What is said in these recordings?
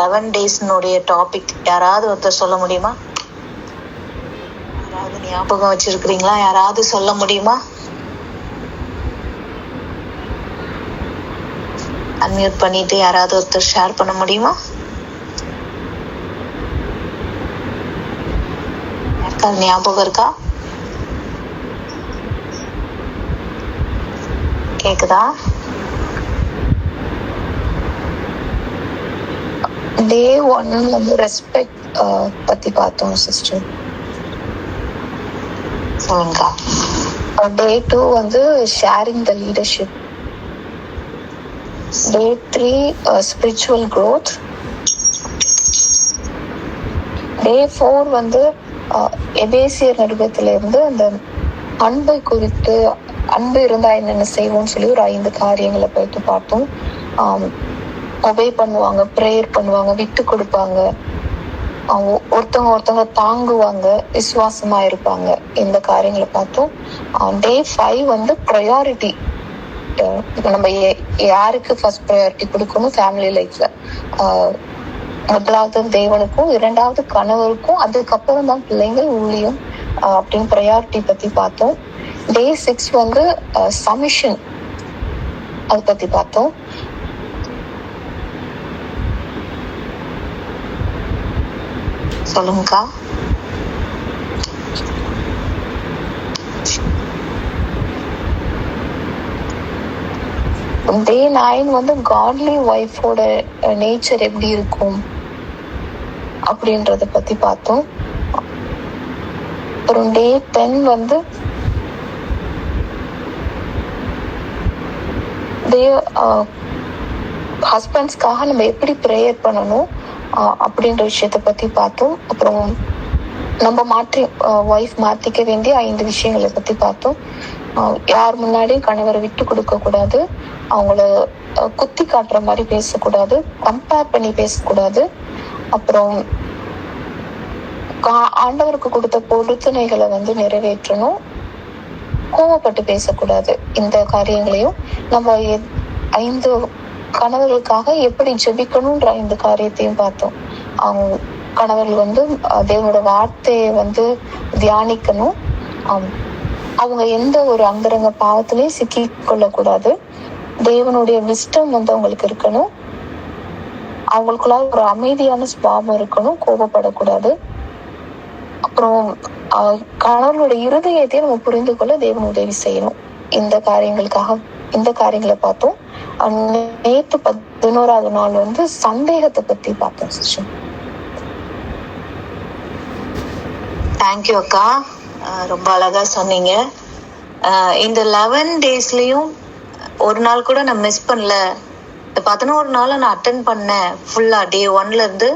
11 டேஸ்னுடைய topic யாராவது ஒருத்தர் சொல்ல முடியுமா? யாராவது ஞாபகம் வச்சிருக்கிறீங்களா? யாராவது சொல்ல முடியுமா? அன்மியூட் பண்ணிட்டு யாராவது ஒருத்தர் ஷேர் பண்ண முடியுமா? யாருக்காவது ஞாபகம் இருக்கா? கேக்குதா? டே 1 வந்து ரெஸ்பெக்ட் பத்தி பார்த்தோம் சிஸ்டர். சொல்லுங்க. டே 2 வந்து sharing the leadership. Day 3 spiritual growth. Day 4 வந்து எபேசியர் நிருபத்திலிருந்து அந்த அன்பை குறித்து, அன்பு இருந்தா என்னென்ன செய்வோம்னு சொல்லி ஒரு 5 காரியங்களை பற்றி பார்த்தோம். ஒபே பண்ணுவாங்க, ப்ரேயர் பண்ணுவாங்க, விட்டு கொடுப்பாங்க, ஒருத்தவங்க தாங்குவாங்க, விசுவாசமா இருப்பாங்க. இந்த காரியங்களை பார்த்தோம். டே 5 வந்து ப்ரையாரிட்டி. நம்ம யாருக்கு ஃபர்ஸ்ட் ப்ரையாரிட்டி கொடுக்கணும் ஃபேமிலி லைஃப்ல? முதலாவது தேவனுக்கும், 2வது கணவருக்கும், அதுக்கப்புறம் தான் பிள்ளைங்கள், ஊழியம் அப்படின்னு ப்ரையாரிட்டி பத்தி பார்த்தோம். டே 6 வந்து சமிஷன், அதை பத்தி பார்த்தோம். சொல்லுங்கக்கா. டே 9 வந்து காட்லி ஒய்ஃபோட நேச்சர் எப்படி இருக்கும் அப்படின்றத பத்தி பார்த்தோம். அப்புறம் டே 10 வந்து ஹஸ்பண்ட்ஸ்க்காக நம்ம எப்படி ப்ரேயர் பண்ணணும் அப்படின்ற விஷயத்த பத்தி பார்த்தோம். அப்புறம் நம்ம ஒய்ஃப் மாத்திக்க வேண்டிய 5 விஷயங்களை பத்தி பார்த்தோம். யார் முன்னாடியும் கணவரை விட்டு கொடுக்க கூடாது, அவங்கள குத்தி காட்டுற மாதிரி பேசக்கூடாது, கம்பேர் பண்ணி பேசக்கூடாது, அப்புறம் ஆண்டவருக்கு கொடுத்த பொருத்தனைகளை வந்து நிறைவேற்றணும், கோவப்பட்டு பேசக்கூடாது. இந்த காரியங்களையும் நம்ம 5 கணவர்களுக்காக எப்படி ஜெபிக்கணும்ன்ற 5 காரியத்தையும் பார்த்தோம். அவங்க கணவர்கள் வந்து தேவனோட வார்த்தையை வந்து தியானிக்கணும், அவங்க எந்த ஒரு அந்தரங்க பாவத்திலையும் சிக்கி கொள்ளக்கூடாது, தேவனுடைய விஸ்டம் வந்து அவங்களுக்கு இருக்கணும், அவங்களுக்குள்ள ஒரு அமைதியான சுபாவம் இருக்கணும், கோபப்படக்கூடாது. அப்புறம் கணவர்களுடைய இருதயத்தையும் நம்ம புரிந்து கொள்ள தேவன் உதவி செய்யணும். இந்த காரியங்களை பார்த்தோம். நேற்று 11வது நாள் வந்து சந்தேகத்தை பத்தி பார்த்தோம் சிஸ்டர். தேங்க்யூ அக்கா, ரொம்ப அழகா சொன்னீங்க. இந்த 11 டேஸ்லயும் ஒரு நாள் கூட நான் மிஸ் பண்ணல. இந்த 11 நாளை நான் அட்டென்ட் பண்ணேன் ஃபுல்லா. டே 1ல இருந்து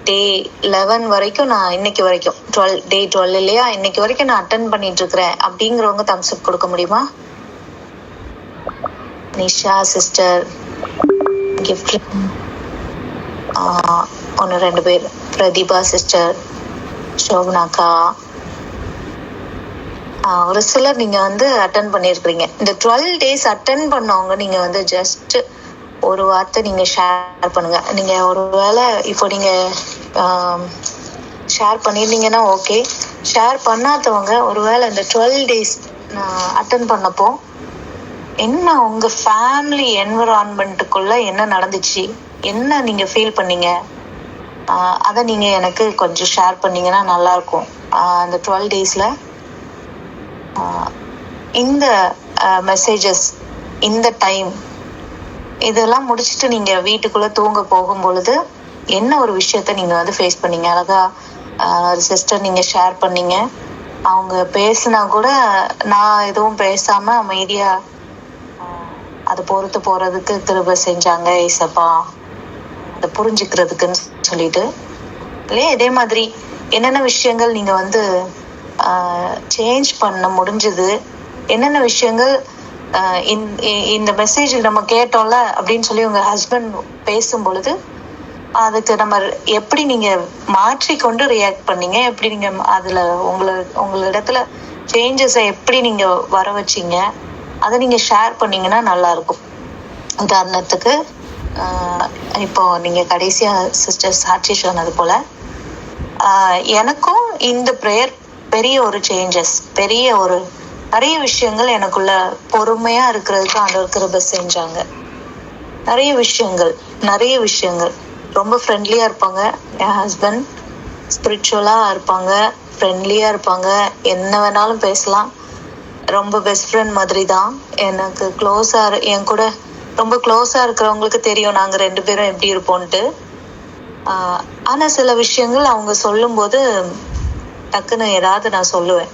டே 11 வரைக்கும், நான் இன்னைக்கு வரைக்கும் டே 12 இல்லையா, இன்னைக்கு வரைக்கும் நான் அட்டென்ட் பண்ணிட்டு இருக்கிறேன் அப்படிங்கிறவங்க தம்ஸ் அப் கொடுக்க முடியுமா? நிஷா சிஸ்டர், கிஃப்ட் 1-2 பேர், பிரதீபா சிஸ்டர், சோபனாக்கா, ஒரு சிலர் நீங்க வந்து அட்டென்ட் பண்ணிருக்கீங்க. இந்த 12 டேஸ் அட்டென்ட் பண்ணவங்க நீங்க வந்து ஜஸ்ட் ஒரு வார்த்தை நீங்க ஷேர் பண்ணுங்க. நீங்க ஒருவேளை இப்போ நீங்க ஷேர் பண்ணிருந்தீங்கன்னா ஓகே. ஷேர் பண்ணாதவங்க ஒருவேளை இந்த 12 டேஸ் அட்டென்ட் பண்ணப்போ என்ன உங்க ஃபேமிலி என்விரான்மெண்ட்டுக்குள்ள என்ன நடந்துச்சு, என்ன நீங்க ஃபீல் பண்ணீங்க, அதை நீங்க எனக்கு கொஞ்சம் ஷேர் பண்ணீங்கன்னா நல்லா இருக்கும். அந்த 12 டேஸ்ல இந்த மெசேஜஸ், இந்த டைம், இதெல்லாம் முடிச்சுட்டு நீங்க வீட்டுக்குள்ள தூங்க போகும் பொழுது என்ன ஒரு விஷயத்த நீங்க வந்து ஃபேஸ் பண்ணீங்க? அழகா ஒரு சிஸ்டர் நீங்க ஷேர் பண்ணீங்க. அவங்க பேசினா கூட நான் எதுவும் பேசாம அமைதியா அதை பொறுத்து போறதுக்கு கிருபை செஞ்சாங்க ஏசப்பா, அதை புரிஞ்சுக்கிறதுக்குன்னு சொல்லிட்டு இல்லையா. இதே மாதிரி என்னென்ன விஷயங்கள் நீங்க வந்து சேஞ்ச் பண்ண முடிஞ்சது, என்னென்ன விஷயங்கள் இந்த மெசேஜ் நம்ம கேட்டோம்ல அப்படின்னு சொல்லி உங்க ஹஸ்பண்ட் பேசும் பொழுது அதுக்கு நம்ம எப்படி நீங்க மாற்றிக்கொண்டு ரியாக்ட் பண்ணீங்க, எப்படி நீங்க அதுல உங்களிடத்துல சேஞ்சஸை எப்படி நீங்க வர வச்சீங்க, அதை நீங்க ஷேர் பண்ணீங்கன்னா நல்லா இருக்கும். உதாரணத்துக்கு இப்போ நீங்க கடைசியா சிஸ்டர் சாட்சி சொன்னது போல எனக்கும் இந்த ப்ரேயர் பெரிய ஒரு சேஞ்சஸ், பெரிய ஒரு நிறைய விஷயங்கள் எனக்குள்ள பொறுமையா இருக்கிறதுக்கு ஆண்டவர் கிருபை செஞ்சாங்க. நிறைய விஷயங்கள் ரொம்ப ஃப்ரெண்ட்லியா இருப்பாங்க. என் ஹஸ்பண்ட் ஸ்பிரிச்சுவலா இருப்பாங்க, ஃப்ரெண்ட்லியா இருப்பாங்க, என்ன வேணாலும் பேசலாம். ரொம்ப பெஸ்ட் ஃப்ரெண்ட் மாதிரி தான். எனக்கு என் கூட ரொம்ப க்ளோஸா இருக்கிறவங்களுக்கு தெரியும் நாங்க 2 பேரும் எப்படி இருப்போம்ட்டு. ஆனா சில விஷயங்கள் அவங்க சொல்லும் போது டக்குன்னு ஏதாவது நான் சொல்லுவேன்,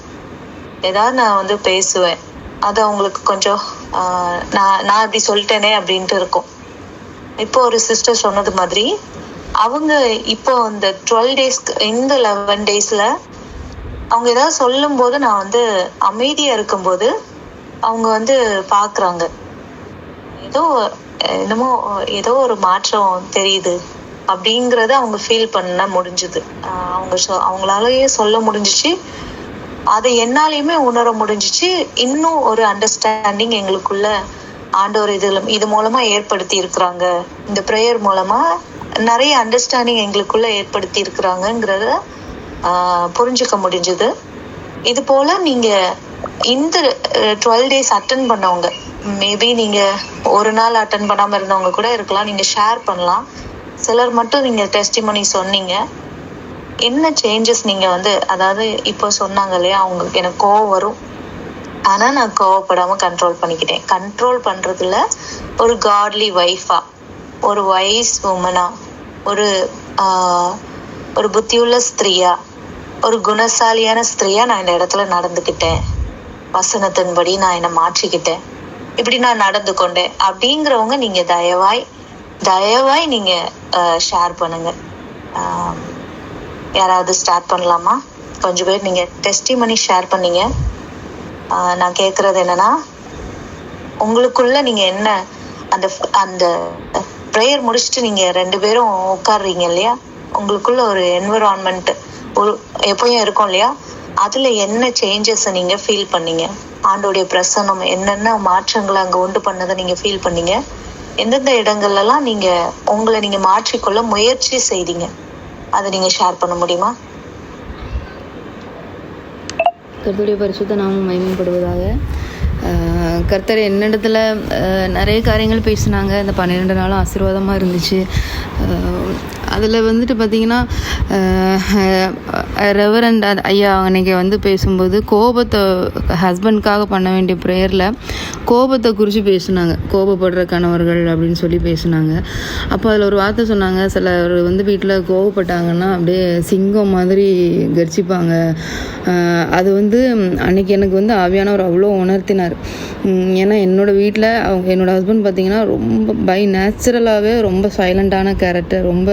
ஏதாவது நான் பேசுவேன். அது அவங்களுக்கு கொஞ்சம் நான் இப்படி சொல்லிட்டேனே அப்படின்ட்டு இருக்கும். இப்போ ஒரு சிஸ்டர் சொன்னது மாதிரி அவங்க இப்போ இந்த 12 டேஸ்க்கு இந்த 11 டேஸ்ல அவங்க ஏதாவது சொல்லும் போது நான் அமைதியா இருக்கும்போது அவங்க பாக்குறாங்க, ஏதோ ஒரு மாற்றம் தெரியுது அப்படிங்கறத அவங்க ஃபீல் பண்ண முடிஞ்சுது. அவங்களாலயே சொல்ல முடிஞ்சிச்சு, அதை என்னாலையுமே உணர முடிஞ்சிச்சு. இன்னும் ஒரு அண்டர்ஸ்டாண்டிங் எங்களுக்குள்ள ஆண்டவர் இது மூலமா ஏற்படுத்தி இருக்கிறாங்க. இந்த ப்ரேயர் மூலமா நிறைய அண்டர்ஸ்டாண்டிங் எங்களுக்குள்ள ஏற்படுத்தி இருக்கிறாங்கிறத புரிஞ்சுக்க முடிஞ்சது. இது போல நீங்க இந்த 12 டேஸ் அட்டன் பண்ணவங்க, மேபி நீங்க ஒரு நாள் அட்டன் பண்ணாம இருந்தவங்க கூட இருக்கலாம், நீங்க ஷேர் பண்ணலாம். சிலர் மட்டும் நீங்க டெஸ்டிமனி சொன்னீங்க. என்ன சேஞ்சஸ் நீங்க அதாவது இப்போ சொன்னாங்க இல்லையா, எனக்கு கோவம் வரும், ஆனா நான் கோவப்படாம கண்ட்ரோல் பண்ணிக்கிட்டேன். கண்ட்ரோல் பண்றதுல ஒரு காட்லி வைஃபா, ஒரு வைஸ் உமனா, ஒரு புத்தியுள்ள ஸ்திரீயா, ஒரு குணசாலியான ஸ்திரீயா நான் இந்த இடத்துல நடந்துக்கிட்டேன். வசனத்தின்படி நான் என்னை மாற்றிக்கிட்டேன், இப்படி நான் நடந்து கொண்டேன் அப்படிங்கிறவங்க நீங்க தயவாய் நீங்க ஷேர் பண்ணுங்க. யாராவது ஸ்டார்ட் பண்ணலாமா? கொஞ்சம் பேர் நீங்க டெஸ்டிமனி ஷேர் பண்ணீங்க. நான் கேட்கறது என்னன்னா, உங்களுக்குள்ள நீங்க என்ன அந்த ப்ரேயர் முடிச்சுட்டு நீங்க 2 பேரும் உட்காடுறீங்க இல்லையா, உங்களுக்குள்ள ஒரு என்விரான்மெண்ட் எப்பயும் இருக்கும் இல்லையா, அதுல என்ன சேஞ்சஸ் நீங்க ஃபீல் பண்ணீங்க? ஆண்டோடைய பிரசன்னம் என்னென்ன மாற்றங்களை அங்க உண்டு பண்ணதை நீங்க ஃபீல் பண்ணீங்க? எந்தெந்த இடங்கள்ல எல்லாம் நீங்க உங்களை நீங்க மாற்றிக்கொள்ள முயற்சி செய்தீங்க? அதை நீங்க ஷேர் பண்ண முடியுமா? கர்த்தருடைய பரிசுத்த நாமம் மகிமைப்படுவதாக. கர்த்தர் என்னிடத்துல நிறைய காரியங்கள் பேசினாங்க. இந்த 12 நாளும் ஆசீர்வாதமாக இருந்துச்சு. அதில் பார்த்திங்கன்னா ரெவரண்ட் ஐயா அன்றைக்கி பேசும்போது கோபத்தை ஹஸ்பண்ட்காக பண்ண வேண்டிய ப்ரேயரில் கோபத்தை குறித்து பேசுனாங்க. கோபப்படுற கணவர்கள் அப்படின்னு சொல்லி பேசுனாங்க. அப்போ அதில் ஒரு வார்த்தை சொன்னாங்க, சிலர் வீட்டில் கோபப்பட்டாங்கன்னா அப்படியே சிங்கம் மாதிரி கர்ச்சிப்பாங்க. அது அன்றைக்கி எனக்கு ஆவியானவர் அவ்வளோ உணர்த்தினார். ஏன்னா என்னோடய வீட்டில் என்னோடய ஹஸ்பண்ட் பார்த்திங்கன்னா ரொம்ப பை நேச்சுரலாகவே ரொம்ப சைலண்ட்டான கேரக்டர், ரொம்ப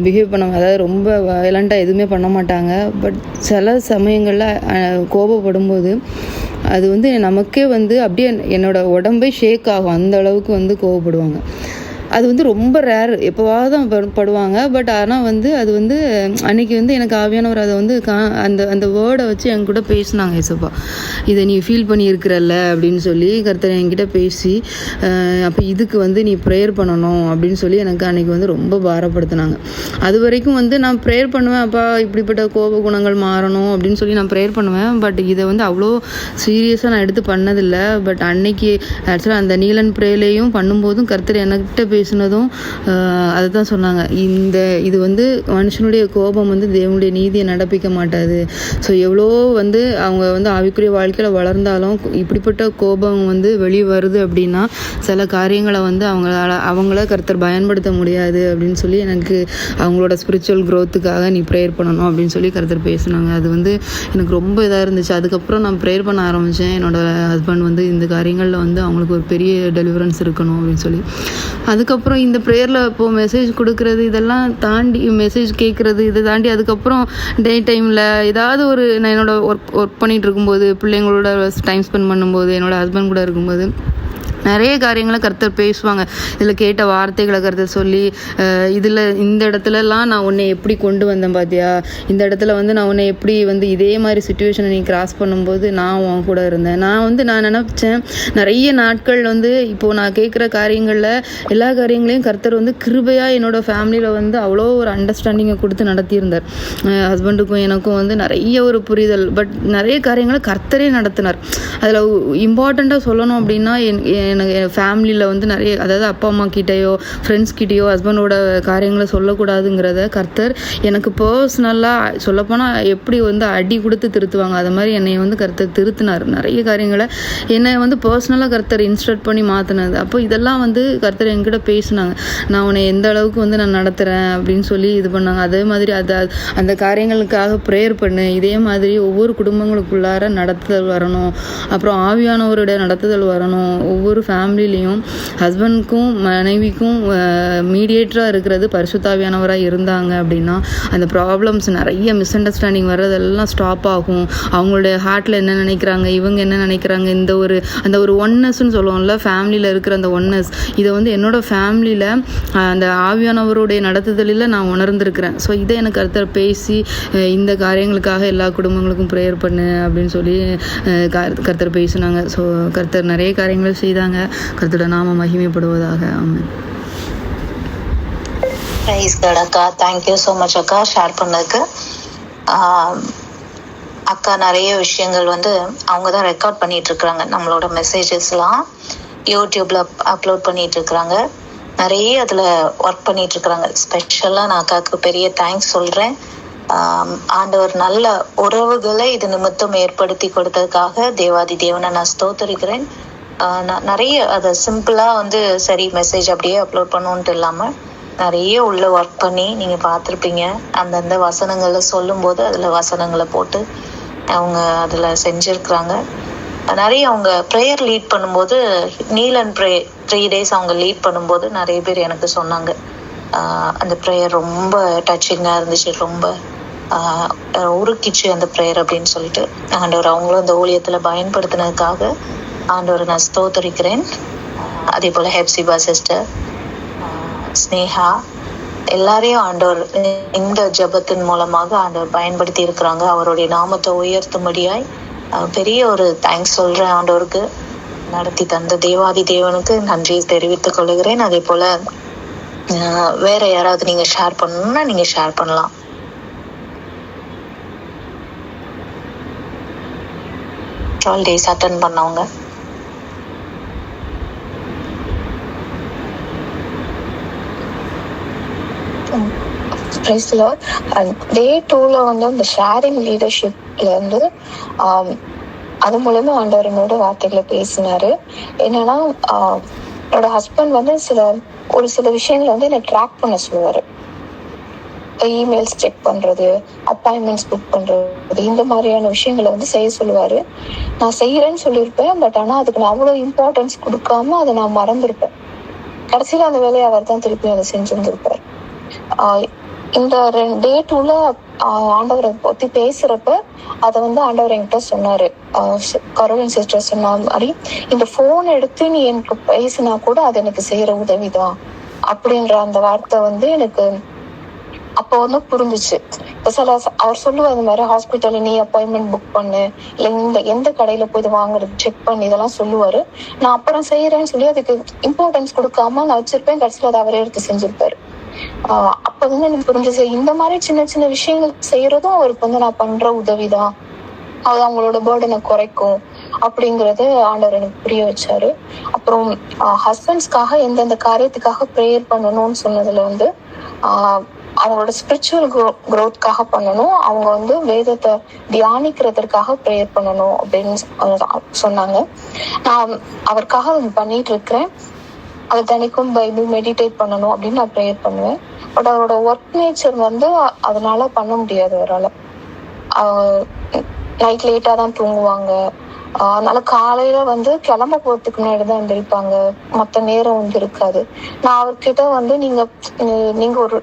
பிஹேவ் பண்ண, அதாவது ரொம்ப வயலண்ட்டாக எதுவுமே பண்ண மாட்டாங்க. பட் சில சமயங்களில் கோபப்படும்போது அது நமக்கே அப்படியே என்னோடய உடம்பே ஷேக் ஆகும். அந்த அளவுக்கு கோபப்படுவாங்க. அது ரொம்ப ரேர், எப்போவாவது தான் படுவாங்க. பட் ஆனால் அது அன்றைக்கி எனக்கு ஆவியானவர் அதை அந்த வேர்டை வச்சு என் கூட பேசினாங்க. ஏசப்பா, இதை நீ ஃபீல் பண்ணியிருக்கிறல்ல அப்படின்னு சொல்லி கர்த்தர் என்கிட்ட பேசி, அப்போ இதுக்கு நீ ப்ரேயர் பண்ணணும் அப்படின்னு சொல்லி எனக்கு அன்றைக்கி ரொம்ப பாரப்படுத்தினாங்க. அது வரைக்கும் நான் ப்ரேயர் பண்ணுவேன், அப்பா இப்படிப்பட்ட கோப குணங்கள் மாறணும் அப்படின்னு சொல்லி நான் ப்ரேயர் பண்ணுவேன். பட் இதை அவ்வளோ சீரியஸாக நான் எடுத்து பண்ணதில்லை. பட் அன்னைக்கு ஆக்சுவலாக அந்த நீலன் ப்ரேயர்லேயும் பண்ணும்போதும் கர்த்தர் எனக்கிட்ட பேசினதும் அதை தான் சொன்னாங்க. இது மனுஷனுடைய கோபம் தேவனுடைய நீதியை நடப்பிக்க மாட்டாது. ஸோ எவ்வளோ அவங்க ஆவிக்குரிய வாழ்க்கையில் வளர்ந்தாலும் இப்படிப்பட்ட கோபம் வெளியே வருது அப்படின்னா சில காரியங்களை அவங்கள கர்த்தர் பயன்படுத்த முடியாது அப்படின்னு சொல்லி எனக்கு அவங்களோட ஸ்பிரிச்சுவல் க்ரோத்துக்காக நீ ப்ரேயர் பண்ணணும் அப்படின்னு சொல்லி கர்த்தர் பேசினாங்க. அது எனக்கு ரொம்ப இதாக இருந்துச்சு. அதுக்கப்புறம் நான் ப்ரேயர் பண்ண ஆரம்பித்தேன். என்னோடய ஹஸ்பண்ட் இந்த காரியங்களில் அவங்களுக்கு ஒரு பெரிய டெலிவரன்ஸ் இருக்கணும் அப்படின்னு சொல்லி. அதுக்கப்புறம் இந்த ப்ரேயரில் இப்போது மெசேஜ் கொடுக்குறது இதெல்லாம் தாண்டி, மெசேஜ் கேட்குறது இதை தாண்டி, அதுக்கப்புறம் டே டைமில் ஏதாவது நான் என்னோடய ஒர்க் பண்ணிகிட்டு இருக்கும்போது, பிள்ளைங்களோட டைம் ஸ்பெண்ட் பண்ணும்போது, என்னோடய ஹஸ்பண்ட் கூட இருக்கும்போது நிறைய காரியங்களை கர்த்தர் பேசுவாங்க. இதில் கேட்ட வார்த்தைகளை கர்த்தர் சொல்லி, இதில் இந்த இடத்துலலாம் நான் உன்னை எப்படி கொண்டு வந்தேன் பார்த்தியா, இந்த இடத்துல வந்து நான் உன்னை எப்படி வந்து இதே மாதிரி சுச்சுவேஷனை நீ கிராஸ் பண்ணும்போது நான் உன் கூட இருந்தேன். நான் நினச்சேன் நிறைய நாட்கள் வந்து இப்போது நான் கேட்குற காரியங்களில் எல்லா காரியங்களையும் கர்த்தர் வந்து கிருபையாக என்னோடய ஃபேமிலியில் வந்து அவ்வளோ ஒரு அண்டர்ஸ்டாண்டிங்கை கொடுத்து நடத்தியிருந்தார். ஹஸ்பண்டுக்கும் எனக்கும் வந்து நிறைய ஒரு புரிதல், பட் நிறைய காரியங்களை கர்த்தரே நடத்தினார். அதில் இம்பார்ட்டண்ட்டாக சொல்லணும் அப்படின்னா எனக்கு என் ஃபேமிலியில் வந்து நிறைய, அதாவது அப்பா அம்மா கிட்டேயோ ஃப்ரெண்ட்ஸ் கிட்டேயோ ஹஸ்பண்டோட காரியங்களை சொல்லக்கூடாதுங்கிறத கர்த்தர் எனக்கு பர்சனலாக சொல்லப்போனால் எப்படி வந்து அடி கொடுத்து திருத்துவாங்க அது மாதிரி என்னை வந்து கர்த்தர் திருத்தினார். நிறைய காரியங்களை என்னை வந்து பர்சனலாக கர்த்தர் இன்ஸ்ட்ரக்ட் பண்ணி மாற்றினது. அப்போ இதெல்லாம் வந்து கர்த்தர் என்கிட்ட பேசினாங்க. நான் உன்னை எந்த அளவுக்கு வந்து நான் நடத்துகிறேன் அப்படின்னு சொல்லி இது பண்ணாங்க. அதே மாதிரி அந்த காரியங்களுக்காக ப்ரேயர் பண்ணு. இதே மாதிரி ஒவ்வொரு குடும்பங்களுக்குள்ளார நடத்துதல் வரணும், அப்புறம் ஆவியானவருடைய நடத்துதல் வரணும். ஒவ்வொரு ஃபேமிலிலையும் ஹஸ்பண்டுக்கும் மனைவிக்கும் மீடியேட்டராக இருக்கிறது பரிசுத்தாவியானவராக இருந்தாங்க அப்படின்னா அந்த ப்ராப்ளம்ஸ் நிறைய மிஸ் வர்றதெல்லாம் ஸ்டாப் ஆகும். அவங்களுடைய ஹார்ட்டில் என்ன நினைக்கிறாங்க, இவங்க என்ன நினைக்கிறாங்க, அந்த ஒரு ஒன்னஸ்ன்னு சொல்லுவோம்ல, ஃபேமிலியில் இருக்கிற அந்த ஒன்னஸ், இதை வந்து என்னோடய ஃபேமிலியில் அந்த ஆவியானவருடைய நடத்துதலில் நான் உணர்ந்திருக்கிறேன். ஸோ இதை எனக்கு கர்த்தர் பேசி இந்த காரியங்களுக்காக எல்லா குடும்பங்களுக்கும் ப்ரேயர் பண்ணு அப்படின்னு சொல்லி கர்த்தர் பேசினாங்க. ஸோ கர்த்தர் நிறைய காரியங்கள் செய்தாங்க. கர்த்தரோட நாம மகிமைப்படுவதாக. ஆமென். பிரைஸ் காட் அக்கா. தேங்க்யூ ஸோ மச் அக்கா ஷேர் பண்ணதுக்கு. அக்கா நிறைய விஷயங்கள் வந்து அவங்க தான் ரெக்கார்ட் பண்ணிட்டு இருக்கிறாங்க. நம்மளோட மெசேஜஸ்லாம் யூடியூப்ல அப்லோட் பண்ணிட்டு இருக்கிறாங்க. நிறைய அதில் ஒர்க் பண்ணிட்டு இருக்கிறாங்க. ஸ்பெஷலாக நான் அக்காவுக்கு பெரிய தேங்க்ஸ் சொல்கிறேன். ஆண்டவர் நல்ல உறவுகளை இது நிமித்தம் ஏற்படுத்தி கொடுத்ததுக்காக தேவாதி தேவனை நான் ஸ்தோத்தரிக்கிறேன். நான் நிறைய அதை சிம்பிளாக வந்து சரி மெசேஜ் அப்படியே அப்லோட் பண்ணுன்ட்டு இல்லாமல் நிறைய உள்ள ஒர்க் பண்ணி நீங்கள் பார்த்துருப்பீங்க. அந்தந்த வசனங்களை சொல்லும்போது அதில் வசனங்களை போட்டு அவங்க அதில் செஞ்சுருக்குறாங்க. நிறைய அவங்க ப்ரேயர் லீட் பண்ணும்போது நீல் அண்ட் ப்ரே 3 days அவங்க லீட் பண்ணும்போது நிறைய பேர் எனக்கு சொன்னாங்க அந்த ப்ரேயர் ரொம்ப டச்சிங்காக இருந்துச்சு, ரொம்ப உருக்கிச்சு அந்த ப்ரேயர் அப்படின்னு சொல்லிட்டு. ஆண்டவர் அவங்களும் அந்த ஊழியத்தில் பயன்படுத்தினதுக்காக ஆண்டவரை நான் ஸ்தோத்தரிக்கிறேன். அதே போல் ஹெப்சிபா சிஸ்டர், ஸ்னேகா, எல்லாரையும் ஆண்டவர் இந்த ஜபத்தின் மூலமாக ஆண்டவர் பயன்படுத்தி இருக்கிறாங்க. அவருடைய நாமத்தை உயர்த்தும்படியாய் பெரிய ஒரு தேங்க்ஸ் சொல்கிறேன். ஆண்டவருக்கு நடத்தி தந்த தேவாதி தேவனுக்கு நன்றியை தெரிவித்துக் கொள்கிறேன். அதே போல் வேற யாராவது நீங்கள் ஷேர் பண்ணணும்னா நீங்கள் ஷேர் பண்ணலாம். டேஸ் அட்டன் பண்ணவங்க. டே 2ல வந்து அந்த ஷேரிங் லீடர்ஷிப்ல இருந்து அது மூலமா ஆண்டவர் என்னோட வார்த்தைகளை பேசினாரு. என்னன்னா என்னோட ஹஸ்பண்ட் வந்து ஒரு சில விஷயங்களை வந்து என்னை ட்ராக் பண்ண சொல்லுவாரு. இமெயில்ஸ் செக் பண்றது, அப்பாயின்மெண்ட்ஸ் புக் பண்றது, இந்த மாதிரியான விஷயங்களை வந்து செய்ய சொல்லுவாரு. நான் செய்யறேன்னு சொல்லியிருப்பேன். பட் ஆனா அதுக்கு நான் அவ்வளவு இம்பார்ட்டன்ஸ் கொடுக்காம அதை நான் மறந்துருப்பேன். கடைசியில அந்த வேலையை அவர் தான் திருப்பி அதை செஞ்சிருந்திருப்பாரு. இந்த டே 2ல ஆண்டவரை பத்தி பேசுறப்ப அதை வந்து ஆண்டவர் என்கிட்ட சொன்னாரு. கரோலின் சிஸ்டர் சொன்ன மாதிரி இந்த போன் எடுத்து நீ எனக்கு பேசினா கூட அது எனக்கு செய்யற உதவிதான் அப்படின்ற அந்த வார்த்தை வந்து எனக்கு அப்போ வந்து புரிஞ்சிச்சு. இப்போ அவர் சொல்லுவார் இந்த மாதிரி ஹாஸ்பிட்டல்ல நீ அப்பாயின்மெண்ட் புக் பண்ணு, இல்லை எந்த கடையில போய் இதை வாங்குறது செக் பண்ணி இதெல்லாம் சொல்லுவாரு. நான் அப்புறம் செய்யறேன்னு சொல்லி அதுக்கு இம்பார்ட்டன்ஸ் கொடுக்காம நான் வச்சிருப்பேன். கடைசியில் அதை அவரே எடுத்து செஞ்சிருப்பாரு. அப்ப வந்து எனக்கு புரிஞ்சிச்சு இந்த மாதிரி சின்ன சின்ன விஷயங்கள் செய்யறதும் அவருக்கு வந்து நான் பண்ற உதவிதான், அது அவங்களோட பேர்டனை குறைக்கும் அப்படிங்கறது ஆண்டவர் எனக்கு புரிய வச்சாரு. அப்புறம் ஹஸ்பண்ட்ஸ்க்காக எந்தெந்த காரியத்துக்காக ப்ரேயர் பண்ணணும்னு சொன்னதுல வந்து அவங்களோட ஸ்பிரிச்சுவல் க்ரோத்காக பண்ணணும், அவங்க வந்து வேதத்தை தியானிக்கிறதுக்காக ப்ரேயர் பண்ணணும் அப்படின்னு சொன்னாங்க. நான் அவருக்காக பண்ணிட்டு இருக்கிறேன். அது தினைக்கும் பைபிள் மெடிடேட் பண்ணணும் அப்படின்னு நான் ப்ரேயர் பண்ணுவேன். பட் அவரோட ஒர்க் நேச்சர் வந்து அதனால பண்ண முடியாது. அவரால் நைட் லேட்டாக தான் தூங்குவாங்க. அதனால காலையில வந்து கிளம்ப போறதுக்கு முன்னாடி தான் எந்திரிப்பாங்க, மற்ற நேரம் வந்து இருக்காது. நான் அவர்கிட்ட வந்து நீங்க ஒரு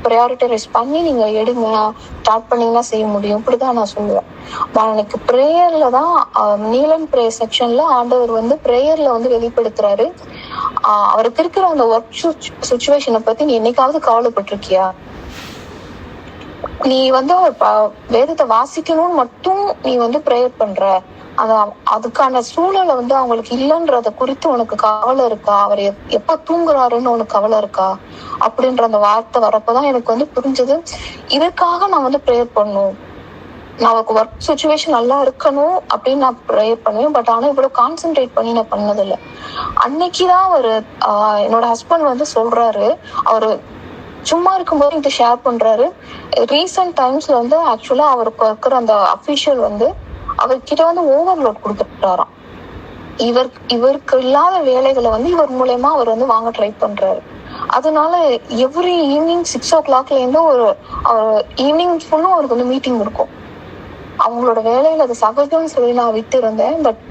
ப்ரையாரிட்டைஸ் பண்ணி நீங்க எடுங்க, ஸ்டார்ட் பண்ணீங்கன்னா செய்ய முடியும், இப்படிதான் நான் சொல்லுவேன். எனக்கு ப்ரேயர்ல தான் நீலன் ப்ரேயர் செக்ஷன்ல ஆண்டவர் வந்து ப்ரேயர்ல வந்து வெளிப்படுத்துறாரு. அவருக்கு இருக்கிற அந்த ஒர்க் சுச்சுவேஷனை பத்தி நீ என்னைக்காவது கவலைப்பட்டிருக்கியா? நீ வந்து வேதத்தை வாசிக்கணும்னு மட்டும் நீ வந்து ப்ரேயர் பண்ற, அதுக்கான சூழலை வந்து அவங்களுக்கு இல்லைன்றத குறித்து உனக்கு கவலை இருக்கா? அவர் எப்ப தூங்குறாருன்னு உனக்கு கவலை இருக்கா? அப்படின்ற அந்த வார்த்தை வரப்பதான் எனக்கு வந்து புரிஞ்சது, இதுக்காக நான் வந்து ப்ரேயர் பண்ணும். நான் அவருக்கு ஒர்க் சுச்சுவேஷன் நல்லா இருக்கணும் அப்படின்னு நான் ப்ரேயர் பண்ணுவேன். பட் ஆனா இவ்வளவு கான்சென்ட்ரேட் பண்ணி நான் பண்ணதில்லை. அன்னைக்குதான் அவரு என்னோட ஹஸ்பண்ட் வந்து சொல்றாரு, அவரு சும்மா இருக்கும்போது என்கிட்ட ஷேர் பண்றாரு, ரீசெண்ட் டைம்ஸ்ல வந்து ஆக்சுவலா அவருக்கு இருக்கிற அந்த அபிஷியல் வந்து அவர்கிட்ட வந்து ஓவர்லோட் கொடுத்துட்டாராம். இவருக்கு இல்லாத வேலைகளை வந்து இவர் மூலயமா அவர் வந்து வாங்க ட்ரை பண்றாரு. அதனால எவ்ரி ஈவினிங் 6 o'clock இருந்து ஒரு ஈவினிங் ஃபுல்லும் அவருக்கு வந்து மீட்டிங் இருக்கும். அவங்களோட வேலையில அது சகஜம்னு சொல்லி நான் விட்டு இருந்தேன். பட்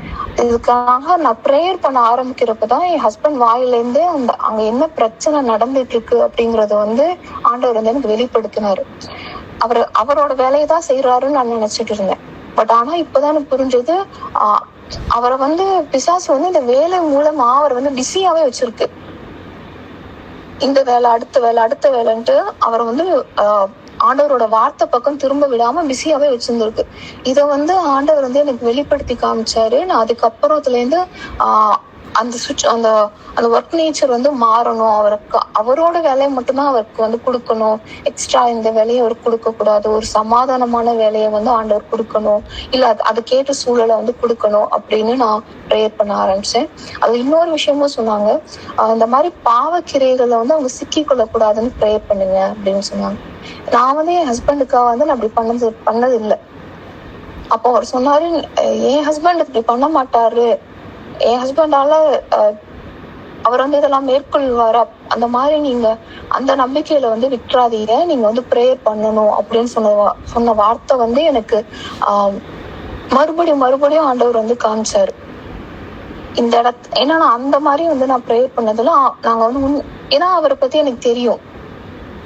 இதுக்காக நான் ப்ரேயர் பண்ண ஆரம்பிக்கிறப்பதான் என் ஹஸ்பண்ட் வாயிலேருந்தே அங்க என்ன பிரச்சனை நடந்துட்டு இருக்கு அப்படிங்கறத வந்து ஆண்டவர் வந்து எனக்கு வெளிப்படுத்தினாரு. அவரோட வேலையை தான் செய்யறாருன்னு நான் நினைச்சிட்டு இருந்தேன். பட் ஆனா இப்பதான் எனக்கு புரிஞ்சது, அவரை வந்து பிசாசு வந்து இந்த வேலை மூலமா அவர் வந்து பிஸியாவே வச்சிருக்கு. இந்த வேலை அடுத்த வேலைன்ட்டு அவரை வந்து ஆண்டவரோட வார்த்தை பக்கம் திரும்ப விடாம பிஸியாவே வச்சிருந்திருக்கு. இத வந்து ஆண்டவர் வந்து எனக்கு வெளிப்படுத்தி காமிச்சாரு. நான் அதுக்கப்புறத்துல இருந்து அந்த ஒர்க் நேச்சர் வந்து மாறணும். அவரோட வேலையை மட்டும்தான் அவருக்கு வந்து கொடுக்கணும், எக்ஸ்ட்ரா இந்த வேலையை அவருக்கு கொடுக்க கூடாது. ஒரு சமாதானமான வேலையை வந்து ஆண்டவர் கொடுக்கணும், இல்ல அதுக்கேற்ற சூழலை வந்து கொடுக்கணும் அப்படின்னு நான் ப்ரேயர் பண்ண ஆரம்பிச்சேன். அது இன்னொரு விஷயமும் சொன்னாங்க, இந்த மாதிரி பாவக்கிரைகளை வந்து அவங்க சிக்கிக் கொள்ளக்கூடாதுன்னு ப்ரேயர் பண்ணுங்க அப்படின்னு சொன்னாங்க. நான் வந்து என் ஹஸ்பண்டுக்காக வந்து நான் அப்படி பண்ணது இல்லை. அப்போ அவர் சொன்னாரு, என் ஹஸ்பண்ட் இப்படி பண்ண மாட்டாரு, என் ஹஸ்பண்டால அவர் வந்து இதெல்லாம் மேற்கொள்வாரா, அந்த மாதிரி நீங்க அந்த நம்பிக்கையில வந்து விட்டுறாதீங்க, நீங்க வந்து ப்ரேயர் பண்ணணும் அப்படின்னு சொன்ன வார்த்தை வந்து எனக்கு மறுபடியும் ஆண்டவர் வந்து காமிச்சாரு இந்த ஏன்னா நான் அந்த மாதிரி வந்து நான் ப்ரேயர் பண்ணதுல நாங்க வந்து ஏன்னா அவரை பத்தி எனக்கு தெரியும்,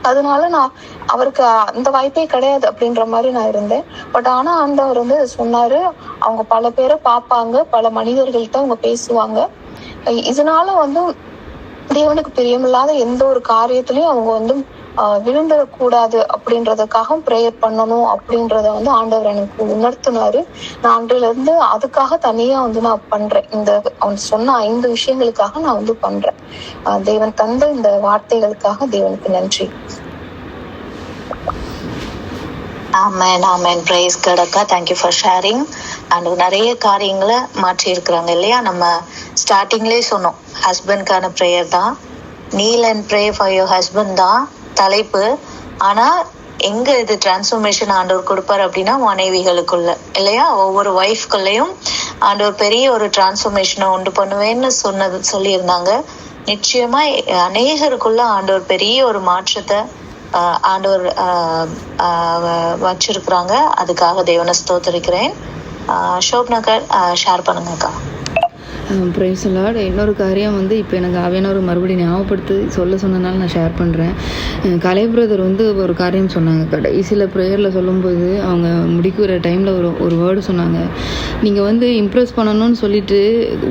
அதனால நான் அவருக்கு அந்த வாய்ப்பே கிடையாது அப்படின்ற மாதிரி நான் இருந்தேன். பட் ஆனா ஆண்டவர் வந்து சொன்னாரு, அவங்க பல பேரை பார்ப்பாங்க, பல மனிதர்கள்ட்ட அவங்க பேசுவாங்க, இதனால வந்து தேவனுக்கு பிரியமில்லாத எந்த ஒரு காரியத்திலயும் அவங்க வந்து விழுந்துடக்கூடாது அப்படின்றதுக்காக ப்ரேயர் பண்ணணும் அப்படின்றத வந்து ஆண்டவர் எனக்கு உணர்த்தினாரு. நான் அன்றையில இருந்து அதுக்காக தனியா வந்து நான் பண்றேன். அவன் சொன்ன 5 விஷயங்களுக்காக நான் வந்து பண்றேன். தேவன் தந்த இந்த வார்த்தைகளுக்காக தேவனுக்கு நன்றி. ஆமென். பிரைஸ் காட் அக்கா, தேங்க்யூ ஃபார் ஷேரிங். அண்ட் நிறைய காரியங்களை மாற்றி இருக்கிறாங்க இல்லையா? நம்ம ஸ்டார்டிங்லேயே சொன்னோம், ஹஸ்பண்ட்கான ப்ரேயர் தான், kneel and pray for your husband தான் தலைப்பு. ஆனா எங்க இது டிரான்ஸ்ஃபர்மேஷன் ஆண்டவர் கொடுப்பார் அப்படின்னா மனைவிகளுக்குள்ள இல்லையா? ஒவ்வொரு ஒய்ஃப்குள்ளேயும் ஆண்டவர் பெரிய ஒரு டிரான்ஸ்ஃபர்மேஷனை உண்டு பண்ணுவேன்னு சொல்லியிருந்தாங்க. நிச்சயமா அநேகருக்குள்ள ஆண்டவர் பெரிய ஒரு மாற்றத்தை ஆண்டவர் வச்சிருக்கிறாங்க. அதுக்காக தேவனை ஸ்தோத்திரிக்கிறேன். ஷோப்னாக்கர் ஷேர் பண்ணுங்கக்கா. Praise Lord. இன்னொரு காரியம் வந்து இப்போ எனக்கு ஆவியானவர் மறுபடியும் ஞாபகப்படுத்தி சொன்னனால நான் ஷேர் பண்ணுறேன். கலை பிரதர் வந்து ஒரு காரியம் சொன்னாங்க கடைசியில் ப்ரேயரில் சொல்லும்போது, அவங்க முடிக்கிற டைமில் ஒரு வேர்டு சொன்னாங்க, நீங்கள் வந்து இம்ப்ரெஸ் பண்ணணும்னு சொல்லிட்டு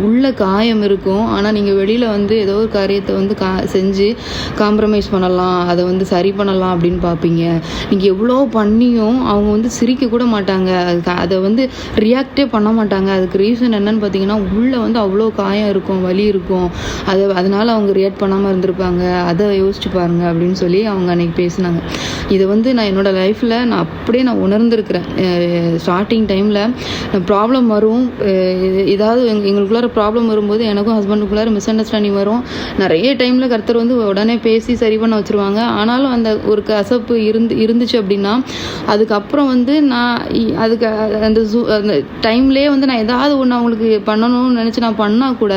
உள்ள காயம் இருக்கும், ஆனால் நீங்கள் வெளியில் வந்து ஏதோ ஒரு காரியத்தை வந்து செஞ்சு காம்ப்ரமைஸ் பண்ணலாம், அதை வந்து சரி பண்ணலாம் அப்படின்னு பார்ப்பீங்க. நீங்கள் எவ்வளோ பண்ணியும் அவங்க வந்து சிரிக்க கூட மாட்டாங்க, அதை வந்து ரியாக்டே பண்ண மாட்டாங்க. அதுக்கு ரீசன் என்னன்னு பார்த்தீங்கன்னா, உள்ளே வந்து அவ்வளோ காயம் இருக்கும், வலி இருக்கும், அதனால அவங்க ரியாக்ட் பண்ணாமல் இருந்திருப்பாங்க. அதை யோசிச்சு பாருங்க அப்படின்னு சொல்லி அவங்க அன்னைக்கு பேசினாங்க. இதை வந்து நான் என்னோட லைஃப்பில் நான் அப்படியே நான் உணர்ந்துருக்கிறேன். ஸ்டார்டிங் டைமில் ப்ராப்ளம் வரும், ஏதாவது எங்களுக்குள்ளார ப்ராப்ளம் வரும்போது எனக்கும் ஹஸ்பண்டுக்குள்ளார மிஸ் அண்டர்ஸ்டாண்டிங் வரும். நிறைய டைமில் கர்த்தர் வந்து உடனே பேசி சரி பண்ண வச்சுருவாங்க. ஆனாலும் அந்த ஒரு கசப்பு இருந்துச்சு அப்படின்னா அதுக்கப்புறம் வந்து நான் அதுக்கு அந்த டைம்லேயே வந்து நான் ஏதாவது ஒன்று அவங்களுக்கு பண்ணணும்னு நினச்சி நான் பண்ணால் கூட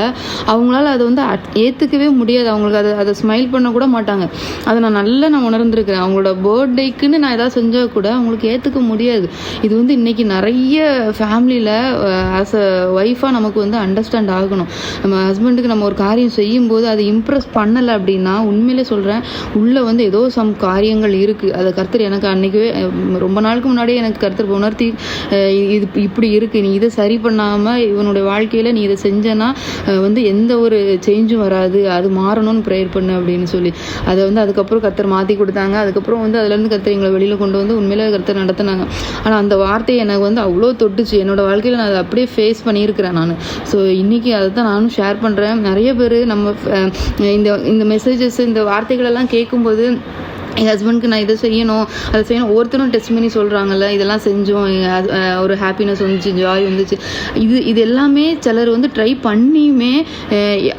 அவங்களால அதை வந்து ஏற்றுக்கவே முடியாது. அவங்களுக்கு அதை ஸ்மைல் பண்ண கூட மாட்டாங்க. அதை நான் உணர்ந்துருக்கிறேன். அவங்களோட பர்த்டேக்குன்னு நான் ஏதாவது செஞ்சால் கூட அவங்களுக்கு ஏற்றுக்க முடியாது. இது வந்து இன்றைக்கி நிறைய ஃபேமிலியில் ஆஸ் அ ஒய்ஃபாக நமக்கு வந்து அண்டர்ஸ்டாண்ட் ஆகணும். நம்ம ஹஸ்பண்டுக்கு நம்ம ஒரு காரியம் செய்யும்போது அதை இம்ப்ரெஸ் பண்ணலை அப்படின்னா உண்மையிலே சொல்கிறேன், உள்ளே வந்து ஏதோ சம் காரியங்கள் இருக்குது. அதை கர்த்தர் எனக்கு அன்றைக்கே ரொம்ப நாளுக்கு முன்னாடியே எனக்கு கர்த்தர் உணர்த்தி, இது இப்படி இருக்குது, நீ இதை சரி பண்ணாமல் இவனுடைய வாழ்க்கையில் நீ இதை செஞ்சேன்னா வந்து எந்த ஒரு சேஞ்சும் வராது, அது மாறணும்னு ப்ரேயர் பண்ணு அப்படின்னு சொல்லி அதை வந்து அதுக்கப்புறம் கர்த்தர் மாற்றி கொடுத்தாங்க. அதுக்கப்புறம் வந்து அதுலேருந்து கர்த்தர் எங்களை வெளியில் கொண்டு வந்து உண்மையிலே கர்த்தர் நடத்தினாங்க. ஆனால் அந்த வார்த்தை எனக்கு வந்து அவ்வளோ தொட்டுச்சு. என்னோடய வாழ்க்கையில் நான் அதை அப்படியே ஃபேஸ் பண்ணியிருக்கிறேன் நான். ஸோ இன்றைக்கி அதை தான் நானும் ஷேர் பண்ணுறேன். நிறைய பேர் நம்ம இந்த மெசேஜஸ் இந்த வார்த்தைகளெல்லாம் கேட்கும்போது என் ஹஸ்பண்டுக்கு நான் இதை செய்யணும் அதை செய்யணும், ஒவ்வொருத்தரும் டெஸ்ட் பண்ணி சொல்கிறாங்கல்ல, இதெல்லாம் செஞ்சோம், ஒரு ஹாப்பினஸ் வந்துச்சு, ஜாய் வந்துச்சு. இது எல்லாமே சிலர் வந்து ட்ரை பண்ணியுமே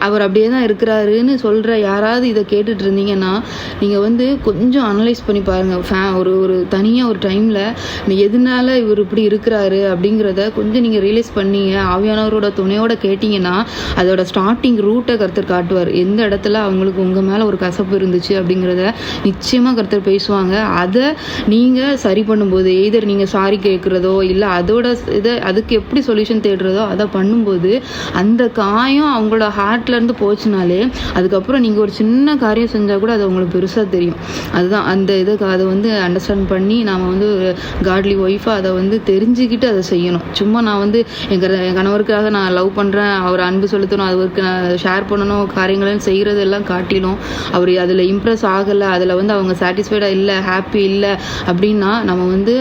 அவர் அப்படியே தான் இருக்கிறாருன்னு சொல்கிற யாராவது இதை கேட்டுட்டு இருந்தீங்கன்னா நீங்கள் வந்து கொஞ்சம் அனலைஸ் பண்ணி பாருங்கள். ஒரு தனியாக ஒரு டைமில் எதனால இவர் இப்படி இருக்கிறாரு அப்படிங்கிறத கொஞ்சம் நீங்கள் ரியலைஸ் பண்ணீங்க, ஆவியானவரோட துணையோட கேட்டிங்கன்னா அதோட ஸ்டார்டிங் ரூட்டை கர்த்தர் காட்டுவார். எந்த இடத்துல அவங்களுக்கு உங்கள் மேலே ஒரு கசப்பு இருந்துச்சு அப்படிங்கிறத நிச்சயம் கர்த்தர் பேசுவாங்க. அதை நீங்கள் சரி பண்ணும்போது எய்தர் நீங்கள் சாரி கேட்குறதோ இல்லை அதோட அதுக்கு எப்படி சொல்யூஷன் தேடுறதோ அதை பண்ணும்போது அந்த காயம் அவங்களோட ஹார்ட்லேருந்து போச்சுனாலே அதுக்கப்புறம் நீங்கள் ஒரு சின்ன காரியம் செஞ்சால் கூட அது அவங்களுக்கு பெருசாக தெரியும். அதுதான் அந்த அதை வந்து அண்டர்ஸ்டாண்ட் பண்ணி நாம் வந்து காட்லி ஒய்ஃபாக அதை வந்து தெரிஞ்சுக்கிட்டு அதை செய்யணும். சும்மா நான் வந்து என் கணவருக்காக நான் லவ் பண்ணுறேன், அவர் அன்பு செலுத்தணும், அவருக்கு நான் ஷேர் பண்ணணும், காரியங்களையும் செய்கிறதெல்லாம் காட்டிலும் அவர் அதில் இம்ப்ரெஸ் ஆகலை, அதில் வந்து அவங்க சாட்டிஸ்ஃபைடாக இல்லை, ஹாப்பி இல்லை அப்படின்னா நம்ம வந்து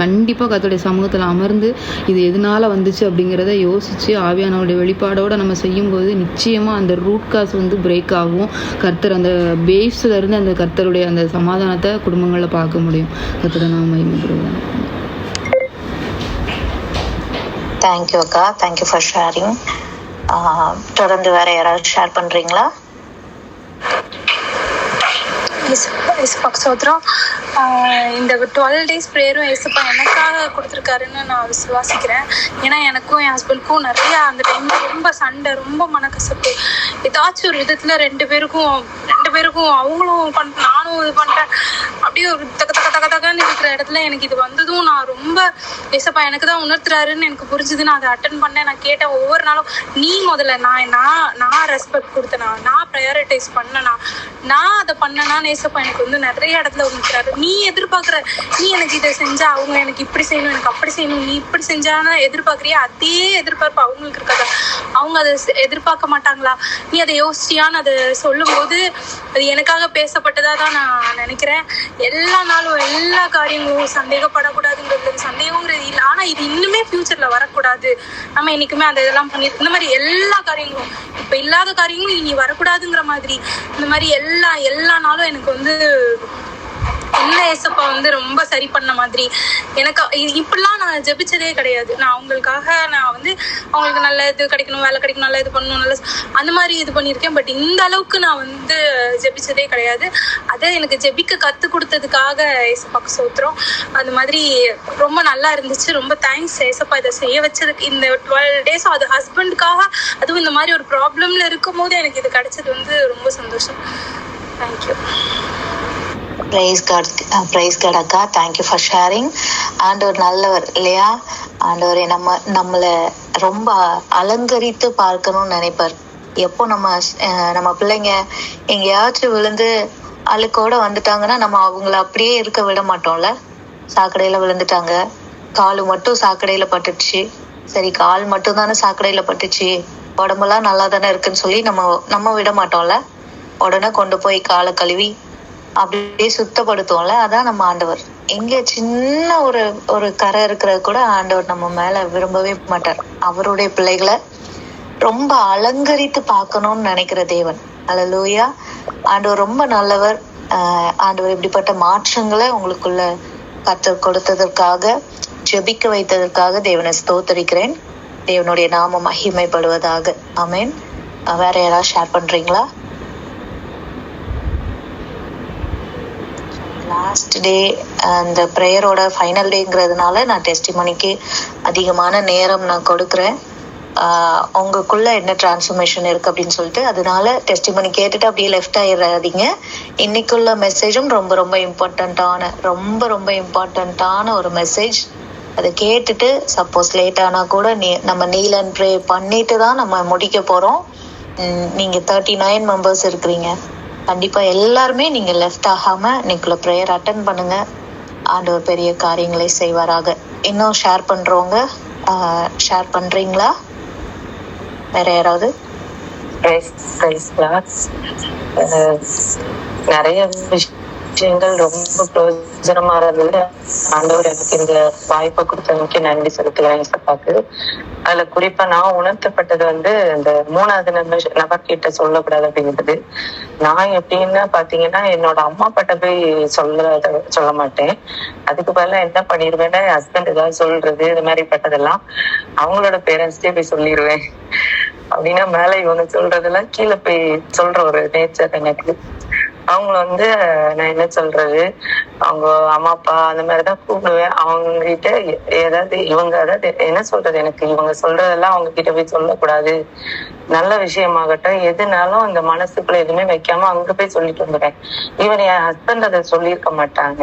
கண்டிப்பாக கர்த்தருடைய சமூகத்தில் அமர்ந்து இது எதனால வந்துச்சு அப்படிங்கிறத யோசித்து ஆவியானவருடைய வெளிப்பாடோடு நம்ம செய்யும்போது நிச்சயமாக அந்த ரூட் காஸ் வந்து பிரேக் ஆகும். கர்த்தர் அந்த பேஸில் இருந்து அந்த கர்த்தருடைய அந்த சமாதானத்தை குடும்பங்களில் பார்க்க முடியும். கர்த்தரை நாம் மகிமைப்படுவோம். தேங்க்யூ அக்கா, தேங்க்யூ ஃபார் ஷேரிங். தொடர்ந்து வேற யாராவது ஷேர் பண்ணுறீங்களா? சோத்ரம், இந்த 12 days ப்ரேயரும் ஏசப்பா எனக்காக கொடுத்துருக்காருன்னு நான் விசுவாசிக்கிறேன். ஏன்னா எனக்கும் என் ஹஸ்பண்டுக்கும் நிறைய அந்த டைம்ல ரொம்ப சண்டை, ரொம்ப மனக்கசப்பு. ஏதாச்சும் ஒரு விதத்துல ரெண்டு பேருக்கும் அவங்களும் நானும் இது பண்ணிட்டேன். அப்படியே ஒரு தகன்னு இருக்கிற இடத்துல எனக்கு இது வந்ததும் நான் ரொம்ப ஏசப்பா எனக்கு தான் உணர்த்துறாருன்னு எனக்கு புரிஞ்சுது. நான் அதை அட்டன் பண்ணேன். நான் கேட்டேன் ஒவ்வொரு நாளும், நீ முதல்ல நான் ரெஸ்பெக்ட் கொடுத்தேனா, நான் ப்ரையாரிட்டைஸ் பண்ணனா, நான் அதை பண்ணனா ஏசப்பா எனக்கு வந்து நிறைய இடத்துல உணர்த்துறாரு. நீ எதிர்பார்க்குற, நீ எனக்கு இதை செஞ்சா அவங்க எனக்கு இப்படி செய்யணும், எனக்கு அப்படி செய்யணும், நீ இப்படி செஞ்சானா எதிர்பார்க்குறியா, அதே எதிர்பார்ப்பு அவங்களுக்கு இருக்காதா, அவங்க அதை எதிர்பார்க்க மாட்டாங்களா, நீ அதை யோசிச்சியான்னு அதை சொல்லும் போது அது எனக்காக பேசப்பட்டதா தான் நான் நினைக்கிறேன். எல்லா நாளும் எல்லா காரியங்களும் சந்தேகப்படக்கூடாதுங்கிறது, சந்தேகங்கிறது இல்லை, ஆனா இது இன்னுமே ஃபியூச்சர்ல வரக்கூடாது, நம்ம என்னைக்குமே அந்த இதெல்லாம் பண்ணி இந்த மாதிரி எல்லா காரியங்களும் இப்ப இல்லாத காரியங்களும் இனி வரக்கூடாதுங்கிற மாதிரி இந்த மாதிரி எல்லா நாளும் எனக்கு வந்து என்ன ஏசப்பா வந்து ரொம்ப சரி பண்ண மாதிரி. எனக்கு இப்படிலாம் நான் ஜெபிச்சதே கிடையாது. நான் அவங்களுக்காக நான் வந்து அவங்களுக்கு நல்ல இது கிடைக்கணும், வேலை கிடைக்கணும், நல்ல இது பண்ணணும், நல்ல அந்த மாதிரி இது பண்ணியிருக்கேன். பட் இந்த அளவுக்கு நான் வந்து ஜெபிச்சதே கிடையாது. அதை எனக்கு ஜெபிக்க கற்றுக் கொடுத்ததுக்காக ஏசப்பாக்கு சோத்திரம். அந்த மாதிரி ரொம்ப நல்லா இருந்துச்சு. ரொம்ப தேங்க்ஸ் ஏசப்பா இதை செய்ய வச்சதுக்கு. இந்த 12 days அது ஹஸ்பண்டுக்காக, அதுவும் இந்த மாதிரி ஒரு ப்ராப்ளம்ல இருக்கும் போது எனக்கு இது கிடைச்சது வந்து ரொம்ப சந்தோஷம். தேங்க்யூ. பிரைஸ் காட் அக்கா, தேங்க்யூ ஃபார் ஷேரிங். ஆண்டவர் நல்லவர் இல்லையா? ஆண்டவரை நம்மளை ரொம்ப அலங்கரித்து பார்க்கணும்னு நினைப்பார். எப்போ நம்ம பிள்ளைங்க எங்கேயாச்சும் விழுந்து அழுக்கோட வந்துட்டாங்கன்னா நம்ம அவங்கள அப்படியே இருக்க விட மாட்டோம்ல. சாக்கடையில விழுந்துட்டாங்க, காலு மட்டும் சாக்கடையில பட்டுச்சு, சரி கால் மட்டும் தானே சாக்கடையில பட்டுச்சு, உடம்பெல்லாம் நல்லா தானே இருக்குன்னு சொல்லி நம்ம விட மாட்டோம்ல. உடனே கொண்டு போய் காலை கழுவி அப்படியே சுத்தப்படுத்துவோம்ல. அதான் நம்ம ஆண்டவர். எங்க சின்ன ஒரு கரை இருக்கிறது கூட ஆண்டவர் நம்ம மேல விரும்பவே மாட்டார். அவருடைய பிள்ளைகளை ரொம்ப அலங்கரித்து பார்க்கணும்னு நினைக்கிற தேவன். அல்லேலூயா. ஆண்டவர் ரொம்ப நல்லவர். ஆண்டவர் இப்படிப்பட்ட மாற்றங்களை உங்களுக்குள்ள கர்த்தர் கொடுத்ததற்காக, ஜெபிக்க வைத்ததற்காக தேவனை ஸ்தோத்தரிக்கிறேன். தேவனுடைய நாமம் மகிமைப்படுவதாக. ஆமென். வேற யாராவது ஷேர் பண்றீங்களா? லாஸ்ட் டே அந்த ப்ரேயரோட ஃபைனல் டேங்கிறதுனால நான் டெஸ்டிமோனிக்கு அதிகமான நேரம் நான் கொடுக்குறேன். உங்களுக்குள்ள என்ன டிரான்ஸ்ஃபர்மேஷன் இருக்கு அப்படின்னு சொல்லிட்டு. அதனால டெஸ்டிமனி கேட்டுட்டு அப்படியே லெஃப்ட் ஆயிடாதீங்க. இன்னைக்குள்ள மெசேஜும் ரொம்ப ரொம்ப இம்பார்ட்டண்ட்டான ஒரு மெசேஜ். அதை கேட்டுட்டு சப்போஸ் லேட் ஆனா கூட நம்ம நீல் அண்ட் ப்ரே பண்ணிட்டு தான் நம்ம முடிக்க போறோம். நீங்க 39 மெம்பர்ஸ் இருக்கிறீங்க. கண்டிப்பா எல்லாருமே நீங்க லெஃப்ட் ஆகாம இன்னைக்குள்ள ப்ரேயர் அட்டன் பண்ணுங்க. ஆண்டவர் பெரிய காரியங்களை செய்வாராக. இன்னும் ஷேர் பண்றவங்க ஷேர் பண்றீங்களா? வேற யாராவது? நிறைய விஷயங்கள் ரொம்ப பிரயோஜனமா இருந்தது. ஆண்டவர் எனக்கு இந்த வாய்ப்பை கொடுத்தவனுக்கு நன்றி செலுத்துகிறேன் இசப்பாக்கு. அதுல குறிப்பா நான் உணர்த்தப்பட்டது வந்து இந்த 3வது நபர்கிட்ட சொல்லக்கூடாது அப்படிங்கிறது. நான் எப்படின்னு பாத்தீங்கன்னா என்னோட அம்மா அப்பாட்ட போய் சொல்ல மாட்டேன். அதுக்கு பதிலா என்ன பண்ணிடுவேன்னா என் ஹஸ்பண்ட் ஏதாவது சொல்றது இது மாதிரி பட்டதெல்லாம் அவங்களோட பேரண்ட்ஸ்டே போய் சொல்லிடுவேன். அப்படின்னா மேல இவங்க சொல்றதெல்லாம் கீழே போய் சொல்ற ஒரு நேச்சர் எனக்கு. அவங்கள வந்து நான் என்ன சொல்றது, அவங்க அம்மா அப்பா அந்த மாதிரிதான் கூப்பிடுவேன். அவங்க கிட்ட ஏதாவது அதாவது என்ன சொல்றது, எனக்கு இவங்க சொல்றதெல்லாம் அவங்க கிட்ட போய் சொல்லக்கூடாது. நல்ல விஷயமாகட்டும் எதுனாலும் அந்த மனசுக்குள்ள எதுவுமே வைக்காம அங்க போய் சொல்லிட்டு வந்துடுறேன். ஈவன் என் ஹஸ்பண்ட் அதை சொல்லியிருக்க மாட்டாங்க,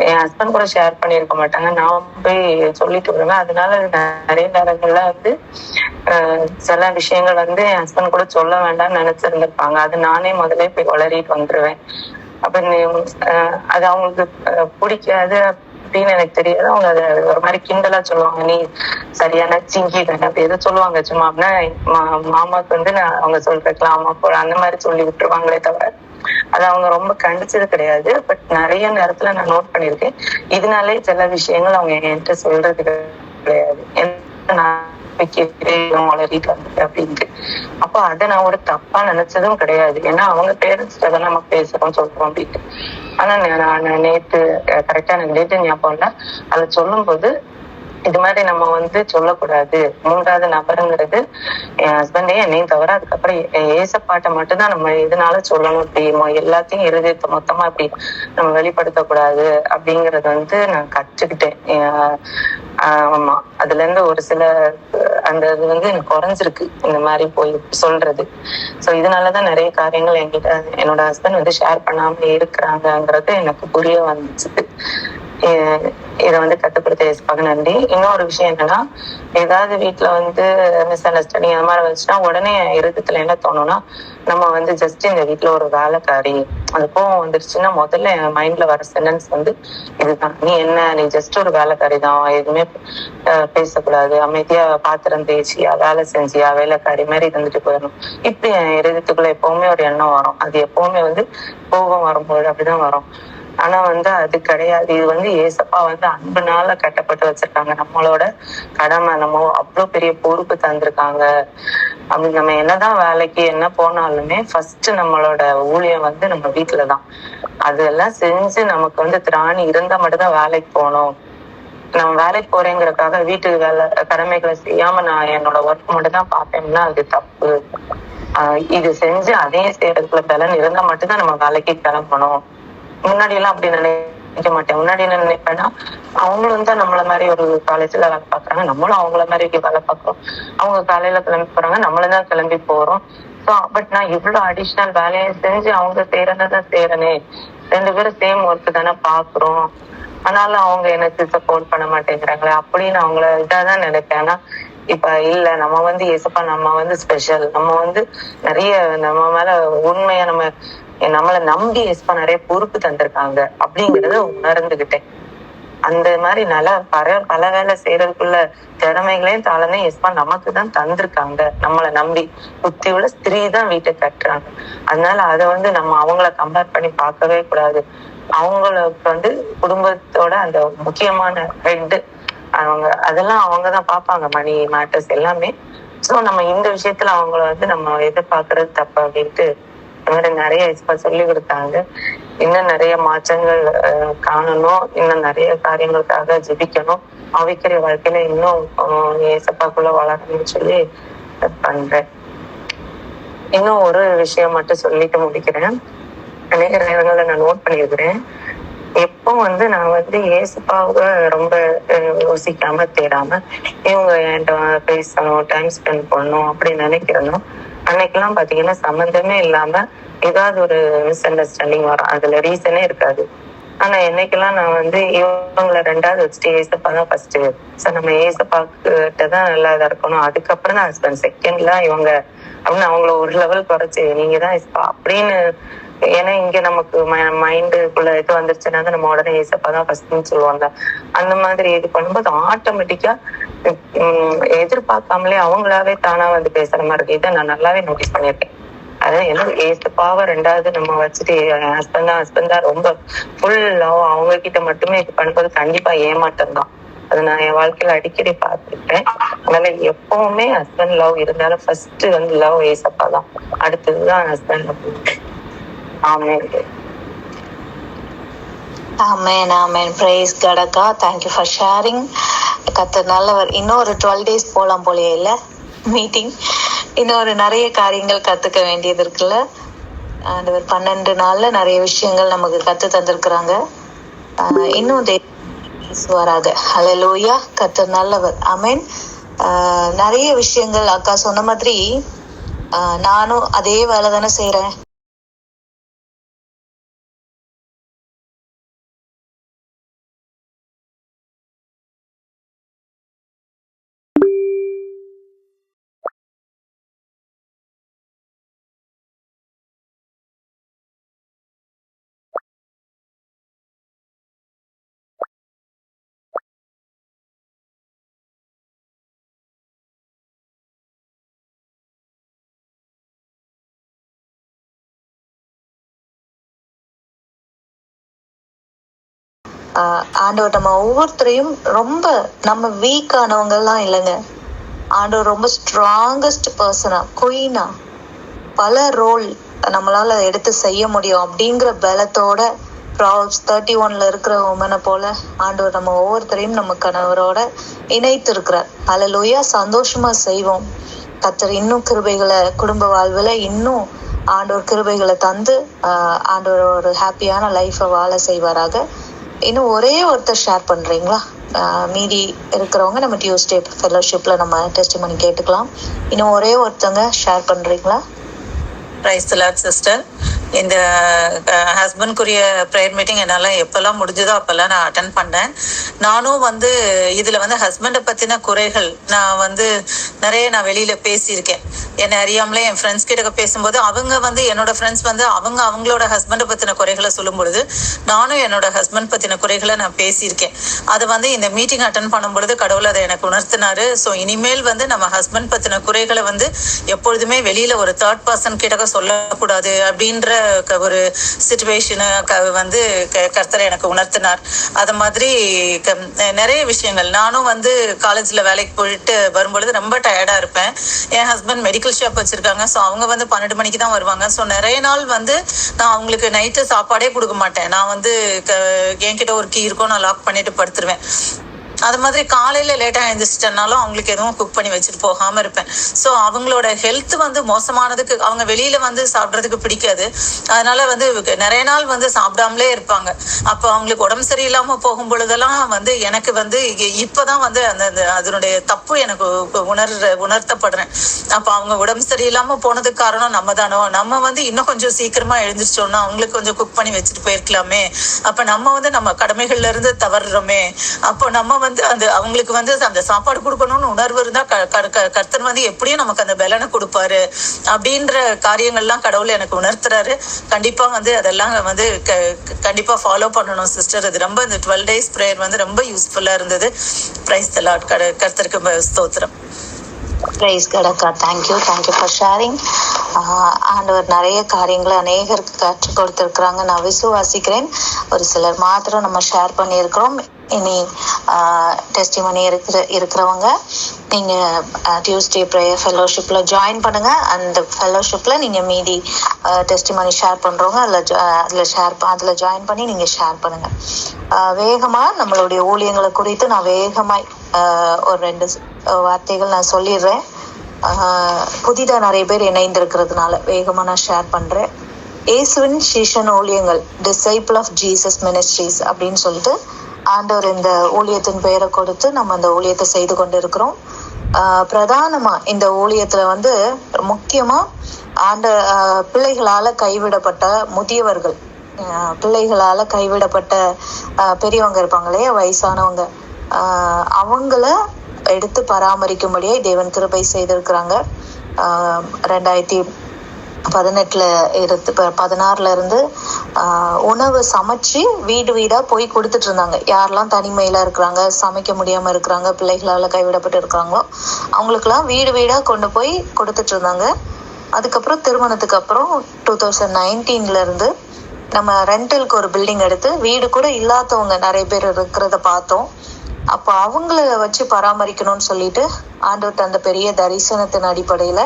என் ஹஸ்பண்ட் கூட ஷேர் பண்ணியிருக்க மாட்டாங்க, நான் போய் சொல்லிட்டு வருவேன். அதனால நிறைய நேரங்கள்ல வந்து சில விஷயங்கள் வந்து என் ஹஸ்பண்ட் கூட சொல்ல வேண்டாம்னு நினைச்சிருந்திருப்பாங்க. அது நானே முதல்ல போய் வளரிட்டு வந்துருவேன். அப்ப அது அவங்களுக்கு பிடிக்காது அப்படின்னு எனக்கு தெரியாது. அவங்க அதை ஒரு மாதிரி கிண்டலா சொல்லுவாங்க, நீ சரியான சிங்கி தானே அப்படி எதோ சொல்லுவாங்க சும்மா. அப்படின்னா மாமாவுக்கு வந்து நான் அவங்க சொல்றதுக்கலாம் அம்மா போல அந்த மாதிரி சொல்லி விட்டுருவாங்களே தவிர அது அவங்க ரொம்ப கண்டிச்சது கிடையாது. பட் நிறைய நேரத்துல நான் நோட் பண்ணிருக்கேன், இதனாலே சில விஷயங்கள் அவங்க என்கிட்ட சொல்றது கிடையாது. அப்படின்ட்டு அப்போ அதை நான் ஒரு தப்பா நினைச்சதும் கிடையாது. ஏன்னா அவங்க பேரண்ட்ஸ் தான் நம்ம பேசுறோம் சொல்றோம் அப்படின்ட்டு. ஆனா நான் நேத்து கரெக்டா எனக்கு டேட்டு ஞாபகம் இல்ல, அதை சொல்லும் போது இது மாதிரி நம்ம வந்து சொல்லக்கூடாது. 3வது நபருங்கிறது என் ஹஸ்பண்டே என்னையும் தவிர, அதுக்கப்புறம் ஏசப்பாட்டை மட்டும்தான் நம்ம எதனால சொல்லணும். இப்படி எல்லாத்தையும் இருதயத்தை மொத்தமா இப்படி நம்ம வெளிப்படுத்தக்கூடாது அப்படிங்கறது வந்து நான் கற்றுக்கிட்டேன். ஆமா, அதுல இருந்து ஒரு சில அந்த இது வந்து எனக்கு குறைஞ்சிருக்கு இந்த மாதிரி போய் சொல்றது. சோ இதனாலதான் நிறைய காரியங்கள் என்கிட்ட என்னோட ஹஸ்பண்ட் வந்து ஷேர் பண்ணாம இருக்கிறாங்கிறது எனக்கு புரிய வந்துச்சு. இதை வந்து கட்டுப்படுத்த ஏசப்பாக நன்றி. இன்னொரு விஷயம் என்னன்னா, ஏதாவது வீட்டுல வந்து மிஸ் அண்டர்ஸ்டாண்டிங் அந்த மாதிரி வந்துச்சுன்னா உடனே இருதயத்துல என்ன தோணும்னா, நம்ம வந்து ஜஸ்ட் இந்த வீட்டுல ஒரு வேலைக்காரி, அது கோவம் வந்துருச்சுன்னா முதல்ல என் மைண்ட்ல வர சென்டென்ஸ் வந்து இதுதான், நீ ஜஸ்ட் ஒரு வேலைக்காரி தான், எதுவுமே பேசக்கூடாது, அமைதியா பாத்திரம் தேய்ச்சியா வேலை செஞ்சியா வேலைக்காரி மாதிரி இருந்துட்டு போயிடணும். இப்படி என் இருதயத்துக்குள்ள எப்பவுமே ஒரு எண்ணம் வரும். அது எப்பவுமே வந்து கோபம் வரும்போது அப்படிதான் வரும். ஆனா வந்து அது கிடையாது. இது வந்து ஏசப்பா வந்து அன்புனால கட்டப்பட்டு வச்சிருக்காங்க. நம்மளோட கடமை, நம்ம அவ்வளவு பெரிய பொறுப்பு தந்திருக்காங்க. அப்படி நம்ம என்னதான் வேலைக்கு என்ன போனாலுமே ஃபர்ஸ்ட் நம்மளோட ஊழியம் வந்து நம்ம வீட்டுலதான். அதெல்லாம் செஞ்சு நமக்கு வந்து திராணி இருந்தா மட்டும்தான் வேலைக்கு போகணும். நம்ம வேலைக்கு போறேங்கிறதுக்காக வீட்டு வேலை கடமைகளை செய்யாம நான் என்னோட ஒர்க் மட்டும் தான் பார்ப்பேன்னா அது தப்பு. இது செஞ்சு அதையும் செய்யறதுக்குள்ள பலன் இருந்தா மட்டும்தான் நம்ம வேலைக்கு கிளம்பணும். முன்னாடி எல்லாம் அப்படி நினைக்க மாட்டேன். முன்னாடி என்ன நினைப்பேன்னா, அவங்களும் தான் நம்மள மாதிரி ஒரு காலேஜ்ல வேலை பாக்குறாங்க, நம்மளும் அவங்கள மாதிரி வேலை பார்க்கிறோம். அவங்க காலையில கிளம்பி போறாங்க, நம்மளும் தான் கிளம்பி போறோம். பட் நான் இவ்வளவு அடிஷனல் வேலையை செஞ்சு அவங்க செய்யறதான் செய்யறனே, 2 பேரும் சேம் ஒர்க் தானே பாக்குறோம், ஆனாலும் அவங்க எனக்கு சப்போர்ட் பண்ண மாட்டேங்கிறாங்களே அப்படின்னு அவங்கள இதாதான் நினைப்பேன். ஆனா இப்ப இல்ல, நம்ம வந்து ஏசப்பா நம்ம வந்து ஸ்பெஷல், நம்ம வந்து நிறைய நம்ம மேல உண்மையா நம்மளை நம்பி ஏசப்பா நிறைய பொறுப்பு தந்திருக்காங்க அப்படிங்கறத உணர்ந்துகிட்டேன். அந்த மாதிரி நல்லா பல வேலை செய்யறதுக்குள்ள திறமைகளையும் தாளனையும் ஏசப்பா நமக்கு தான் தந்திருக்காங்க. நம்மளை நம்பி புத்தி உள்ள ஸ்திரீ தான் வீட்டை கட்டுறாங்க. அதனால அதை வந்து நம்ம அவங்கள கம்பேர் பண்ணி பார்க்கவே கூடாது. அவங்களுக்கு வந்து குடும்பத்தோட அந்த முக்கியமான ஹெட் அவங்க, அதெல்லாம் அவங்கதான் பார்ப்பாங்க, மணி மேட்டர்ஸ் எல்லாமே. சோ நம்ம இந்த விஷயத்துல அவங்கள வந்து நம்ம எதிர்பார்க்கறது தப்பு அப்படின்ட்டு நிறைய சொல்லி கொடுத்தாங்க. இன்னும் நிறைய மாற்றங்கள் காணணும், இன்னும் நிறைய காரியங்களுக்காக ஜெபிக்கணும், ஆவிக்கிற வாழ்க்கையில இன்னும் ஏசப்பாக்குள்ள வளரணும்னு சொல்லி பண்றேன். இன்னும் ஒரு விஷயம் மட்டும் சொல்லிட்டு முடிக்கிறேன். அநேக நேரங்கள்ல நான் நோட் பண்ணியிருக்கிறேன். எப்போ வந்து நான் வந்து ஏசுப்பாவை ரொம்ப யோசிக்காம தேடாம இவங்க என்கிட்ட பேசணும், டைம் ஸ்பெண்ட் பண்ணணும் அப்படின்னு நினைக்கிறனோ அன்னைக்கெல்லாம் பாத்தீங்கன்னா சம்மந்தமே இல்லாம ஏதாவது ஒரு மிஸ் அண்டர்ஸ்டாண்டிங் வரும். அதுல ரீசனே இருக்காது. ஆனா என்னைக்கெல்லாம் நான் வந்து இவங்களை ரெண்டாவது வச்சுட்டு ஏசப்பா தான் ஃபர்ஸ்ட், சார் நம்ம ஏசப்பாக்கிட்ட தான் நல்லா இதா இருக்கணும், அதுக்கப்புறம் தான் ஹஸ்பண்ட், செகண்ட்ல இவங்க அப்படின்னு அவங்கள ஒரு லெவல் குறைச்சு நீங்க தான் ஏசப்பா அப்படின்னு. ஏன்னா இங்க நமக்கு மைண்டுக்குள்ள இது வந்துருச்சுன்னா தான் நம்ம உடனே ஏசப்பா தான் ஃபர்ஸ்ட்னு சொல்லுவாங்க. அந்த மாதிரி இது பண்ணும்போது ஆட்டோமேட்டிக்கா எதிர்பார்க்காமலே அவங்களாவே தானா வந்து பேசுற மாதிரி இருக்கு. இதை நான் நல்லாவே நோட்டீஸ் பண்ணியிருக்கேன். அதான் என்ன ஏசப்பாவை ரெண்டாவது நம்ம வச்சுட்டு ஹஸ்பண்ட் தான் ரொம்ப ஃபுல் லவ் அவங்க கிட்ட மட்டுமே இது பண்ணும்போது கண்டிப்பா ஏமாற்றம் தான். அது நான் என் வாழ்க்கையில அடிக்கடி பார்த்துருக்கேன். அதனால எப்பவுமே ஹஸ்பண்ட் லவ் இருந்தாலும் ஃபர்ஸ்ட் வந்து லவ் ஏசப்பா தான், அடுத்ததுதான் ஹஸ்பண்ட் லவ். ஆமென். ஆமென் ஆமென். பிரைஸ் காட் அக்கா. Thank you for sharing. கர்த்தர் நல்லவர். இன்னொரு 12 days போலாம் போலயே இல்ல மீட்டிங். இன்னொரு நிறைய காரியங்கள் கத்துக்க வேண்டியது இருக்குல்ல. ஆண்டவர் 12 நாள்ல நிறைய விஷயங்கள் நமக்கு கத்து தந்திருக்கிறாங்க. இன்னும் வராது. ஹல்லேலூயா. கர்த்தர் நல்லவர். ஆமென். நிறைய விஷயங்கள் அக்கா சொன்ன மாதிரி நானும் அதே வேலை தானே செய்யறேன். ஆண்டவர் நம்ம ஒவ்வொருத்தரையும் ரொம்ப நம்ம வீக் ஆனவங்க எல்லாம் இல்லைங்க. ஆண்டவர் ரொம்ப ஸ்ட்ராங்கஸ்ட் பர்சனா, குயினா, பல ரோல் நம்மளால எடுத்து செய்ய முடியும் அப்படிங்கிற பலத்தோட Proverbs 31 இருக்கிற உமனை போல ஆண்டவர் நம்ம ஒவ்வொருத்தரையும் நம்ம கணவரோட இணைத்து இருக்கிறார். ஹல்லேலூயா. சந்தோஷமா செய்வோம். கர்த்தர் இன்னும் கிருபைகளை குடும்ப வாழ்வுல இன்னும் ஆண்டவர் கிருபைகளை தந்து ஆண்டவர் ஒரு ஹாப்பியான லைஃபை வாழ செய்வாராக. இன்னும் ஒரே ஒருத்தர் ஷேர் பண்றீங்களா? மீதி இருக்கிறவங்க நம்ம டியூஸ்டே ஃபெலோஷிப்ல நம்ம டெஸ்டிமனி கேட்டுக்கலாம். இன்னும் ஒரே ஒருத்தவங்க ஷேர் பண்றீங்களா? Praise the Lord sister. இந்த ஹஸ்பண்ட்குரிய ப்ரேயர் மீட்டிங் என்னால் எப்போல்லாம் முடிஞ்சதோ அப்போல்லாம் நான் அட்டன் பண்ணேன். நானும் வந்து இதில் வந்து ஹஸ்பண்டை பற்றின குறைகள் நான் நிறைய வெளியில் பேசியிருக்கேன். என்னை அறியாமலே என் ஃப்ரெண்ட்ஸ் கிட்ட பேசும்போது அவங்க என்னோட ஃப்ரெண்ட்ஸ் அவங்களோட ஹஸ்பண்டை பற்றின குறைகளை சொல்லும் பொழுது நானும் என்னோட ஹஸ்பண்ட் பற்றின குறைகளை நான் பேசியிருக்கேன். அது இந்த மீட்டிங் அட்டன் பண்ணும் பொழுது கடவுள் அதை எனக்கு உணர்த்தினாரு. ஸோ இனிமேல் நம்ம ஹஸ்பண்ட் பற்றின குறைகளை எப்பொழுதுமே வெளியில் ஒரு தேர்ட் பர்சன் கிட்ட சொல்லக்கூடாது அப்படின்ற ஒரு சிச்சுவேஷனை கர்த்தர் எனக்கு உணர்த்தினார். அது மாதிரி நிறைய விஷயங்கள் நானும் காலேஜ்ல வேலைக்கு போயிட்டு வரும்பொழுது ரொம்ப டயர்டா இருப்பேன். என் ஹஸ்பண்ட் மெடிக்கல் ஷாப் வச்சிருக்காங்க. ஸோ அவங்க 12 மணிக்கு தான் வருவாங்க. ஸோ நிறைய நாள் நான் அவங்களுக்கு நைட்டு சாப்பாடே கொடுக்க மாட்டேன். நான் என்கிட்ட ஒரு கீ இருக்கும், நான் லாக் பண்ணிட்டு படுத்துருவேன். அது மாதிரி காலையில லேட்டா எழுந்திரிச்சிட்டனாலும் அவங்களுக்கு எதுவும் குக் பண்ணி வச்சுட்டு போகாம இருப்பேன். ஸோ அவங்களோட ஹெல்த் மோசமானதுக்கு அவங்க வெளியில சாப்பிட்றதுக்கு பிடிக்காது. அதனால நிறைய நாள் சாப்பிடாமலே இருப்பாங்க. அப்போ அவங்களுக்கு உடம்பு சரியில்லாம போகும் பொழுதெல்லாம் எனக்கு இப்பதான் அந்த அதனுடைய தப்பு எனக்கு உணர்த்தப்படுறேன். அப்ப அவங்க உடம்பு சரியில்லாம போனதுக்கு காரணம் நம்ம தானோ, நம்ம இன்னும் கொஞ்சம் சீக்கிரமா எழுந்திரிச்சோம்னா அவங்களுக்கு கொஞ்சம் குக் பண்ணி வச்சுட்டு போயிருக்கலாமே. அப்ப நம்ம நம்ம கடமைகள்ல இருந்து தவறுறோமே. அப்போ நம்ம அந்த அவங்களுக்கு அந்த சாப்பாடு கொடுக்கணும்னு உணர்வு இருந்தா கர்த்தர் எப்படியும் நமக்கு அந்த பலனை கொடுப்பாரு அப்படின்ற காரியங்கள்லாம் கடவுள் எனக்கு உணர்த்துறாரு. கண்டிப்பா அதெல்லாம் கண்டிப்பா ஃபாலோ பண்ணணும் சிஸ்டர். அது ரொம்ப இந்த 12 days பிரேயர் ரொம்ப யூஸ்ஃபுல்லா இருந்தது. Praise the Lord. கர்த்தருக்கு ஸ்தோத்திரம். பிரைஸ் காட் அக்கா. Thank you for sharing. ஆண்டவர் நிறைய காரியங்களை அநேகருக்கு கற்றுக் கொடுத்திருக்கிறாங்க. நான் விசுவாசிக்கிறேன். ஒரு சிலர் மாத்திரம் நம்ம ஷேர் பண்ணியிருக்கிறோம். இனி டெஸ்டிமனி இருக்கிறவங்க நீங்க டியூஸ்டே ப்ரேயர் ஃபெலோஷிப்ல ஜாயின் பண்ணுங்க. அந்த ஃபெலோஷிப்ல நீங்க மீதி டெஸ்டிமனி ஷேர் பண்றவங்க அதுல ஜாயின் பண்ணி நீங்க ஷேர் பண்ணுங்க. வேகமா நம்மளுடைய ஊழியங்களை குறித்து நான் வேகமாய் ஒரு 2 வார்த்தைகள் நான் சொல்லிடுறேன். புதிதா நிறைய பேர் இணைந்திருக்கிறதுனால வேகமா நான் ஷேர் பண்றேன். இயேசுவின் சீஷன் ஊழியங்கள், டிசைபிள் ஆஃப் ஜீசஸ் மினிஸ்ட்ரிஸ் அப்படின்னு சொல்லிட்டு ஆண்டவர் இந்த ஊழியத்தின் பெயரை கொடுத்து நம்ம அந்த ஊழியத்தை செய்து கொண்டு இருக்கிறோம். பிரதானமா இந்த ஊழியத்துல வந்து முக்கியமா பிள்ளைகளால கைவிடப்பட்ட முதியவர்கள், பிள்ளைகளால கைவிடப்பட்ட பெரியவங்க இருப்பாங்க இல்லையா, வயசானவங்க, அவங்கள எடுத்து பராமரிக்கும்படியே தேவன் கிருபை செய்திருக்கிறாங்க. 2018 இருந்து உணவு சமைச்சு வீடு வீடா போய் கொடுத்துட்டு இருந்தாங்க. யாரெல்லாம் தனிமையில இருக்கிறாங்க, சமைக்க முடியாம இருக்கிறாங்க, பிள்ளைகளால கைவிடப்பட்டு இருக்கிறாங்களோ அவங்களுக்கெல்லாம் வீடு வீடா கொண்டு போய் கொடுத்துட்டு இருந்தாங்க. அதுக்கப்புறம் திருமணத்துக்கு அப்புறம் 2019 இருந்து நம்ம ரெண்டலுக்கு ஒரு பில்டிங் எடுத்து வீடு கூட இல்லாதவங்க நிறைய பேர் இருக்கிறத பார்த்தோம். அப்போ அவங்கள வச்சு பராமரிக்கணும்னு சொல்லிட்டு ஆண்டவர்ட்ட அந்த பெரிய தரிசனத்தின் அடிப்படையில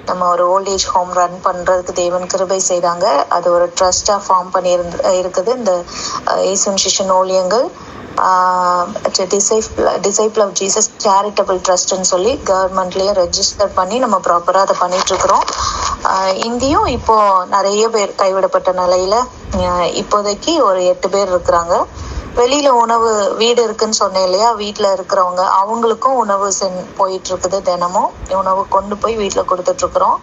நம்ம ஒரு ஓல்டேஜ் ஹோம் ரன் பண்றதுக்கு தேவன் கிருபை செய்தாங்க. அது ஒரு ட்ரஸ்டா ஃபார்ம் பண்ணி இருக்குது. இந்த இயேசுவின் சீஷன் ஊழியங்கள் டிசைபிள் ஆஃப் ஜீசஸ் சேரிட்டபிள் ட்ரஸ்ட்னு சொல்லி கவர்மெண்ட்லயே ரெஜிஸ்டர் பண்ணி நம்ம ப்ராப்பரா அதை பண்ணிட்டு இருக்கிறோம். இங்கேயும் இப்போ நிறைய பேர் கைவிடப்பட்ட நிலையில இப்போதைக்கு ஒரு 8 பேர் இருக்கிறாங்க. வெளியில உணவு வீடு இருக்குன்னு சொன்னேன் இல்லையா, வீட்டுல இருக்கிறவங்க அவங்களுக்கும் உணவு போயிட்டு இருக்குது. தினமும் உணவு கொண்டு போய் வீட்டுல கொடுத்துட்டு இருக்கிறோம்.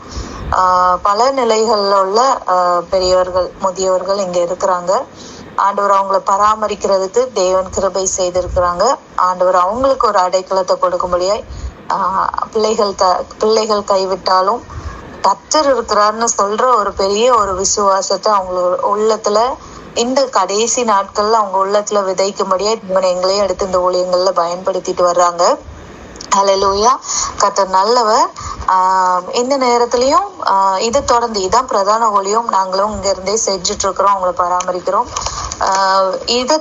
பல நிலைகள்ல உள்ள பெரியவர்கள் முதியவர்கள் இங்க இருக்கிறாங்க. ஆண்டவர் அவங்கள பராமரிக்கிறதுக்கு தேவன் கிருபை செய்திருக்கிறாங்க. ஆண்டவர் அவங்களுக்கு ஒரு அடைக்கலத்தை கொடுக்கும்படியாய் பிள்ளைகள் கைவிட்டாலும் கர்த்தர் இருக்கிறாருன்னு சொல்ற ஒரு பெரிய ஒரு விசுவாசத்தை அவங்க உள்ளத்துல இந்த கடைசி நாட்கள்ல அவங்க உள்ளத்துல விதைக்கும்படியா எங்களையும் எடுத்து இந்த ஊழியங்கள்ல பயன்படுத்திட்டு வர்றாங்க. ஹல்லேலூயா. கர்த்தர் நல்லவர். இந்த நேரத்திலையும் இதை தொடர்ந்து இதான் பிரதான ஊழியம். நாங்களும் இங்க இருந்தே செஞ்சுட்டு இருக்கிறோம், அவங்கள பராமரிக்கிறோம். இதை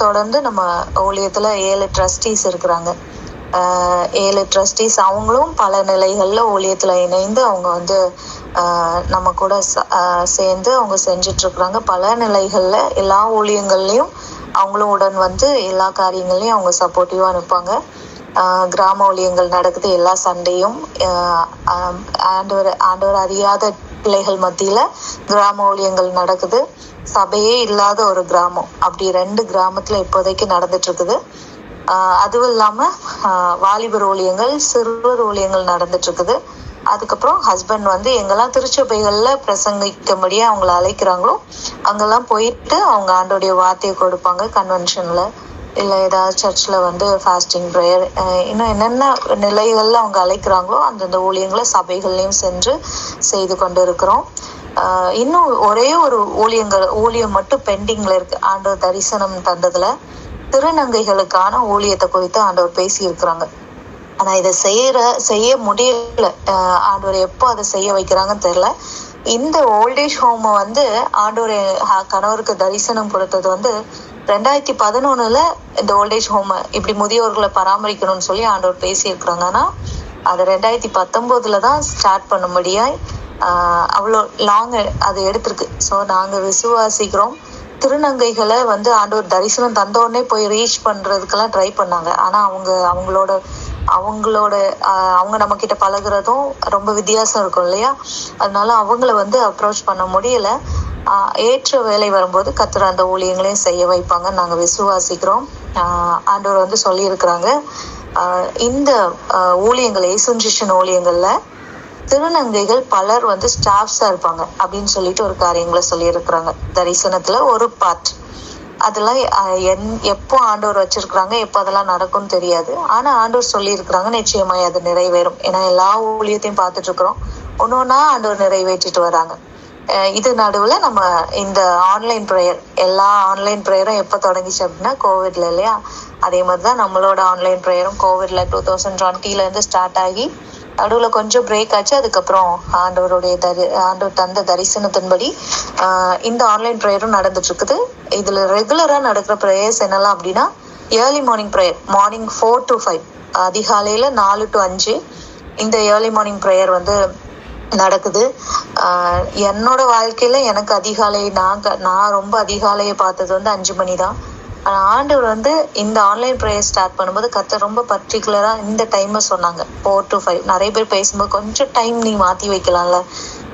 தொடர்ந்து நம்ம ஊழியத்துல 7 ட்ரஸ்டீஸ் இருக்கிறாங்க. 7 ட்ரஸ்டீஸ் அவங்களும் பல நிலைகள்ல ஊழியத்துல இணைந்து அவங்க வந்து நம்ம கூட சேர்ந்து அவங்க செஞ்சுட்டு இருக்கிறாங்க. பல நிலைகள்ல எல்லா ஊழியங்கள்லயும் அவங்களும் உடன் வந்து எல்லா காரியங்கள்லயும் அவங்க சப்போர்ட்டிவா இருப்பாங்க. கிராம ஊழியங்கள் நடக்குது எல்லா சண்டையும். ஆண்டவர் அறியாத பிள்ளைகள் மத்தியில கிராம ஊழியங்கள் நடக்குது. சபையே இல்லாத ஒரு கிராமம், அப்படி 2 கிராமத்துல இப்போதைக்கு நடந்துட்டு இருக்குது. அதுவும் இல்லாம வாலிபர் ஊழியங்கள், சிறுவர் ஊழியங்கள் நடந்துட்டு இருக்குது. அதுக்கப்புறம் ஹஸ்பண்ட் வந்து எங்கெல்லாம் திருச்சபைகள்ல பிரசங்கிக்கும்படியா அவங்கள அழைக்கிறாங்களோ அங்கெல்லாம் போயிட்டு அவங்க ஆண்டோடைய வார்த்தையை கொடுப்பாங்க. கன்வென்ஷன்ல இல்ல ஏதாவது சர்ச்ல வந்து ஃபாஸ்டிங் ப்ரேயர், இன்னும் என்னென்ன நிலைகள்ல அவங்க அழைக்கிறாங்களோ அந்தந்த ஊழியங்களை சபைகள்லயும் சென்று செய்து கொண்டு இருக்கிறோம். இன்னும் ஒரே ஒரு ஊழியம் மட்டும் பெண்டிங்ல இருக்கு. ஆண்டவர் தரிசனம் தந்ததுல திருநங்கைகளுக்கான ஊழியத்தை குறித்து ஆண்டவர் பேசி இருக்கிறாங்க. ஆனா இதை செய்ய முடியல. ஆண்டவர் எப்போ அதை செய்ய வைக்கிறாங்கன்னு தெரியல. இந்த ஓல்டேஜ் ஹோம வந்து ஆண்டவர் கணவருக்கு தரிசனம் கொடுத்தது வந்து 2011 இந்த ஓல்டேஜ் ஹோம இப்படி முதியோர்களை பராமரிக்கணும்னு சொல்லி ஆண்டவர் பேசி இருக்கிறாங்க. ஆனா அது 2019 தான் ஸ்டார்ட் பண்ணும்படியாய் அவ்வளோ லாங் அது எடுத்திருக்கு. ஸோ நாங்க விசுவாசிக்கிறோம். திருநங்கைகளை வந்து ஆண்டவர் தரிசனம் தந்த உடனே போய் ரீச் பண்றதுக்கெல்லாம் ட்ரை பண்ணாங்க. ஆனா அவங்க நம்ம கிட்ட பழகுறதும் ரொம்ப வித்தியாசம் இருக்கும் இல்லையா, அதனால அவங்கள வந்து அப்ரோச் பண்ண முடியல. ஏற்ற வேலை வரும்போது கர்த்தர் அந்த ஊழியங்களையும் செய்ய வைப்பாங்க நாங்க விசுவாசிக்கிறோம். ஆண்டவர் வந்து சொல்லி இருக்கிறாங்க இந்த ஊழியங்கள் இயேசுவின் ஊழியங்கள்ல திருநங்கைகள் பலர் வந்து ஸ்டாஃப்ஸா இருப்பாங்க அப்படின்னு சொல்லிட்டு ஒரு காரியங்களை சொல்லி இருக்கிறாங்க. தரிசனத்துல ஒரு பார்ட் அதெல்லாம் எப்போ ஆண்டவர் வச்சிருக்கிறாங்க, எப்போ அதெல்லாம் நடக்கும்னு தெரியாது. ஆனா ஆண்டவர் சொல்லி இருக்கிறாங்க, நிச்சயமாய் அது நிறைவேறும். ஏன்னா எல்லா ஊழியத்தையும் பார்த்துட்டு இருக்கிறோம், ஒன்னொன்னா ஆண்டவர் நிறைவேற்றிட்டு வராங்க. இது நடுவுல நம்ம இந்த ஆன்லைன் ப்ரேயர், எல்லா ஆன்லைன் ப்ரேயரும் எப்போ தொடங்கிச்சு அப்படின்னா கோவிட்ல இல்லையா, அதே மாதிரிதான் நம்மளோட ஆன்லைன் ப்ரேயரும் கோவிட்ல 2020 இருந்து ஸ்டார்ட் ஆகி நடுவுல கொஞ்சம் பிரேக் ஆச்சு. அதுக்கப்புறம் ஆண்டவர் தந்த தரிசனத்தின்படி இந்த ஆன்லைன் ப்ரேயரும் நடந்துட்டு இருக்குது. இதுல ரெகுலரா நடக்கிற ப்ரேயர்ஸ் என்னெல்லாம் அப்படின்னா early morning prayer, morning 4 to 5, அதிகாலையில 4 to 5 இந்த ஏர்லி மார்னிங் ப்ரேயர் வந்து நடக்குது. என்னோட வாழ்க்கையில எனக்கு அதிகாலை நான் ரொம்ப அதிகாலையை பார்த்தது வந்து 5 மணி தான். ஆண்டவர் வந்து இந்த ஆன்லைன் ப்ரேயர் ஸ்டார்ட் பண்ணும்போது கர்த்தர் ரொம்ப பர்டிகுலரா இந்த டைமை சொன்னாங்க, 4 to 5. நிறைய பேர் பேசும்போது கொஞ்சம் டைம் நீ மாத்தி வைக்கலாம்ல,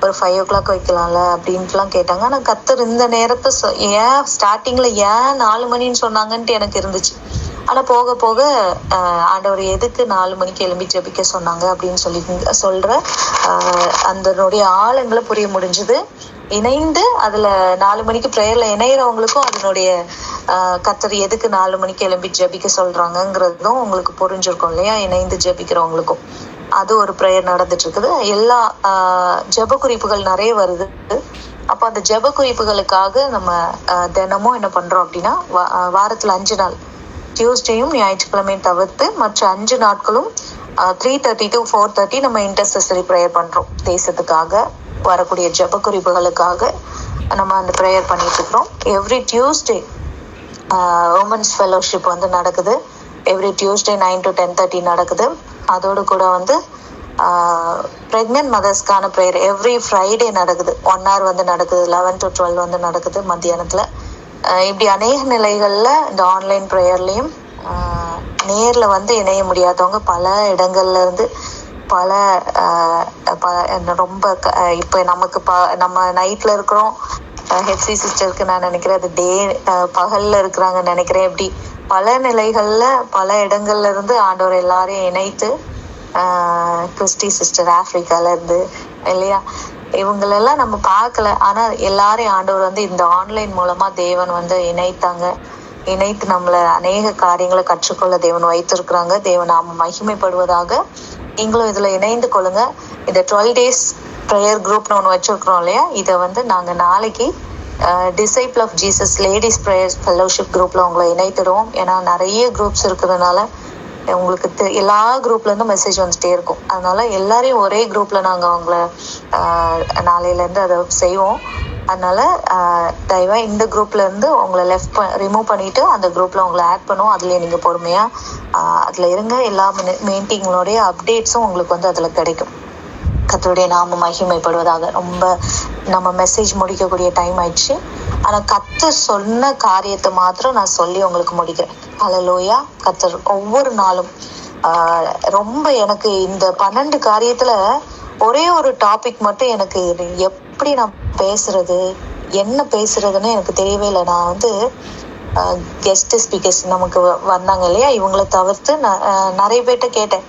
ஒரு 5 o'clock வைக்கலாம்ல அப்படின்ட்டுலாம் கேட்டாங்க. ஆனால் கர்த்தர் இந்த நேரத்தை ஏன் ஸ்டார்டிங்ல ஏன் 4 மணின்னு சொன்னாங்கன்ட்டு எனக்கு இருந்துச்சு. ஆனால் போக போக ஆண்டவர் எதுக்கு 4 மணிக்கு எழும்பி ஜெபிக்க சொன்னாங்க அப்படின்னு சொல்ற அதனுடைய ஆழங்களை புரிய முடிஞ்சுது. இணைந்து அதுல 4 மணிக்கு ப்ரேயர்ல இணையறவங்களுக்கும் அதனுடைய கர்த்தர் எதுக்கு 4 மணிக்கு எழும்பி ஜெபிக்க சொல்றாங்கங்கிறதும் உங்களுக்கு புரிஞ்சிருக்கும் இல்லையா? இணைந்து ஜெபிக்கிறவங்களுக்கும் அது ஒரு ப்ரேயர் நடந்துட்டு இருக்குது. எல்லா ஜெப குறிப்புகள் நிறைய வருது. அப்ப அந்த ஜெப குறிப்புகளுக்காக நம்ம தினமும் என்ன பண்றோம் அப்படின்னா, வாரத்துல 5 நாள் டியூஸ்டேயும் ஞாயிற்றுக்கிழமையும் தவிர்த்து மற்ற 5 நாட்களும் 3:30 to 4:30 நம்ம இன்டர்செசரி ப்ரேயர் பண்றோம். தேசத்துக்காக வரக்கூடிய ஜெப குறிப்புகளுக்காக நம்ம அந்த ப்ரேயர் பண்ணிட்டு இருக்கிறோம். எவ்ரி டியூஸ்டே உமன்ஸ் ஃபெலோஷிப் வந்து நடக்குது. எவ்ரி டியூஸ்டே 9 to 10:30 நடக்குது. அதோடு கூட வந்து பிரெக்னன்ட் மதர்ஸ்க்கான ப்ரேயர் எவ்ரி ஃப்ரைடே நடக்குது. 1 hour வந்து நடக்குது. 11 to 12 வந்து நடக்குது மத்தியானத்துல. இப்படி அநேக நிலைகள்ல இந்த ஆன்லைன் ப்ரேயர்லயும் நேர்ல வந்து இணைய முடியாதவங்க பல இடங்கள்ல இருந்து பல ரொம்ப இப்ப நமக்கு நம்ம நைட்ல இருக்கிறோம். ஹெப்சி சிஸ்டருக்கு நான் நினைக்கிறேன் அது பகல்ல இருக்கிறாங்கன்னு நினைக்கிறேன். இப்படி பல நிலைகள்ல பல இடங்கள்ல இருந்து ஆண்டவர் எல்லாரையும் இணைத்து கிறிஸ்டி சிஸ்டர் ஆப்பிரிக்கால இருந்து இல்லையா, இவங்களெல்லாம் நம்ம பார்க்கல. ஆனா எல்லாரையும் ஆண்டவர் வந்து இந்த ஆன்லைன் மூலமா தேவன் வந்து இணைத்து நம்மள அநேக காரியங்களை கற்றுக்கொள்ள தேவன் வைத்திருக்கிறாங்க. தேவன் நாம மகிமைப்படுவதாக. நீங்களும் இதுல இணைந்து கொள்ளுங்க. இந்த 12 days ப்ரேயர் குரூப்னு ஒன்று வச்சிருக்கிறோம் இல்லையா, இதை வந்து நாங்க நாளைக்கு disciple of Jesus ladies prayer fellowship குரூப்ல உங்களை இணைத்திடுவோம். ஏன்னா நிறைய குரூப்ஸ் இருக்கிறதுனால உங்களுக்கு எல்லா குரூப்ல இருந்தும் மெசேஜ் வந்துட்டே இருக்கும். அதனால எல்லாரையும் ஒரே குரூப்ல நாங்க அவங்கள நாளையில இருந்து அதை செய்வோம். அதனால தயவா இந்த குரூப்ல இருந்து உங்களை ரிமூவ் பண்ணிட்டு அந்த குரூப்ல உங்களை ஆட் பண்ணுவோம். அதுலயே நீங்க பொறுமையா அதுல இருங்க. எல்லா மீட்டிங்களோடைய அப்டேட்ஸும் உங்களுக்கு வந்து அதுல கிடைக்கும். கர்த்தருடைய நாம மகிமைப்படுவதாக. ரொம்ப நம்ம மெசேஜ் முடிக்கக்கூடிய டைம் ஆயிடுச்சு. ஆனா கர்த்தர் சொன்ன காரியத்தை மாத்திரம் நான் சொல்லி உங்களுக்கு முடிக்கிறேன். ஹல்லேலூயா. கர்த்தர் ஒவ்வொரு நாளும் ரொம்ப எனக்கு இந்த 12 காரியத்துல ஒரே ஒரு டாபிக் மட்டும் எனக்கு எப்படி நான் பேசுறது என்ன பேசுறதுன்னு எனக்கு தெரியவே இல்லை. நான் வந்து கெஸ்ட் ஸ்பீக்கர்ஸ் நமக்கு வந்தாங்க இல்லையா, இவங்களை தவிர்த்து நிறைய பேர்கிட்ட கேட்டேன்,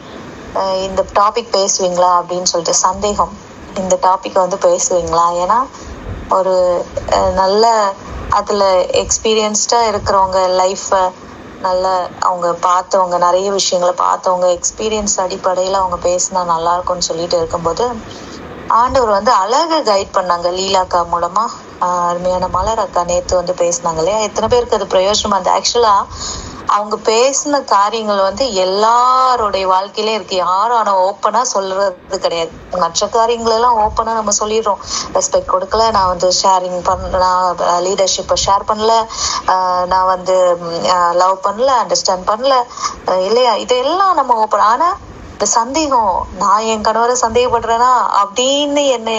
இந்த டாபிக் பேசுவீங்களா அப்படின்னு சொல்லிட்டு. சந்தேகம், இந்த டாபிக் வந்து பேசுவீங்களா? ஏன்னா ஒரு நல்ல அதுல எக்ஸ்பீரியன்ஸ்டா இருக்கிறவங்க, லைஃப நல்ல அவங்க பார்த்தவங்க, நிறைய விஷயங்களை பார்த்தவங்க, எக்ஸ்பீரியன்ஸ் அடிப்படையில அவங்க பேசினா நல்லா இருக்கும்னு சொல்லிட்டு இருக்கும்போது ஆண்டவர் வந்து அழகா கைட் பண்ணாங்க. லீலாக்கா மூலமா அருமையான மலர் அக்கா நேத்து வந்து பேசினாங்க இல்லையா. எத்தனை பேருக்கு அது பிரயோஜனமா இருந்தது? ஆக்சுவலா அவங்க பேசின காரியங்கள் வந்து எல்லாருடைய வாழ்க்கையிலே இருக்கு. யாரும் ஆனா ஓப்பனா சொல்றது கிடையாது. மற்ற காரியங்கள் எல்லாம் ஓப்பனா நம்ம சொல்லிடுறோம். ரெஸ்பெக்ட் கொடுக்கல, நான் வந்து ஷேரிங் நான் லீடர்ஷிப்பை ஷேர் பண்ணல, நான் வந்து லவ் பண்ணல, அண்டர்ஸ்டாண்ட் பண்ணல இல்லையா, இதெல்லாம் நம்ம ஓப்பன். ஆனா இந்த சந்தேகம், நான் என் கணவரை சந்தேகப்படுறேன்னா அப்படின்னு என்னை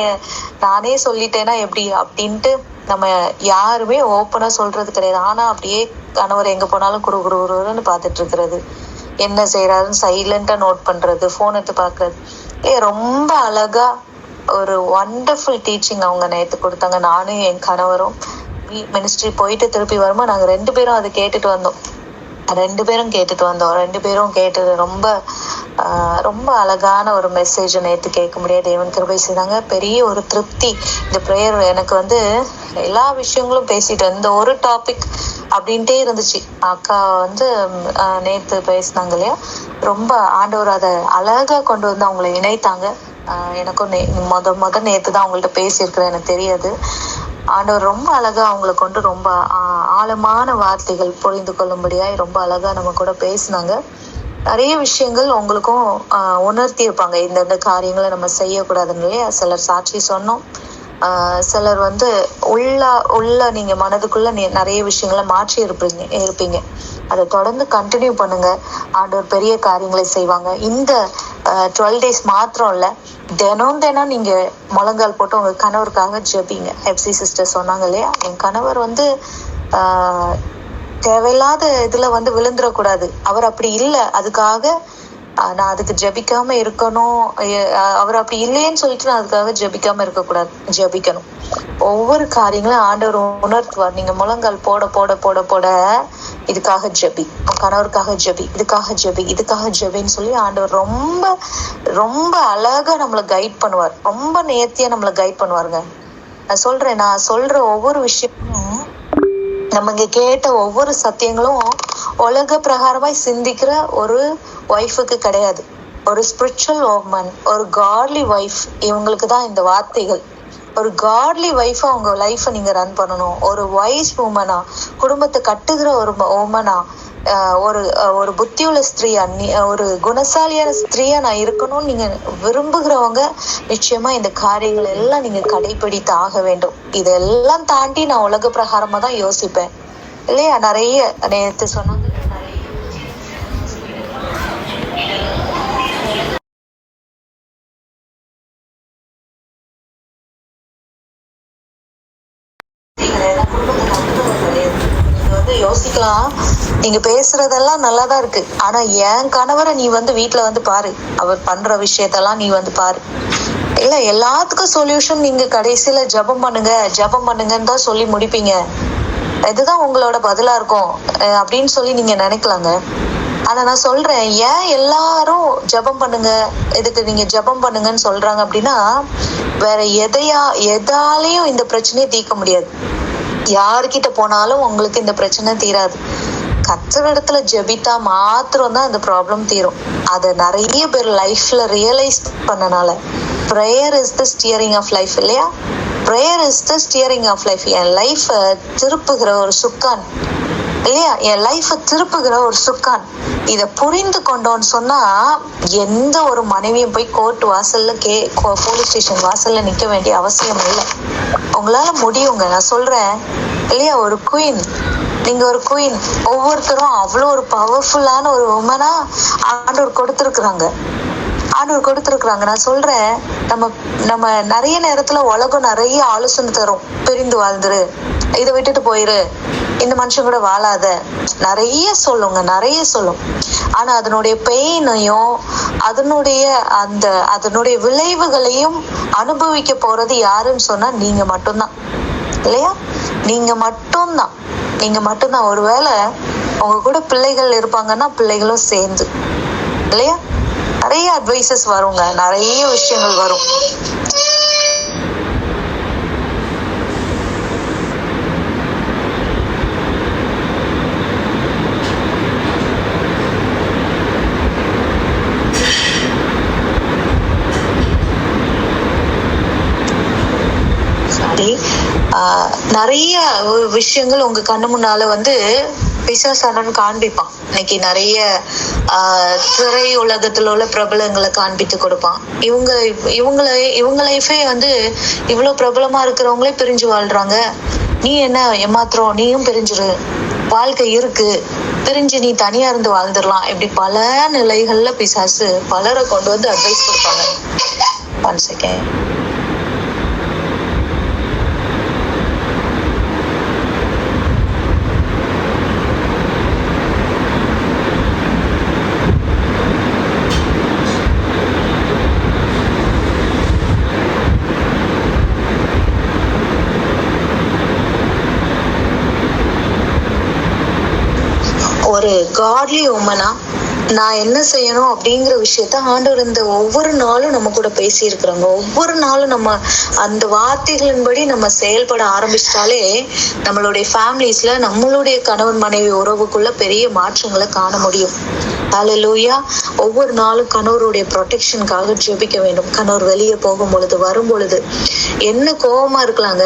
நானே சொல்லிட்டேன்னா எப்படி அப்படின்ட்டு நம்ம யாருமே ஓப்பனா சொல்றது கிடையாது. ஆனா அப்படியே கணவர் எங்க போனாலும் குறுன்னு பார்த்துட்டு இருக்கிறது, என்ன செய்யறாருன்னு சைலண்டா நோட் பண்றது, போன் எடுத்து பாக்குறது. ரொம்ப அழகா ஒரு வண்டர்ஃபுல் டீச்சிங் அவங்க நேற்று கொடுத்தாங்க. நானும் என் கணவரும் மினிஸ்ட்ரி போயிட்டு திருப்பி வரும்போது நாங்க 2 பேரும் அதை கேட்டுட்டு வந்தோம். 2 பேரும் கேட்டது ரொம்ப அழகான ஒரு மெசேஜ் நேற்று கேட்க முடியாது. தேவன் கிருபை செய்தாங்க. பெரிய ஒரு திருப்தி. இந்த ப்ரேயர் எனக்கு வந்து எல்லா விஷயங்களும் பேசிட்டு இந்த ஒரு டாபிக் அப்படின்ட்டே இருந்துச்சு. அக்கா வந்து நேற்று பேசினாங்க இல்லையா, ரொம்ப ஆண்டவர் அதை அழகா கொண்டு வந்து அவங்களை இணைத்தாங்க. எனக்கும் நேற்று தான் அவங்கள்ட்ட பேசியிருக்கிறேன், எனக்கு தெரியாது. ஆண்டவர் ரொம்ப அழகா அவங்களை கொண்டு ரொம்ப ஆழமான வார்த்தைகள் புரிந்து கொள்ளும்படியாய் ரொம்ப அழகா நம்ம கூட பேசினாங்க. நிறைய விஷயங்கள் உங்களுக்கும் உணர்த்தி இருப்பாங்க. இந்த காரியங்களை நம்ம செய்யக்கூடாதுன்னு இல்லையா. சிலர் சாட்சி சொன்னோம். சிலர் வந்து உள்ள நீங்க மனதுக்குள்ள நிறைய விஷயங்களை மாற்றி இருப்பீங்க. அதை தொடர்ந்து கண்டினியூ பண்ணுங்க. ஆண்டவர் பெரிய காரியங்களை செய்வாங்க. இந்த 12 days மாத்திரம் இல்ல, தினம் நீங்க முழங்கால் போட்டு உங்க கணவருக்காக ஜெபிங்க. ஹெப்சி சிஸ்டர் சொன்னாங்க இல்லையா, என் கணவர் வந்து தேவையில்லாத இதுல வந்து விழுந்துடக்கூடாது, அவர் அப்படி இல்லை, அதுக்காக நான் அதுக்கு ஜபிக்காம இருக்கணும். அவர் அப்படி இல்லையேன்னு சொல்லிட்டு நான் அதுக்காக ஜபிக்காம இருக்கக்கூடாது, ஜபிக்கணும். ஒவ்வொரு காரியங்களும் ஆண்டவர் உணர்த்துவார். நீங்க முழங்கால் போட போட போட போட இதுக்காக ஜபி, கணவருக்காக ஜபி, இதுக்காக ஜபி, இதுக்காக ஜபின்னு சொல்லி ஆண்டவர் ரொம்ப ரொம்ப அழகா நம்மளை கைட் பண்ணுவார். ரொம்ப நேர்த்தியா நம்மளை கைட் பண்ணுவாருங்க. நான் சொல்ற ஒவ்வொரு விஷயமும், நம்ம இங்க கேட்ட ஒவ்வொரு சத்தியங்களும் உலக பிரகாரமாய் சிந்திக்கிற ஒரு ஒய்ஃபுக்கு கிடையாது. ஒரு ஸ்பிரிச்சுவல் உமன், ஒரு காட்லி ஒய்ஃப், இவங்களுக்கு தான் இந்த வார்த்தைகள். ஒரு காட்லி ஒய்ஃபா உங்க லைஃபை நீங்க ரன் பண்ணணும். ஒரு வைஸ் உமனா, குடும்பத்தை கட்டுகிற ஒரு உமனா, ஒரு புத்தியுள்ள ஸ்திரீயா, ஒரு குணசாலியான ஸ்திரீயா நான் இருக்கணும்னு நீங்க விரும்புகிறவங்க நிச்சயமா இந்த காரியங்கள் எல்லாம் நீங்க கடைபிடித்து ஆக வேண்டும். இதெல்லாம் தாண்டி நான் உலக பிரகாரமா தான் யோசிப்பேன் இல்லையா? நிறைய நேத்து சொன்னாங்க, யோசிக்கலாம். நீங்க பேசுறதெல்லாம் நல்லாதான் இருக்கு, ஆனா என் கணவரை நீ வீட்டுல பாரு, அவர் பண்ற விஷயத்தெல்லாம் நீ பாரு. இல்ல எல்லாத்துக்கும் சொல்யூஷன் நீங்க கடைசியில ஜபம் பண்ணுங்கன்னு தான் சொல்லி முடிப்பீங்க. இதுதான் உங்களோட பதிலா இருக்கும் அப்படின்னு சொல்லி நீங்க நினைக்கலாங்க. ஆனா நான் சொல்றேன், ஏன் எல்லாரும் ஜபம் பண்ணுங்க, இதுக்கு நீங்க ஜபம் பண்ணுங்கன்னு சொல்றாங்க அப்படின்னா, வேற எதாலையும் இந்த பிரச்சனையை தீர்க்க முடியாது. யாருக்கிட்ட போனாலும் உங்களுக்கு இந்த பிரச்சனை தீராது. கர்த்தரிடத்துல ஜெபித்தா மாத்திரம் தான் இந்த ப்ராப்ளம் தீரும். அதை நிறைய பேர் லைஃப்ல ரியலைஸ் பண்ணனால, prayer is the steering of life இல்லையா? Prayer is the steering of life. என் லைஃப திருப்புகிற ஒரு சுக்கான் இல்லையா? என் லைஃப திருப்புகிற ஒரு சுக்கான். இத புரிந்து கொண்டோன்னு சொன்னா எந்த ஒரு மனைவியும் போய் கோர்ட் வாசல்ல போலீஸ் ஸ்டேஷன் வாசல்ல நிக்க வேண்டிய அவசியம் இல்லை. உங்களால முடியுங்க. நான் சொல்றேன் இல்லையா, ஒரு குயின், நீங்க ஒரு குயின். ஒவ்வொருத்தரும் அவ்வளோ ஒரு பவர்ஃபுல்லான ஒரு உமனா ஆண்டவர் கொடுத்துருக்குறாங்க. நான் சொல்றேன், நம்ம நிறைய நேரத்துல உலகம் நிறைய ஆலோசனை தரும். பிரிந்து வாழ்ந்துரு, இதை விட்டுட்டு போயிரு, இந்த மனுஷன் கூட வாழாத, நிறைய சொல்லும். ஆனா அதனுடைய பெயினையும் அதனுடைய விளைவுகளையும் அனுபவிக்க போறது யாருன்னு சொன்னா நீங்க மட்டும்தான் இல்லையா? நீங்க மட்டும்தான். ஒருவேளை உங்க கூட பிள்ளைகள் இருப்பாங்கன்னா பிள்ளைகளும் சேர்ந்து இல்லையா? நிறைய அட்வைசஸ் வருங்க, நிறைய விஷயங்கள் வரும். நிறைய விஷயங்கள் உங்க கண்ணு முன்னால பிசாசானவன் காண்பிப்பான். இன்னைக்கு நிறைய திரை உலகத்துல உள்ள பிரபலங்களை காண்பித்து கொடுப்பான். இவங்க லைஃபே இவ்வளவு பிரபலமா இருக்கிறவங்களே பிரிஞ்சு வாழ்றாங்க. நீ என்ன ஏமாத்திரம், நீயும் பிரிஞ்சிரு, வாழ்க்கை இருக்கு, பிரிஞ்சு நீ தனியா இருந்து வாழ்ந்துடலாம். இப்படி பல நிலைகள்ல பிசாசு பலரை கொண்டு அட்வைஸ் கொடுப்பாங்க. 1 செகண்ட். ஒரு காட்லி உமனா நான் என்ன செய்யணும் அப்படிங்கிற விஷயத்த ஆண்டவர் இந்த ஒவ்வொரு நாளும் நம்ம கூட பேசி இருக்கிறாங்க. ஒவ்வொரு நாளும் நம்ம அந்த வார்த்தைகளின்படி நம்ம செயல்பட ஆரம்பிச்சிட்டாலே நம்மளுடைய ஃபேமிலிஸ்ல நம்மளுடைய கணவன் மனைவி உறவுக்குள்ள பெரிய மாற்றங்களை காண முடியும். ஹல்லேலூயா. ஒவ்வொரு நாளும் கணவருடைய ப்ரொடெக்ஷனுக்காக ஜெபிக்க வேண்டும். கணவர் வெளியே போகும் பொழுது வரும் பொழுது என்ன கோபமா இருக்கலாங்க,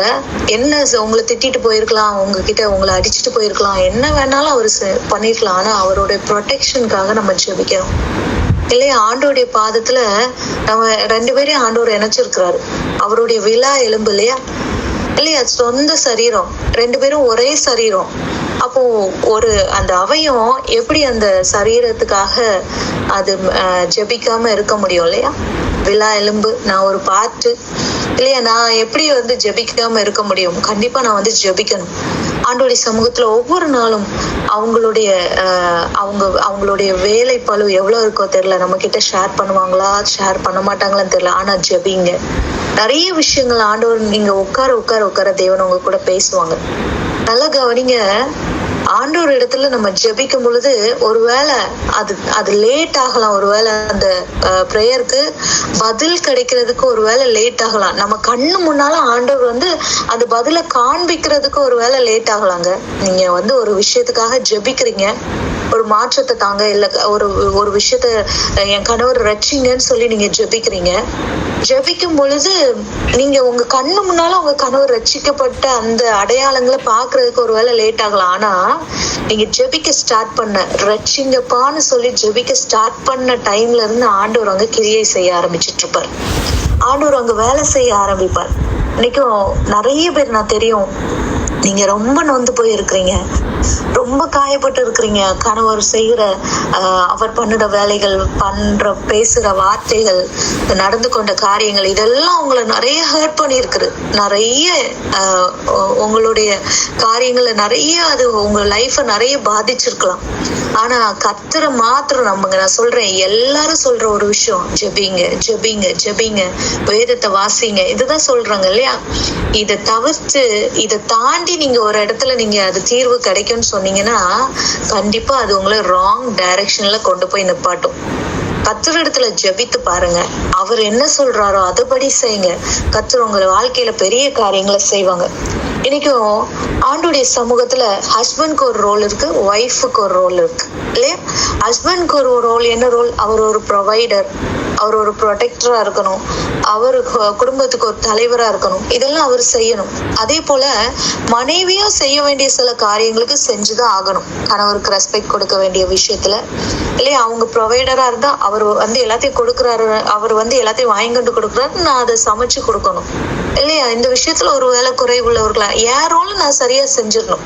என்ன உங்களை திட்டிட்டு போயிருக்கலாம், உங்ககிட்ட உங்களை அடிச்சுட்டு போயிருக்கலாம், என்ன வேணாலும் அவரு பண்ணிருக்கலாம். ஆனா அவருடைய ப்ரொடெக்ஷனுக்காக நம்ம ஜெபிக்கணும் இல்லையா? ஆண்டோடைய பாதத்துல நம்ம 2 பேரையும் ஆண்டவர் இணைச்சிருக்கிறாரு. அவருடைய விழா எலும்பு இல்லையா? சொந்த சரீரம், 2 பேரும் ஒரே சரீரம். அப்போ ஒரு அந்த அவயம் எப்படி அந்த சரீரத்துக்காக அது ஜெபிக்காம இருக்க முடியும் இல்லையா? விழா எலும்பு, நான் ஒரு பாட்டு இல்லையா, நான் எப்படி வந்து ஜெபிக்காம இருக்க முடியும்? கண்டிப்பா நான் வந்து ஜெபிக்கணும். ஆண்டோடைய சமூகத்துல ஒவ்வொரு நாளும் அவங்களுடைய வேலை பளு எவ்வளவு இருக்கோ தெரியல, நம்ம கிட்ட ஷேர் பண்ணுவாங்களா ஷேர் பண்ண மாட்டாங்களான்னு தெரியல. ஆனா ஜெபிங்க. நிறைய விஷயங்கள் ஆண்டவர் நீங்க உட்கார தேவன் உங்க கூட பேசுவாங்க. நல்லா கவனிங்க. ஆண்டவர் இடத்துல நம்ம ஜெபிக்கும் பொழுது ஒருவேளை அது லேட் ஆகலாம், ஒருவேளை அந்த ப்ரேயருக்கு பதில் கிடைக்கிறதுக்கு ஒருவேளை லேட் ஆகலாம். நம்ம கண்ணு முன்னால ஆண்டவர் வந்து அந்த பதிலை காண்பிக்கிறதுக்கு ஒருவேளை லேட் ஆகலாங்க. நீங்க வந்து ஒரு விஷயத்துக்காக ஜெபிக்கிறீங்க, ஒரு மாற்றத்தை தாங்க, இல்ல ஒரு விஷயத்த என் கணவர் ரட்சிங்கன்னு சொல்லி நீங்க ஜெபிக்கிறீங்க. ஜெபிக்கும் பொழுது நீங்க உங்க கண்ணு முன்னால உங்க கணவர் ரட்சிக்கப்பட்ட அந்த அடையாளங்களை பாக்குறதுக்கு ஒருவேளை லேட் ஆகலாம். ஆனா நீங்க ஜெபிக்க ஸ்டார்ட் பண்ண, ரட்சிங்கப்பான்னு சொல்லி ஜெபிக்க ஸ்டார்ட் பண்ண டைம்ல இருந்து ஆண்டவர் அங்க கிரியை செய்ய ஆரம்பிச்சிட்டு இருப்பார். ஆண்டவர் அங்க வேலை செய்ய ஆரம்பிப்பார். இன்னைக்கும் நிறைய பேர் நான் தெரியும், நீங்க ரொம்ப நொந்து போய் இருக்கிறீங்க, ரொம்ப காயப்பட்டு இருக்கிறீங்க. கணவர் செய்கிற அவர் பண்ணுற வேலைகள், பேசுற வார்த்தைகள், நடந்து கொண்ட காரியங்கள், இதெல்லாம் உங்களை நிறைய ஹர்ட் பண்ணியிருக்குது. நிறைய உங்களுடைய காரியங்களை நிறைய அது உங்க லைஃப நிறைய பாதிச்சிருக்கலாம். ஆனா கர்த்தரை மாத்திரம் நம்புங்க. நான் சொல்றேன், எல்லாரும் சொல்ற ஒரு விஷயம், ஜெபிங்க ஜெபிங்க ஜெபிங்க, வேதத்தை வாசிங்க, இதுதான் சொல்றாங்க இல்லையா? இதை தவிர்த்து இதை தாண்டி நீங்க ஒரு இடத்துல நீங்க அது தீர்வு கிடைக்கும்னு சொன்னீங்கன்னா கண்டிப்பா அது உங்களை ராங் டைரக்ஷன்ல கொண்டு போய் நிப்பாட்டும். கர்த்தர் இடத்துல ஜெபித்து பாருங்க, அவர் என்ன சொல்றாரோ அதுபடி செய்யுங்க. கர்த்தர் உங்க வாழ்க்கையில பெரிய காரியங்களை செய்வாங்க. இன்னைக்கும் ஆண்டுடைய சமூகத்துல ஹஸ்பண்ட்க்கு ஒரு ரோல் இருக்கு, ஒய்ஃபுக்கு ஒரு ரோல் இருக்கு இல்லையா? ஹஸ்பண்ட்க்கு ஒரு ரோல், என்ன ரோல்? அவர் ஒரு ப்ரொவைடர், அவர் ஒரு ப்ரொடெக்டரா இருக்கணும், அவர் குடும்பத்துக்கு ஒரு தலைவரா இருக்கணும், இதெல்லாம் அவர் செய்யணும். அதே போல மனைவியும் செய்ய வேண்டிய சில காரியங்களுக்கு செஞ்சுதான் ஆகணும். கணவருக்கு ரெஸ்பெக்ட் கொடுக்க வேண்டிய விஷயத்துல இல்லையா? அவங்க ப்ரொவைடரா இருந்தா அவர் வந்து எல்லாத்தையும் கொடுக்குறாரு, அவர் வந்து எல்லாத்தையும் வாங்கி கொண்டு கொடுக்குறாரு, நான் அதை சமைச்சு கொடுக்கணும் இல்லையா? இந்த விஷயத்துல ஒரு வேலை குறைவுள்ளவர்களா, என் ரோல நான் சரியா செஞ்சிடணும்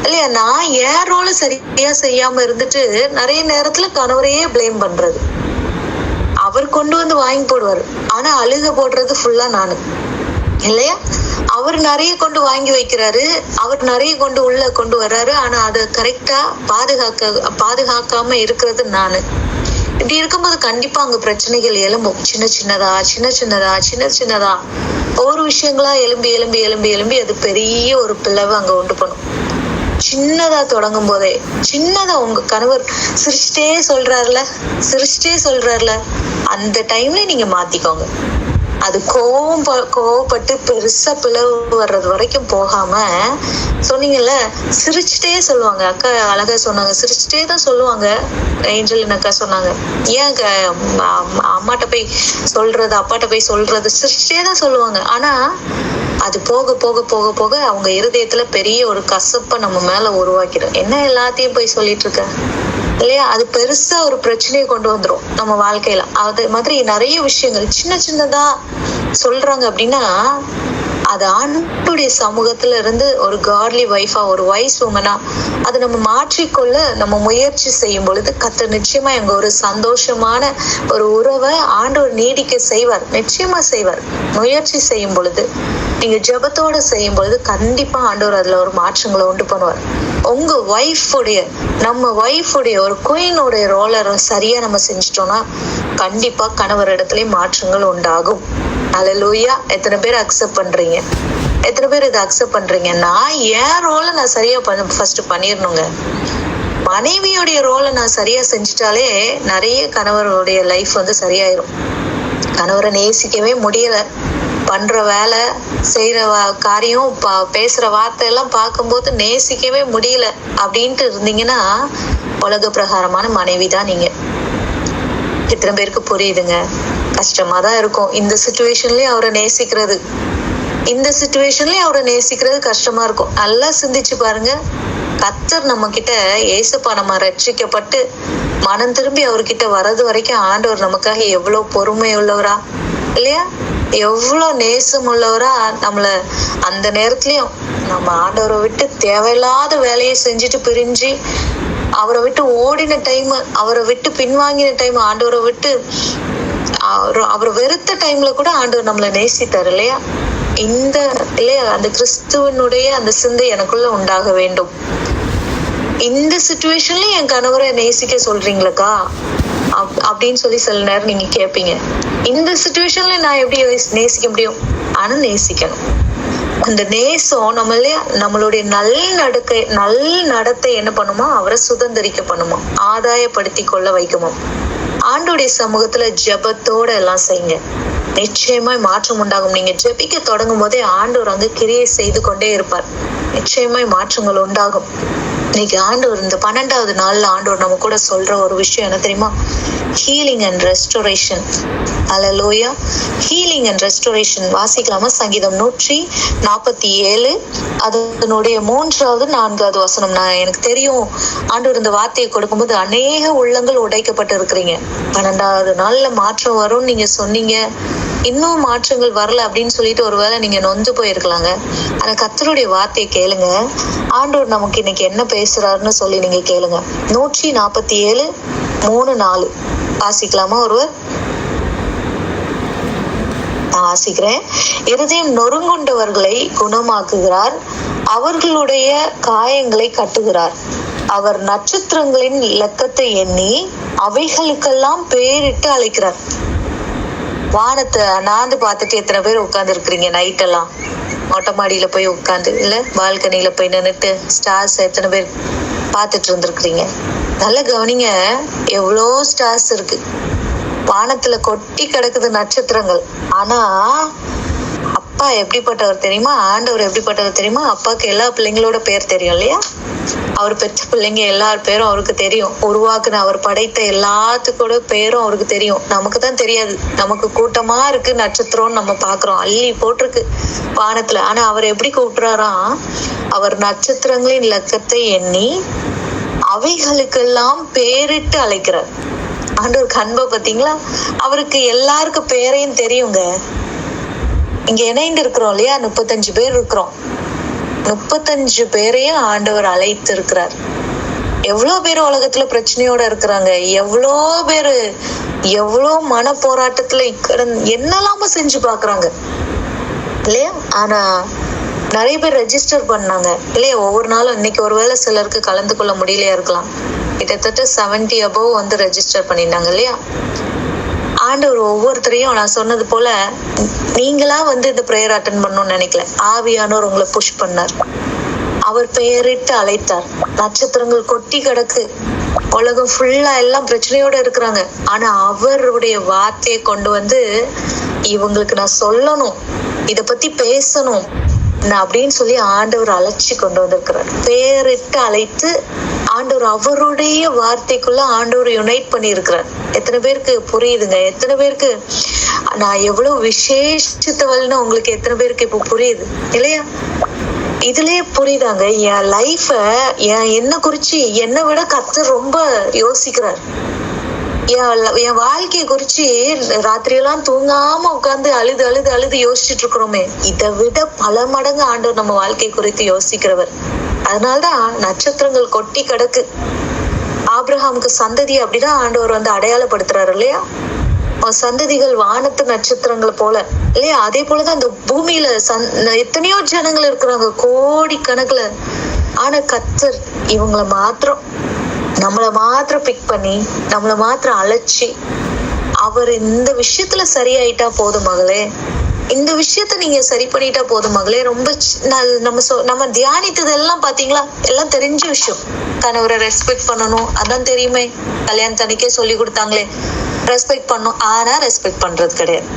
இல்லையா? நான் என் ரோல சரியா செய்யாம இருந்துட்டு நிறைய நேரத்துல கணவரையே பிளேம் பண்றது. அவர் கொண்டு வந்து வாங்கி போடுவாரு, ஆனா அழுக போடுறது ஃபுல்லா நானு இல்லையா? அவர் நிறைய கொண்டு வாங்கி வைக்கிறாரு, அவர் நிறைய கொண்டு உள்ள கொண்டு வர்றாரு, ஆனா அதை கரெக்டா பாதுகாக்காம இருக்கிறது நானு. இப்படி இருக்கும்போது கண்டிப்பா அங்க பிரச்சனைகள் எழும்பும். சின்ன சின்னதா ஒவ்வொரு விஷயங்களா எழும்பி அது பெரிய ஒரு பிளவு அங்க உண்டு பண்ணும். சின்னதா தொடங்கும் போதே, சின்னதா உங்க கணவர் சிரிச்சிட்டே சொல்றாருல, அந்த டைம்ல நீங்க மாத்திக்கோங்க. அது கோவப்பட்டு பெருசா பிளவு வர்றது வரைக்கும் போகாம, சொன்னீங்கல்ல சிரிச்சுட்டே சொல்லுவாங்க. அக்கா அழகா சொன்னாங்க, சிரிச்சுட்டே தான் சொல்லுவாங்க. ஏஞ்சல் அக்கா சொன்னாங்க, ஏன் அம்மாட்ட போய் சொல்றது, அப்பாட்ட போய் சொல்றது, சிரிச்சுட்டே தான் சொல்லுவாங்க. ஆனா அது போக போக போக போக அவங்க இருதயத்துல பெரிய ஒரு கசப்பை நம்ம மேல உருவாக்கிடும். என்ன எல்லாத்தையும் போய் சொல்லிட்டு இருக்க இல்லையா? அது பெருசா ஒரு பிரச்சனையை கொண்டு வந்துரும் நம்ம வாழ்க்கையில. அது மாதிரி நிறைய விஷயங்கள் சின்னதா சொல்றாங்க அப்படின்னா, அது ஆண்டுடைய சமூகத்துல இருந்து ஒரு காட்லி வைஃபா, ஒரு வைஸ் உமனா அதை நம்ம மாற்றிக்கொள்ள நம்ம முயற்சி செய்யும் பொழுது கர்த்தர் நிச்சயமா எங்க ஒரு சந்தோஷமான ஒரு உறவை ஆண்டவர் நீடிக்க செய்வார், நிச்சயமா செய்வார். முயற்சி செய்யும் பொழுது, நீங்க ஜெபத்தோட செய்யும் பொழுது கண்டிப்பா ஆண்டவர் அதுல ஒரு மாற்றங்களை உண்டு பண்ணுவார். உங்க நம்ம ஒய்ஃபுடைய ஒரு குயினுடைய ரோலரை சரியா நம்ம செஞ்சிட்டோம்னா கண்டிப்பா கணவர் இடத்துலயும் மாற்றங்கள் உண்டாகும். அல்லேலூயா. எத்தனை பேர் அக்செப்ட் பண்றீங்க? எத்தனை பேர் இதை அக்செப்ட் பண்றீங்க? நான் என் ரோலை நான் சரியா ஃபர்ஸ்ட் பண்ணிடணுங்க. மனைவியோடைய ரோலை நான் சரியா செஞ்சுட்டாலே நிறைய கணவருடைய லைஃப் வந்து சரியாயிரும். கணவரை நேசிக்கவே முடியல, பண்ற வேலை, செய்யற காரியம், பேசுற வார்த்தை எல்லாம் பார்க்கும்போது நேசிக்கவே முடியல அப்படின்ட்டு இருந்தீங்கன்னா உலக பிரகாரமான மனைவி தான் நீங்க. எத்தனை பேருக்கு புரியுதுங்க? கஷ்டமா தான் இருக்கும் இந்த சிச்சுவேஷன்லயும் அவரை நேசிக்கிறது கஷ்டமா இருக்கும். நல்லா சிந்திச்சு பாருங்க. கர்த்தர் நம்ம கிட்ட, ஏசப்பா நம்ம ரட்சிக்கப்பட்டு மனம் திரும்பி அவர்கிட்ட வர்றது வரைக்கும் ஆண்டவர் நமக்காக எவ்வளவு பொறுமை உள்ளவரா இல்லையா? எவ்வளவு நேசம் உள்ளவரா நம்மள அந்த நேரத்துலயும் நம்ம ஆண்டவரை விட்டு தேவையில்லாத வேலையை செஞ்சுட்டு பிரிஞ்சு அவரை விட்டு ஓடின டைம், அவரை விட்டு பின்வாங்கின டைம், ஆண்டவரை விட்டு அவரை வெறுத்த டைம்ல கூட ஆண்டவர் நம்மளை நேசித்தார் இல்லையா? இந்த இல்லையா அந்த கிறிஸ்துவனுடைய அந்த சிந்தை எனக்குள்ள உண்டாக வேண்டும். இந்த சிச்சுவேஷன்ல என் கணவரை நேசிக்க சொல்றீங்களக்கா அப்படின்னு சொல்லி சில நேரம் நீங்க கேட்பீங்க. இந்த சிச்சுவேஷன்ல நான் எப்படி நேசிக்க முடியும்? ஆனா நேசிக்கணும். அந்த நேசம் நம்மளுடைய நல் நடத்தை என்ன பண்ணுமா? அவரை சுதந்திரிக்க பண்ணுமா, ஆதாயப்படுத்தி கொள்ள வைக்குமா. ஆண்டோடைய சமூகத்துல ஜெபத்தோட எல்லாம் செய்யுங்க, நிச்சயமாய் மாற்றம் உண்டாகும். நீங்க ஜெபிக்க தொடங்கும் போதே ஆண்டவர் அங்க கிரியை செய்து கொண்டே இருப்பார். நிச்சயமாய் மாற்றங்கள் உண்டாகும். இன்னைக்கு ஆண்டவர் இந்த 12வது நாள்ல ஆண்டவர் நம்ம கூட சொல்ற ஒரு விஷயம் என்ன தெரியுமா? Healing and restoration. அல்லேலூயா. ஹீலிங் அண்ட் ரெஸ்டோரேஷன் வாசிக்கலாமா? சங்கீதம் 147 அதனுடைய 3வது 4வது வசனம். எனக்கு தெரியும் ஆண்டவர் இந்த வார்த்தையை கொடுக்கும்போது அநேக உள்ளங்கள் உடைக்கப்பட்டு இருக்கிறீங்க. 12வது நாள்ல மாற்றம் வரும்னு நீங்க சொன்னீங்க, இன்னும் மாற்றங்கள் வரல அப்படின்னு சொல்லிட்டு ஒருவேளை நீங்க நொந்து போயிருக்கலாங்க. ஆனா கர்த்தருடைய வார்த்தையை கேளுங்க. ஆண்டவர் நமக்கு இன்னைக்கு என்ன பேசுறாருன்னு சொல்லி நீங்க கேளுங்க. 147 3 4 வாசிக்கலாமா? ஒருவர் வாசிக்கிறேன். இருதயம் நொறுங்குண்டவர்களை குணமாக்குகிறார், அவர்களுடைய காயங்களை கட்டுகிறார். அவர் நட்சத்திரங்களின் இலக்கத்தை எண்ணி அவைகளுக்கெல்லாம் பேரிட்டு அழைக்கிறார். வானத்தை அண்ணாந்து பார்த்துட்டு எத்தனை பேர் உட்கார்ந்து இருக்கிறீங்க? நைட் எல்லாம் மொட்டை மாடியில போய் உட்காந்து, இல்ல பால்கனியில போய் நின்னுட்டு ஸ்டார்ஸ் எத்தனை பேர் பார்த்துட்டு இருந்திருக்கிறீங்க? நல்ல கவனிங்க, எவ்வளோ ஸ்டார்ஸ் இருக்கு வானத்துல, கொட்டி கிடக்குது நட்சத்திரங்கள். ஆனா அப்பா எப்படிப்பட்டவர் தெரியுமா? ஆண்டவர் எப்படிப்பட்டவர் தெரியுமா? அப்பாவுக்கு எல்லா பிள்ளைங்களோட பேர் தெரியும் இல்லையா? அவர் பெற்ற பிள்ளைங்க எல்லார் பேரும் அவருக்கு தெரியும். உருவாக்குன அவர் படைத்த எல்லாத்துக்கூட பேரும் அவருக்கு தெரியும். நமக்கு தான் தெரியாது. நமக்கு கூட்டமா இருக்கு நட்சத்திரம், நம்ம பாக்குறோம் அள்ளி போட்டிருக்கு வானத்துல. ஆனா அவர் எப்படி கூப்பிடுறாராம்? அவர் நட்சத்திரங்களின் இலக்கத்தை எண்ணி அவைகளுக்கெல்லாம் பேரிட்டு அழைக்கிறார். ஆண்டவருக்கு அன்பை பாத்தீங்களா? அவருக்கு எல்லாருக்கும் பேரையும் தெரியுங்க. இங்க இணைந்து இருக்கிறோம் இல்லையா? 35 பேர் இருக்கிறோம். 35 பேரையும் ஆண்டவர் அழைத்து இருக்கிறார். எவ்வளவு பேர் உலகத்துல பிரச்சனையோட இருக்கிறாங்க, எவ்வளோ பேரு எவ்வளோ மன போராட்டத்துல என்னெல்லாம செஞ்சு பாக்குறாங்க இல்லையா? ஆனா நிறைய பேர் ரெஜிஸ்டர் பண்ணாங்க இல்லையா? ஒவ்வொரு நாளும் இன்னைக்கு ஒருவேளை சிலருக்கு கலந்து கொள்ள முடியலையா இருக்கலாம். கிட்டத்தட்ட 70 above வந்து ரெஜிஸ்டர் பண்ணிருந்தாங்க இல்லையா? ஆண்டவர் ஒவ்வொருத்தரையும் நான் சொன்னது போல நீங்களா வந்து இந்த பிரேயர் அட்டென்ட் பண்ணணும்னு நினைக்கல. ஆவியானவர் உங்களை புஷ் பண்ணார். அவர் பெயரிட்டு அழைத்தார். நட்சத்திரங்கள் கொட்டி கிடக்கு, உலகம் ஃபுல்லா எல்லாம் பிரச்சனையோட இருக்கிறாங்க. ஆனா அவருடைய வார்த்தையை கொண்டு வந்து இவங்களுக்கு நான் சொல்லணும், இத பத்தி பேசணும் அப்படின்னு சொல்லி ஆண்டவர் அழைச்சி கொண்டு வந்திருக்கிறார். பேரிட்டு அழைத்து ஆண்டவர் அவருடைய வார்த்தைக்குள்ள ஆண்டவர் யுனைட் பண்ணி இருக்கிறார். எத்தனை பேருக்கு புரியுதுங்க? எத்தனை பேருக்கு நான் எவ்வளவு விசேஷித்தவள்னு உங்களுக்கு எத்தனை பேருக்கு இப்போ புரியுது இல்லையா? இதுலயே புரியுதாங்க என் லைஃப, என்ன குறிச்சு என்னை விட கர்த்தர் ரொம்ப யோசிக்கிறார். என் வாழ்க்கையை குறிச்சு ராத்திரியெல்லாம் தூங்காம உட்கார்ந்து அழுது அழுது அழுது யோசிச்சுட்டு இருக்கிறோமே, இதை விட பல மடங்கு ஆண்டவர் நம்ம வாழ்க்கை குறித்து யோசிக்கிறவர். அதனாலதான் நட்சத்திரங்கள் கொட்டி கிடக்கு. ஆபிரகாமுக்கு சந்ததி அப்படிதான் ஆண்டவர் வந்து அடையாளப்படுத்துறாரு இல்லையா? சந்ததிகள் வானத்து நட்சத்திரங்கள் போல இல்லையா? அதே போலதான் இந்த பூமியில எத்தனையோ ஜனங்கள் இருக்கிறாங்க, கோடி கணக்குல. ஆனா கர்த்தர் இவங்களை மாத்திரம், நம்மளை மாத்திரம் பிக் பண்ணி, நம்மளை மாத்திரம் அழைச்சி, அவர் இந்த விஷயத்துல சரியாயிட்டா போதும் மகளே, இந்த விஷயத்த நீங்க சரி பண்ணிட்டா போதும் மகளே. ரொம்ப நம்ம தியானித்தது எல்லாம் பாத்தீங்களா? எல்லாம் தெரிஞ்ச விஷயம். கணவரை ரெஸ்பெக்ட் பண்ணணும், அதான் தெரியுமே, கல்யாணத்தன்னைக்கே சொல்லி கொடுத்தாங்களே, ரெஸ்பெக்ட் பண்ணும். ஆனா ரெஸ்பெக்ட் பண்றது கிடையாது.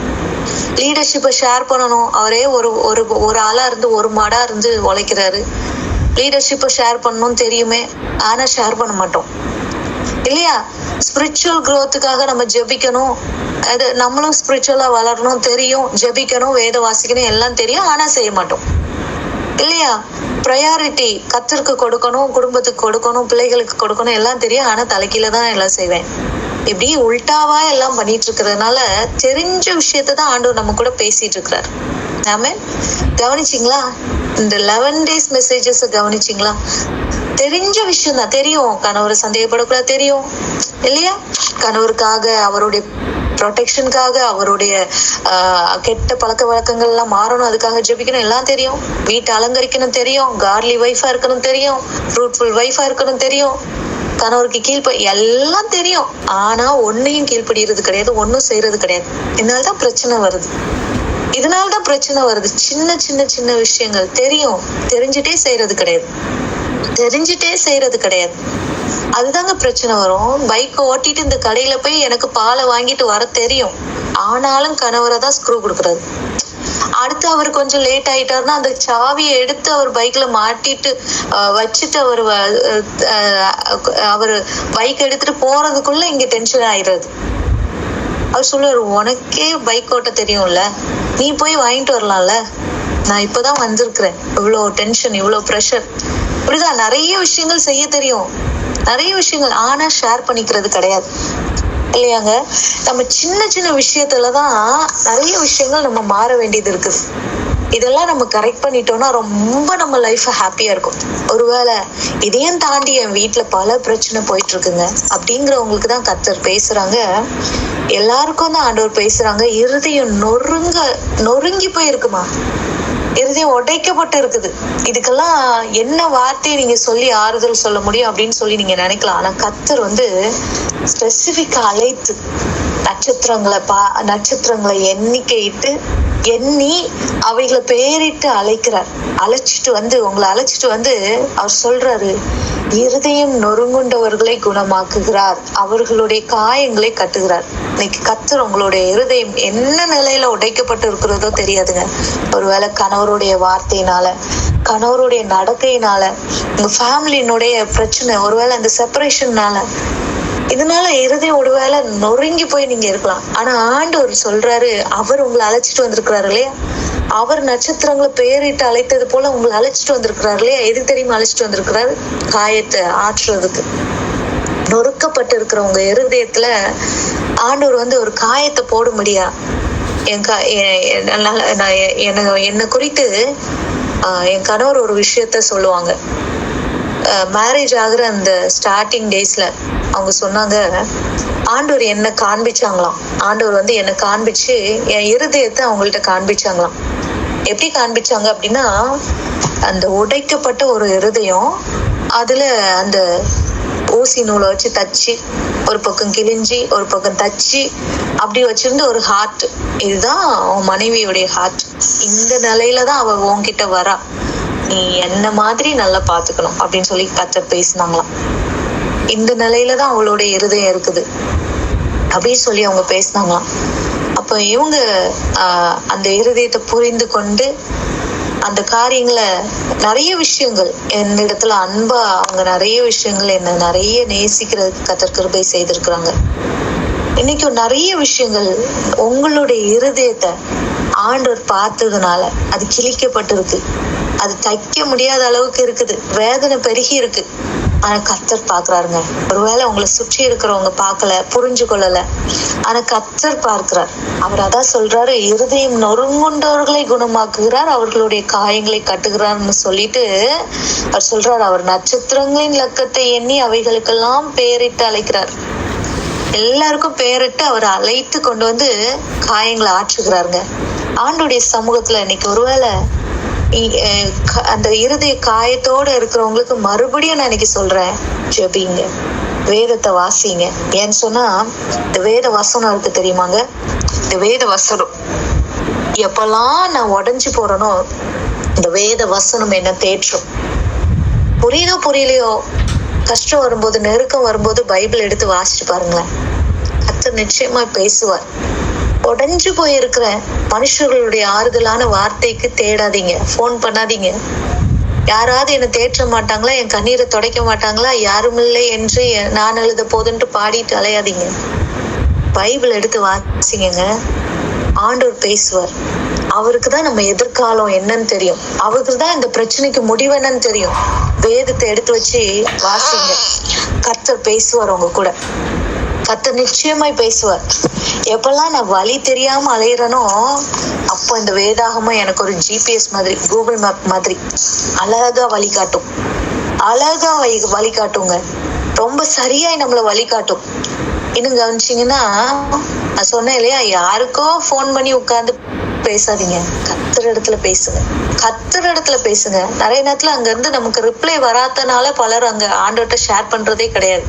லீடர்ஷிப்பை ஷேர் பண்ணணும், அவரே ஒரு ஆளா இருந்து ஒரு மாடா இருந்து உழைக்கிறாரு. லீடர்ஷிப்பை ஷேர் பண்ணணும் தெரியுமே, ஆனா ஷேர் பண்ண மாட்டோம் இல்லையா? ஸ்பிரிச்சுவல் க்ரோத்துக்காக நம்ம ஜெபிக்கணும், அது நம்மளும் ஸ்பிரிச்சுவலா வளரணும் தெரியும், ஜெபிக்கணும், வேத வாசிக்கணும் எல்லாம் தெரியும், ஆனா செய்ய மாட்டோம் இல்லையா? ப்ரையாரிட்டி கர்த்தருக்கு கொடுக்கணும், குடும்பத்துக்கு கொடுக்கணும், பிள்ளைகளுக்கு கொடுக்கணும் எல்லாம் தெரியும், ஆனா தலைக்கீழ தான் எல்லாம் செய்வேன். இப்படி உல்டாவா எல்லாம் பண்ணிட்டு இருக்கிறதுனால தெரிஞ்ச விஷயத்த தான் ஆண்டவர் நம்ம கூட பேசிட்டு இருக்கிறார். ஆமென். கவனிச்சிங்களா? இந்த 11 days மெசேஜஸ் கவனிச்சிங்களா? தெரிஞ்ச விஷயம் தான். தெரியும் கணவர் சந்தேகப்படக்கூடாது, தெரியும் இல்லையா? கணவருக்காக, அவருடைய ப்ரொடெக்ஷனுக்காக, அவருடைய கெட்ட பழக்க வழக்கங்கள் எல்லாம் மாறணும், அதுக்காக ஜெபிக்கணும், எல்லாம் தெரியும். வீட்டை அலங்கரிக்கணும் தெரியும், கார்லி வைஃபா இருக்கணும் தெரியும், ஃப்ரூட்ஃபுல் வைஃபா இருக்கணும் தெரியும், கணவருக்கு எல்லாம் தெரியும். ஆனா ஒன்னையும் கீழ்படுகிறது கிடையாது, ஒன்னும் செய்யறது கிடையாது. இதனாலதான் பிரச்சனை வருது. இதனாலதான் பிரச்சனை வருது. சின்ன சின்ன சின்ன விஷயங்கள் தெரியும், தெரிஞ்சுட்டே செய்யறது கிடையாது, தெரிஞ்சுட்டே செய்யறது கிடையாது. அதுதாங்க பிரச்சனை வரும். பைக் ஓட்டிட்டு இந்த கடையில போய் எனக்கு பாலை வாங்கிட்டு வர தெரியும், ஆனாலும் கணவரை தான் ஸ்க்ரூ கொடுக்கறது. அடுத்து அவர் கொஞ்சம் லேட் ஆயிட்டாருன்னா அந்த சாவியை எடுத்து அவர் பைக்ல மாட்டிட்டு வச்சுட்டு அவர் பைக் எடுத்துட்டு போறதுக்குள்ள இங்க டென்ஷன் ஆயிடுறது. அவர் சொல்லுவாரு, உனக்கே பைக் ஓட்ட தெரியும்ல, நீ போய் வாங்கிட்டு வரலாம்ல, நான் இப்பதான் வந்திருக்கிறேன், இவ்வளவு டென்ஷன், இவ்வளவு ப்ரெஷர். இப்படிதான் நிறைய விஷயங்கள் செய்ய தெரியும், நிறைய விஷயங்கள், ஆனா ஷேர் பண்ணிக்கிறது கிடையாது இல்லையாங்க? நம்ம சின்ன சின்ன விஷயத்துலதான் நிறைய விஷயங்கள் நம்ம மாற வேண்டியது இருக்குது. இதெல்லாம் நம்ம கரெக்ட் பண்ணிட்டோம்னா ரொம்ப நம்ம லைஃப் ஹாப்பியா இருக்கும். ஒருவேளை இதையும் தாண்டி என் வீட்டுல பல பிரச்சனை போயிட்டு இருக்குங்க அப்படிங்கிறவங்களுக்கு தான் கர்த்தர் பேசுறாங்க. எல்லாருக்கும் தான் ஆண்டவர் பேசுறாங்க. இருதயம் நொறுங்கி போயிருக்குமா, இருதயம் உடைக்கப்பட்டு இருக்குது. இதுக்கெல்லாம் என்ன வார்த்தையை நீங்க சொல்லி ஆறுதல் சொல்ல முடியும் அப்படின்னு சொல்லி நீங்க நினைக்கலாம். ஆனா கர்த்தர் ஸ்பெசிபிக்கா அழைத்து நட்சத்திரங்களை எண்ணி அவைகளை பேரிட்டு அழைக்கிறார். உங்களை அழைச்சிட்டு வந்து அவர் சொல்றாரு, இருதயம் நொறுங்குண்டவர்களை குணமாக்குகிறார், அவர்களுடைய காயங்களை கட்டுகிறார். இன்னைக்கு கர்த்தர் உங்களுடைய இருதயம் என்ன நிலையில உடைக்கப்பட்டு இருக்கிறதோ தெரியாதுங்க. ஒருவேளை கணவருடைய வார்த்தையினால, கணவருடைய நடக்கையினால, உங்க ஃபேமிலியினுடைய பிரச்சனை, ஒருவேளை அந்த செப்பரேஷன்னால, இதனால இருதயம் ஒருவேளை நொறுங்கி போய் நீங்க இருக்கலாம். ஆனா ஆண்டவர் சொல்றாரு, அவர் உங்களை அழைச்சிட்டு வந்திருக்கிறாரு இல்லையா? அவர் நட்சத்திரங்களை பேரிட்டு அழைத்தது போல உங்களை அழைச்சிட்டு வந்திருக்கிறாரு இல்லையா? எது தெரியுமா அழைச்சிட்டு வந்திருக்கிறாரு? காயத்தை ஆற்றுறதுக்கு. நொறுக்கப்பட்டு இருக்கிற உங்க இருதயத்துல ஆண்டவர் ஒரு காயத்தை போட முடியா? என்னை குறித்து என் கணவர் ஒரு விஷயத்த சொல்லுவாங்க. மேரேஜ் ஆகுற அந்த ஸ்டார்டிங் டேஸ்ல அவங்க சொன்னாங்க, ஆண்டவர் என்ன காண்பிச்சாங்களாம். ஆண்டவர் என்னை காண்பிச்சு என் இருதயத்தை அவங்கள்ட்ட காண்பிச்சாங்களாம். எப்படி காண்பிச்சாங்க அப்படின்னா, அந்த உடைக்கப்பட்ட ஒரு இருதயம், அதுல அந்த ஊசி நூலை வச்சு தச்சு, ஒரு பக்கம் கிழிஞ்சி ஒரு பக்கம் தச்சு அப்படி வச்சிருந்த ஒரு ஹார்ட். இதுதான் அவன் மனைவியுடைய ஹார்ட். இந்த நிலையில தான் அவ உன்கிட்ட வரா, நீ என்ன மாதிரி நல்லா பாத்துக்கணும் அப்படின்னு சொல்லி கர்த்தர் பேசினாங்களாம். இந்த நிலையில தான் அவளுடைய இருதயம் இருக்குது அப்படின்னு சொல்லி அவங்க பேசினாங்களாம். அப்ப இவங்க அந்த இருதயத்தை புரிந்து கொண்டு அந்த காரியங்களை, நிறைய விஷயங்கள் என்னிடத்துல அன்பா அவங்க நிறைய விஷயங்கள் என்ன நிறைய நேசிக்கிறதுக்கு கர்த்தர் கிருபை செய்திருக்கிறாங்க. இன்னைக்கு நிறைய விஷயங்கள் உங்களுடைய இருதயத்தை ஆண்டவர் பார்த்ததுனால அது கிழிக்கப்பட்டிருக்கு, அது தைக்க முடியாத அளவுக்கு இருக்குது, வேதனை பெருகி இருக்கு. ஆனா கர்த்தர் பாக்குறாருங்க. ஒருவேளை உங்களை சுற்றி இருக்கிறவங்க பார்க்கல, புரிஞ்சு கொள்ளல, ஆனா கர்த்தர் பார்க்கிறார். அவர் அதான் சொல்றாரு, இருதயம் நொறுங்குண்டவர்களை குணமாக்குகிறார், அவர்களுடைய காயங்களை கட்டுகிறார்னு சொல்லிட்டு அவர் சொல்றாரு, அவர் நட்சத்திரங்களின் இலக்கத்தை எண்ணி அவைகளுக்கெல்லாம் பெயரிட்டு அழைக்கிறார். எல்லாருக்கும் பெயரிட்டு அவர் அழைத்து கொண்டு வந்து காயங்களை ஆற்றுகிறாருங்க. ஆண்டுடைய சமூகத்துல இன்னைக்கு ஒருவேளை அந்த இருதய காயத்தோட இருக்கிறவங்களுக்கு மறுபடியும் நான் இன்னைக்கு சொல்றேன், ஜெபிங்க, வேதத்தை வாசிங்க. ஏன்னு சொன்னா இந்த வேத வசனம் இருக்கு தெரியுமாங்க, இந்த வேத வசனம் எப்பெல்லாம் நான் உடைஞ்சு போறேனோ இந்த வேத வசனம் என்ன தேற்றும். புரியுதோ புரியலையோ, கஷ்டம் வரும்போது, நெருக்கம் வரும்போது பைபிள் எடுத்து வாசிச்சு பாருங்களேன், கர்த்தர் நிச்சயமா பேசுவார். உடைஞ்சு போயிருக்கிற மனுஷர்களுடைய ஆறுதலான வார்த்தைக்கு தேடாதீங்க, போன் பண்ணாதீங்க. யாராவது என்னை தேற்ற மாட்டாங்களா, என் கண்ணீரை துடைக்க மாட்டாங்களா, யாரும் இல்லை என்று நான் எழுத போதுன்ட்டு பாடிட்டு அலையாதீங்க. பைபிள் எடுத்து வாசிங்க, ஆண்டவர் பேசுவார். அவருக்கு தான் நம்ம எதிர்காலம் என்னன்னு தெரியும், அவருக்கு தான் இந்த பிரச்சனைக்கு முடிவு என்னன்னு தெரியும். வேதத்தை எடுத்து வச்சு வாசிங்க, கர்த்தர் பேசுவார் உங்க கூட. கர்த்தர் நிச்சயமாய் பேசுவார். எப்பெல்லாம் நான் வழி தெரியாம அலையிறனோ அப்போ இந்த வேதாகமம் எனக்கு ஒரு GPS மாதிரி, கூகுள் மேப் மாதிரி அழகா வழிகாட்டும். அழகா வழிகாட்டுங்க. ரொம்ப சரியாய் நம்மளை வழிகாட்டும். இன்னும் கவனிச்சிங்கன்னா, நான் சொன்னேன் இல்லையா, யாருக்கோ ஃபோன் பண்ணி உட்கார்ந்து பேசாதீங்க, கர்த்தர் இடத்துல பேசுங்க. கர்த்தர் இடத்துல பேசுங்க. நிறைய நேரத்துல அங்க இருந்து நமக்கு ரிப்ளை வராதனால பலர் அங்க ஆண்டவர்கிட்ட ஷேர் பண்றதே கிடையாது.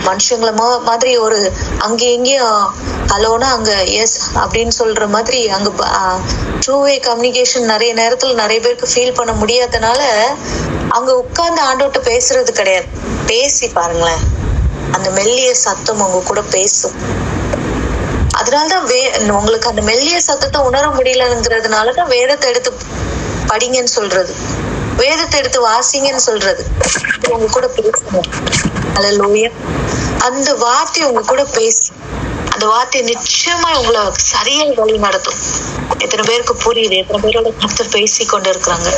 மனுஷங்கள மாதிரி ஒரு அங்க எங்கேயும் ஹலோனா அங்க எஸ் அப்படின்னு சொல்ற மாதிரி அங்க ட்ரூ வே கம்யூனிகேஷன் நிறைய நேரத்துல நிறைய பேருக்கு ஃபீல் பண்ண முடியாதனால அங்க உட்கார்ந்து ஆண்டவர்கிட்ட பேசுறது கிடையாது. பேசி பாருங்களேன், அந்த மெல்லிய சத்தம் உங்க கூட பேசும். அதனாலதான் உங்களுக்கு அந்த மெல்லிய சத்தத்தை உணர முடியலங்கிறதுனாலதான் வேதத்தை எடுத்து படிங்கன்னு சொல்றது, வேதத்தை எடுத்து வாசிங்கன்னு சொல்றது. உங்க கூட பேசுங்க. அல்லேலூயா. அந்த வார்த்தை உங்க கூட பேசும். அந்த வார்த்தை நிச்சயமா உங்களை சரியா வழி நடத்தும். எத்தனை பேருக்கு புரியுது? எத்தனை பேரோட கர்த்தர் பேசி கொண்டு இருக்கிறாங்க?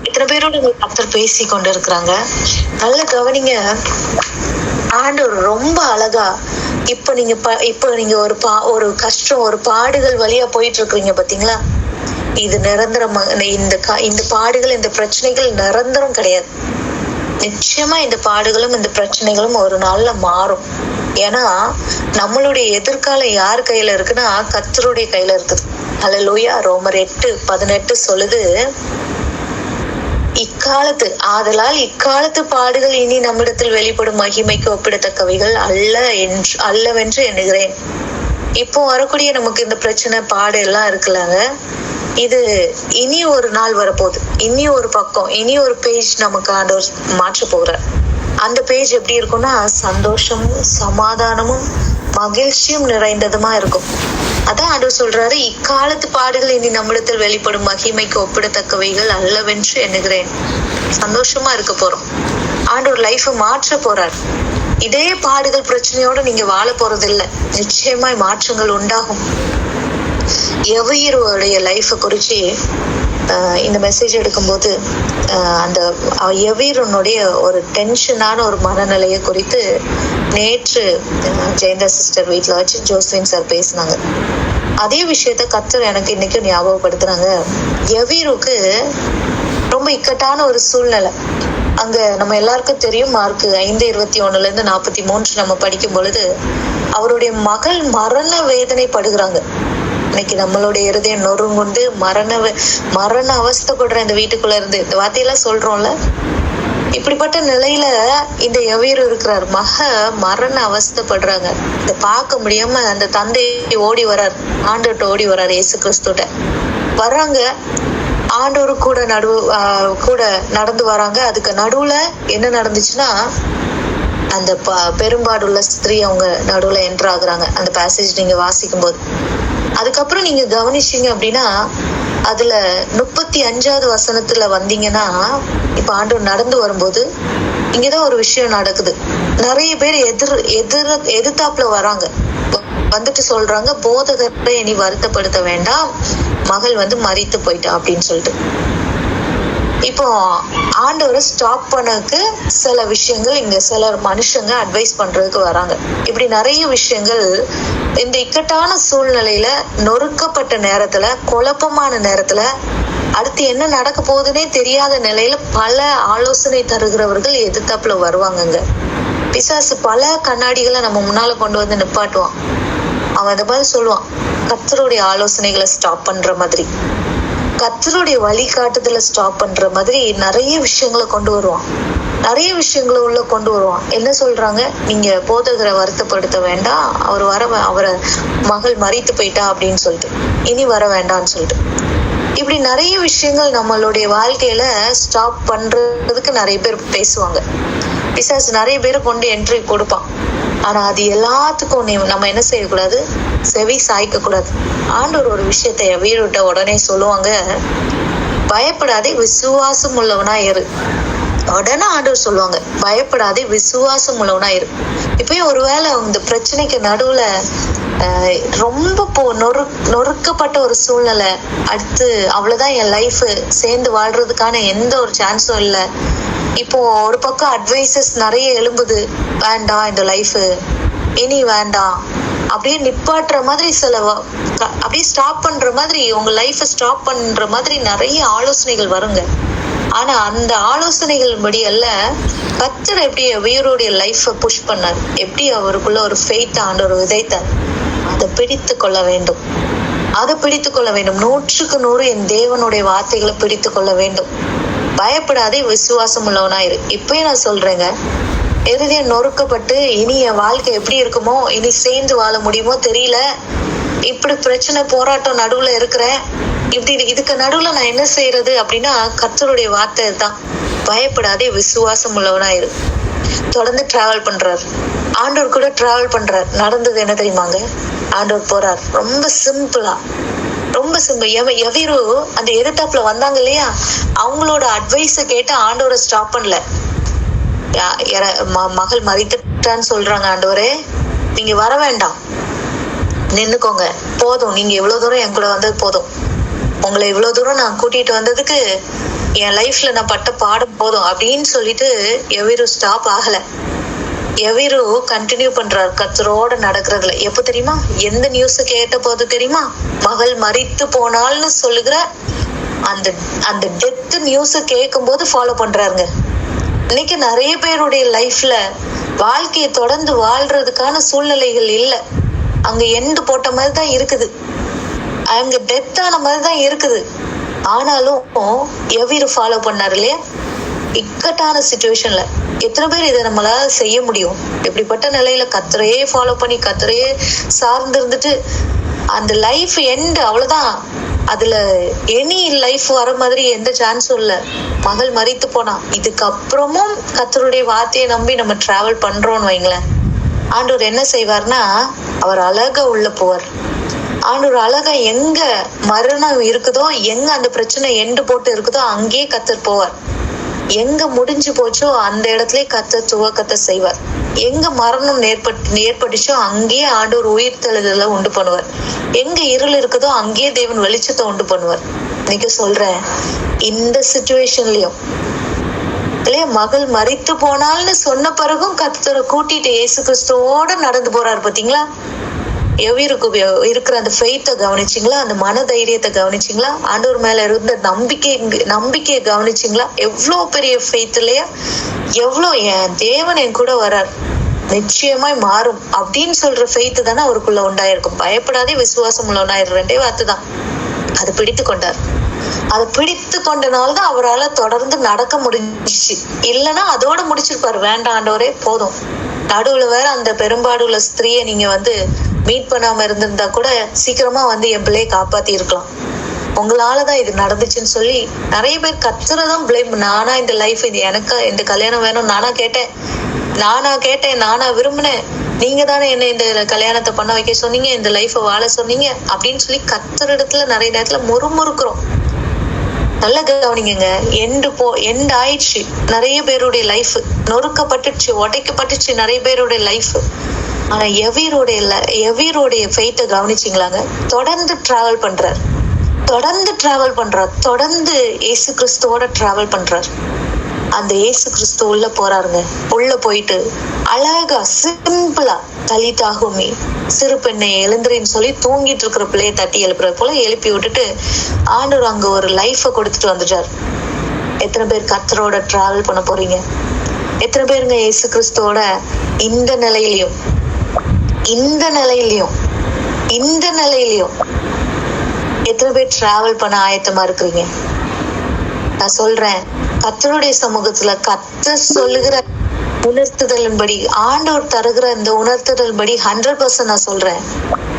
எத்தனை பேரோட கர்த்தர் பேசி கொண்டு இருக்கிறாங்க? நல்ல கவனிங்க. ஆண்டவர் ரொம்ப அழகா இப்ப நீங்க ஒரு கஷ்டம், ஒரு பாடுகள் வழியா போயிட்டு இருக்கிறீங்க பாத்தீங்களா? இது நிரந்தரம். இந்த பாடுகள், இந்த பிரச்சனைகள் நிரந்தரம் கிடையாது. நிச்சயமா இந்த பாடுகளும் இந்த பிரச்சனைகளும் ஒரு நாள்ல மாறும். ஏன்னா நம்மளுடைய எதிர்காலம் யார் கையில இருக்குன்னா கர்த்தருடைய கையில இருக்குது. அல்லேலூயா. ரோமர் 8:18 சொல்லுது, இக்காலத்து பாடுகள் இனி நம்மிடத்தில் வெளிப்படும் மகிமைக்கு ஒப்பிடத்தக்கவைகள் அல்லவென்று எண்ணுகிறேன். இப்போ வரக்கூடிய நமக்கு இந்த பிரச்சனை பாடு எல்லாம் இருக்குல்லங்க, இது இனி ஒரு நாள் வரப்போகுது. இனி ஒரு பக்கம், இனி ஒரு பேஜ் நமக்கு ஆண்டவர் மாற்ற போகிறார். அந்த பேஜ் எப்படி இருக்கும்னா சந்தோஷமும் சமாதானமும் மகிழ்ச்சியும் நிறைந்ததுமா இருக்கும். அதான் ஆண்டவர் சொல்றாரு, இக்காலத்து பாடுகள் இனி நம்மிடத்தில் வெளிப்படும் மகிமைக்கு ஒப்பிடத்தக்கவைகள் அல்லவென்று எண்ணுகிறேன். சந்தோஷமா இருக்க போறோம். ஆண்டவர் லைஃபை மாற்ற போறார். இதே பாடுகள் பிரச்சனையோட நீங்க வாழ போறது இல்லை. நிச்சயமாய் மாற்றங்கள் உண்டாகும். எவீருடைய லைஃப குறிச்சு இந்த மெசேஜ் எடுக்கும்போது அந்த எவீரனுடைய ஒரு டென்ஷனான ஒரு மனநிலையை குறித்து நேற்று ஜெயந்தா சிஸ்டர் வீட்டுல வச்சு ஜோஸ்வின் சார் பேசினாங்க. அதே விஷயத்த கர்த்தர் எனக்கு இன்னைக்கும் ஞாபகப்படுத்துறாங்க. எவீருக்கு ரொம்ப இக்கட்டான ஒரு சூழ்நிலை. அங்க நம்ம எல்லாருக்கும் தெரியும், மார்க் 5:21 43 நம்ம படிக்கும் பொழுது அவருடைய மகள் மரண வேதனைப்படுகிறாங்க. இன்னைக்கு நம்மளுடைய இருதயம் நொறுங்குண்டு மரண அவஸ்தைப்படுற இந்த வீட்டுக்குள்ள இருந்து இந்த வார்த்தையெல்லாம் சொல்றோம்ல. இப்படிப்பட்ட நிலையில இந்த எவீரு இருக்கிறார். மரண அவஸ்தைப்படுறாங்க. இதை பார்க்க முடியாம அந்த தந்தை ஓடி வர்றார், ஆண்டவர்கிட்ட ஓடி வர்றார். இயேசு கிறிஸ்துட்ட வர்றாங்க. ஆண்டவரு கூட நடந்து வராங்க. அதுக்கு நடுவுல என்ன நடந்துச்சுன்னா, அந்த பெரும்பாடுள்ள ஸ்திரீ அவங்க நடுவுல என்டர் ஆகுறாங்க. அந்த பேசேஜ் நீங்க வாசிக்கும் போது அதுக்கப்புறம் நீங்க கவனிச்சீங்க அப்படின்னா அதுல 35வது வசனத்துல வந்தீங்கன்னா, இப்ப ஆண்டவர் நடந்து வரும்போது இங்கதான் ஒரு விஷயம் நடக்குது. நிறைய பேர் எதிர்த்தாப்புல வராங்க. வந்துட்டு சொல்றாங்க, போதகரை இனி வருத்தப்படுத்த வேண்டாம், மகள் மரித்து போயிட்டா அப்படின்னு சொல்லிட்டு. இப்போ ஆண்டவரை ஸ்டாப் பண்ணக்கு சில விஷயங்கள் இங்க சில மனுஷங்க அட்வைஸ் பண்றதுக்கு வராங்க. இப்படி நிறைய விஷயங்கள் இந்த இக்கட்டான சூழ்நிலையில, நொறுக்கப்பட்ட நேரத்துல, குழப்பமான நேரத்துல, அடுத்து என்ன நடக்க போகுதுன்னே தெரியாத நிலையில பல ஆலோசனை தருகிறவர்கள் எதிர்த்தாப்புல வருவாங்கங்க. பிசாசு பல கண்ணாடிகளை நம்ம முன்னால கொண்டு வந்து நிப்பாட்டுவான். அவன் இந்த மாதிரி சொல்லுவான், கர்த்தருடைய ஆலோசனைகளை ஸ்டாப் பண்ற மாதிரி, கர்த்தருடைய வழிகாட்டுதல ஸ்டாப் பண்ற மாதிரி நிறைய விஷயங்களை கொண்டு வருவான். நிறைய விஷயங்களை உள்ள கொண்டு வருவான். என்ன சொல்றாங்க, நீங்க போதகரை வருத்தப்படுத்த வேண்டாம், அவரை மகள் மரித்து போயிட்டா அப்படின்னு சொல்லிட்டு, இனி வர வேண்டாம்னு சொல்லிட்டு. இப்படி நிறைய விஷயங்கள் நம்மளுடைய வாழ்க்கையில ஸ்டாப் பண்றதுக்கு நிறைய பேர் பேசுவாங்க. பிசாசு நிறைய பேரை கொண்டு என்ட்ரி கொடுப்பான். ஆனா அது எல்லாத்துக்கும் நம்ம என்ன செய்யக்கூடாது, செவி சாய்க்க கூடாது. ஆண்டவர் ஒரு விஷயத்த வீடுட்ட உடனே சொல்லுவாங்க, பயப்படாதே விசுவாசம் உள்ளவனா இரு. உடனே ஆண்டவர் சொல்லுவாங்க, பயப்படாதே விசுவாசம் உள்ளவனா இரு. இப்பயும் ஒருவேளை இந்த பிரச்சனைக்கு நடுவுல ரொம்ப நொறுக்கப்பட்ட ஒரு சூழ்நிலை, அடுத்து அவ்வளவுதான் என் லைஃப், சேர்ந்து வாழ்றதுக்கான எந்த ஒரு சான்ஸும் இல்லை, இப்போ ஒரு பக்கம் அட்வைசஸ் நிறைய எழும்புது, வேண்டாம் இந்த லைஃப், இனி வேண்டாம், அப்படியே நிப்பாட்டுற மாதிரி அப்படியே ஸ்டாப் பண்ற மாதிரி, உங்க லைஃப ஸ்டாப் பண்ற மாதிரி நிறைய ஆலோசனைகள் வருங்க. ஆனா அந்த ஆலோசனைகள் படி அல்ல, கர்த்தர் எப்படி எவ்வளோடைய லைஃப புஷ் பண்ணார், எப்படி அவருக்குள்ள ஒரு ஃபெய்த் ஆண்டவர் விதைத்தார், அதை பிடித்து கொள்ள வேண்டும். அதை பிடித்து கொள்ள வேண்டும். 100க்கு 100 என் தேவனுடைய வார்த்தைகளை பிடித்து கொள்ள வேண்டும். பயப்படாதே, விசுவாசம் உள்ளவனாயிரு. இப்பயே நான் சொல்றேங்க, இறுதியம் நொறுக்கப்பட்டு இனி என் வாழ்க்கை எப்படி இருக்குமோ, இனி சேர்ந்து வாழ முடியுமோ தெரியல, இப்படி பிரச்சனை போராட்டம் நடுவுல இருக்கிறேன், இதுக்கு நடுவுல நான் என்ன செய்யறது அப்படின்னா கர்த்தருடைய வார்த்தை தான், பயப்படாதே, விசுவாசம் உள்ளவனாயிரு. தொடர்ந்து டிராவல் பண்றாரு, ஆண்டவர் கூட டிராவல் பண்றாரு. நடந்தது என்ன தெரியுமாங்க, ஆண்டவர் போறார் ரொம்ப சிம்பிள். எவீரு அந்த எதிர்த்தாப்புல வந்தாங்க இல்லையா, அவங்களோட அட்வைஸ கேட்டு ஆண்டவரை ஸ்டாப் பண்ணல. மகள் மறித்துட்டான்னு சொல்றாங்க, ஆண்டவரே நீங்க வர வேண்டாம், நின்னுக்கோங்க, போதும், நீங்க இவ்வளவு தூரம் என் கூட வந்தது போதும், உங்களை இவ்வளவு தூரம் நான் கூட்டிட்டு வந்ததுக்கு என் லைஃப்ல நான் பட்ட பாடம் போதும் அப்படின்னு சொல்லிட்டு எவீரு ஸ்டாப் ஆகல. எவீரு கண்டினியூ பண்றாரு கர்த்தரோட நடக்கிறதுல. எப்ப தெரியுமா, எந்த நியூஸ் கேட்ட போது தெரியுமா, மகள் மறித்து போனால்னு சொல்லுகிற அந்த டெத் நியூஸ கேட்கும் போது ஃபாலோ பண்றாருங்க. இன்னைக்கு நிறைய பேருடைய லைஃப்ல வாழ்க்கையை தொடர்ந்து வாழ்றதுக்கான சூழ்நிலைகள் இல்லை, அங்க எண்டு போட்ட மாதிரிதான் இருக்குது, அங்க டெத் ஆன மாதிரிதான் இருக்குது. ஆனாலும் எவீரு ஃபாலோ பண்ணாரு இல்லையா, இக்கட்டான சிச்சுவேஷன்ல. எத்தனை பேர் இதை நம்மளால செய்ய முடியும்? எப்படிப்பட்ட நிலையில கர்த்தரையே ஃபாலோ பண்ணி கர்த்தரையே சார்ந்து இருந்துட்டு அந்த லைஃப் எண்ட் அவ்வளவுதான், அதுல எனி லைஃப் வர மாதிரி எந்த சான்ஸும் இல்ல. மகள் மறித்து போனா, இதுக்கப்புறமும் கர்த்தருடைய வார்த்தையை நம்பி நம்ம டிராவல் பண்றோம்னு வைங்களேன், ஆண்டவர் என்ன செய்வார்னா அவர் அழகா உள்ள போவார். ஆண்டவர் அழகா எங்க மரணம் இருக்குதோ, எங்க அந்த பிரச்சனை எண்டு போட்டு இருக்குதோ அங்கேயே கர்த்தர் போவார். எங்க முடிஞ்சு போச்சோ அந்த இடத்துலயே கர்த்தர் துவக்கத்தை செய்வார். எங்க மரணம் ஏற்பட்டுச்சோ அங்கேயே ஆண்டவர் உயிர்த்தெழுதலை உண்டு பண்ணுவார். எங்க இருள் இருக்குதோ அங்கேயே தேவன் வெளிச்சத்தை உண்டு பண்ணுவார். இன்னைக்கு சொல்றேன், இந்த சிச்சுவேஷன்லயும் இல்லையா, மகள் மறித்து போனால்னு சொன்ன பிறகும் கர்த்தரை கூட்டிட்டு இயேசு கிறிஸ்துவோட நடந்து போறாரு. பாத்தீங்களா, எவீருக்கு இருக்கிற அந்த ஃபெய்த்தை கவனிச்சிங்களா, அந்த மன தைரியத்தை கவனிச்சிங்களா, ஆண்டவர் மேல இருந்த நம்பிக்கையை கவனிச்சிங்களா? எவ்வளவு பெரிய ஃபெய்த் இல்லையா, எவ்வளவு என் தேவன் என் கூட வரார், நிச்சயமாய் மாறும் அப்படின்னு சொல்ற ஃபெய்த் தானே அவருக்குள்ள உண்டாயிருக்கும். பயப்படாதே, விசுவாசம் உள்ளவனாயிரு, 2 வார்த்தை தான். அதை பிடித்து கொண்டார். அதை பிடித்து கொண்டனால்தான் அவரால் தொடர்ந்து நடக்க முடிஞ்சிச்சு. இல்லைன்னா அதோட முடிச்சிருப்பாரு, வேண்டாம் ஆண்டவரே போதும். நடுவுல வேற அந்த பெரும்பாடுள்ள ஸ்திரீயை நீங்க மீட் பண்ணாம இருந்திருந்தா கூட சீக்கிரமா என் பிள்ளையை காப்பாத்தி இருக்கலாம். உங்களாலதான் இது நடந்துச்சுன்னு சொல்லி நிறைய பேர் கர்த்தரைதான் பிளேம். நானா இந்த லைஃப், இது எனக்கு இந்த கல்யாணம் வேணும், நானா கேட்டேன், நானா விரும்பினேன், நீங்க தானே என்ன இந்த கல்யாணத்தை பண்ண வைக்க சொன்னீங்க, இந்த லைஃப வாழ சொன்னீங்க அப்படின்னு சொல்லி கர்த்தர் இடத்துல நிறைய நேரத்துல முறுமுறுக்கிறோம். நல்ல கவனிங்க, எண்ட் ஆயிடுச்சு நிறைய பேருடைய லைஃப், நொறுக்கப்பட்டுச்சு, உடைக்கப்பட்டுச்சு நிறைய பேருடைய லைஃப். ஆனா எவீருடைய ஃபெய்த்தை கவனிச்சிங்களாங்க, தொடர்ந்து டிராவல் பண்றார், தொடர்ந்து இயேசு கிறிஸ்துவோட டிராவல் பண்றார். அந்த இயேசு கிறிஸ்து உள்ள போறாருங்க. உள்ள போயிட்டு அழகா சிம்பிளா தலிதாகுமே சிறு பெண்ணை எழுந்துறேன்னு சொல்லி தூங்கிட்டு இருக்கிற பிள்ளைய தட்டி எழுப்புறது போல எழுப்பி விட்டுட்டு ஆண்டவர் அங்க ஒரு லைஃப கொடுத்துட்டு வந்துட்டார். எத்தனை பேர் கர்த்தரோட டிராவல் பண்ண போறீங்க? எத்தனை பேருங்க இயேசு கிறிஸ்துவோட இந்த நிலையிலையும் எத்தனை பேர் டிராவல் பண்ண ஆயத்தமா இருக்கிறீங்க? நான் சொல்றேன், கர்த்தருடைய சமூகத்துல கர்த்தர் சொல்லுகிற உணர்த்துதலின்படி, ஆண்டவர் தருகிற இந்த உணர்த்துதல் படி 100% நான் சொல்றேன்,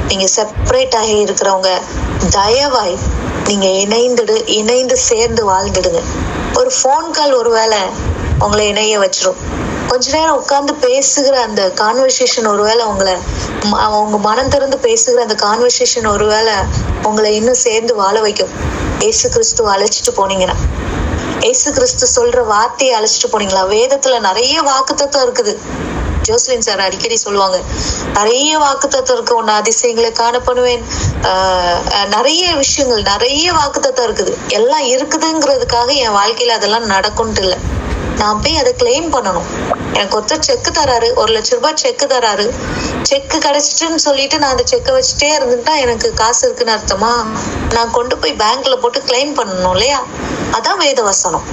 நீங்க செப்பரேட் ஆகி இருக்கிறவங்க தயவாய் நீங்க இணைந்து சேர்ந்து வாழ்ந்துடுங்க. ஒரு போன் கால் ஒருவேளை உங்களை இணைய வச்சிரும். கொஞ்ச நேரம் உட்கார்ந்து பேசுகிற அந்த கான்வர்சேஷன் ஒருவேளை உங்க மனம் திறந்து பேசுகிற அந்த கான்வர்சேஷன் ஒருவேளை உங்களை இன்னும் சேர்ந்து வாழ வைக்கும். இயேசு கிறிஸ்துவ அழைச்சிட்டு போனீங்கன்னா, இயேசு கிறிஸ்து சொல்ற வார்த்தையை அழைச்சிட்டு போனீங்களா? வேதத்துல நிறைய வாக்குத்தத்தம் இருக்குது. ஜோஸ்லின் சார் அடிக்கடி சொல்லுவாங்க, நிறைய வாக்குத்தத்தம் இருக்கு, உன்னை அதிசயங்களை காணப்படுவேன், நிறைய விஷயங்கள், நிறைய வாக்குத்தத்தம் இருக்குது. எல்லாம் இருக்குதுங்கிறதுக்காக என் வாழ்க்கையில அதெல்லாம் நடக்கும்ட்டு இல்லை. நான் போய் அதை கிளைம் பண்ணணும். எனக்கு ஒருத்தர் செக்கு தராரு, 1,00,000 ரூபாய் செக்கு தராரு, செக்கு கிடைச்சிட்டுன்னு சொல்லிட்டு நான் அந்த செக்கை வச்சுட்டே இருந்துட்டா எனக்கு காசு இருக்குன்னு அர்த்தமா? நான் கொண்டு போய் பேங்க்ல போட்டு கிளைம் பண்ணணும் இல்லையா? அதான் வேத வசனம்.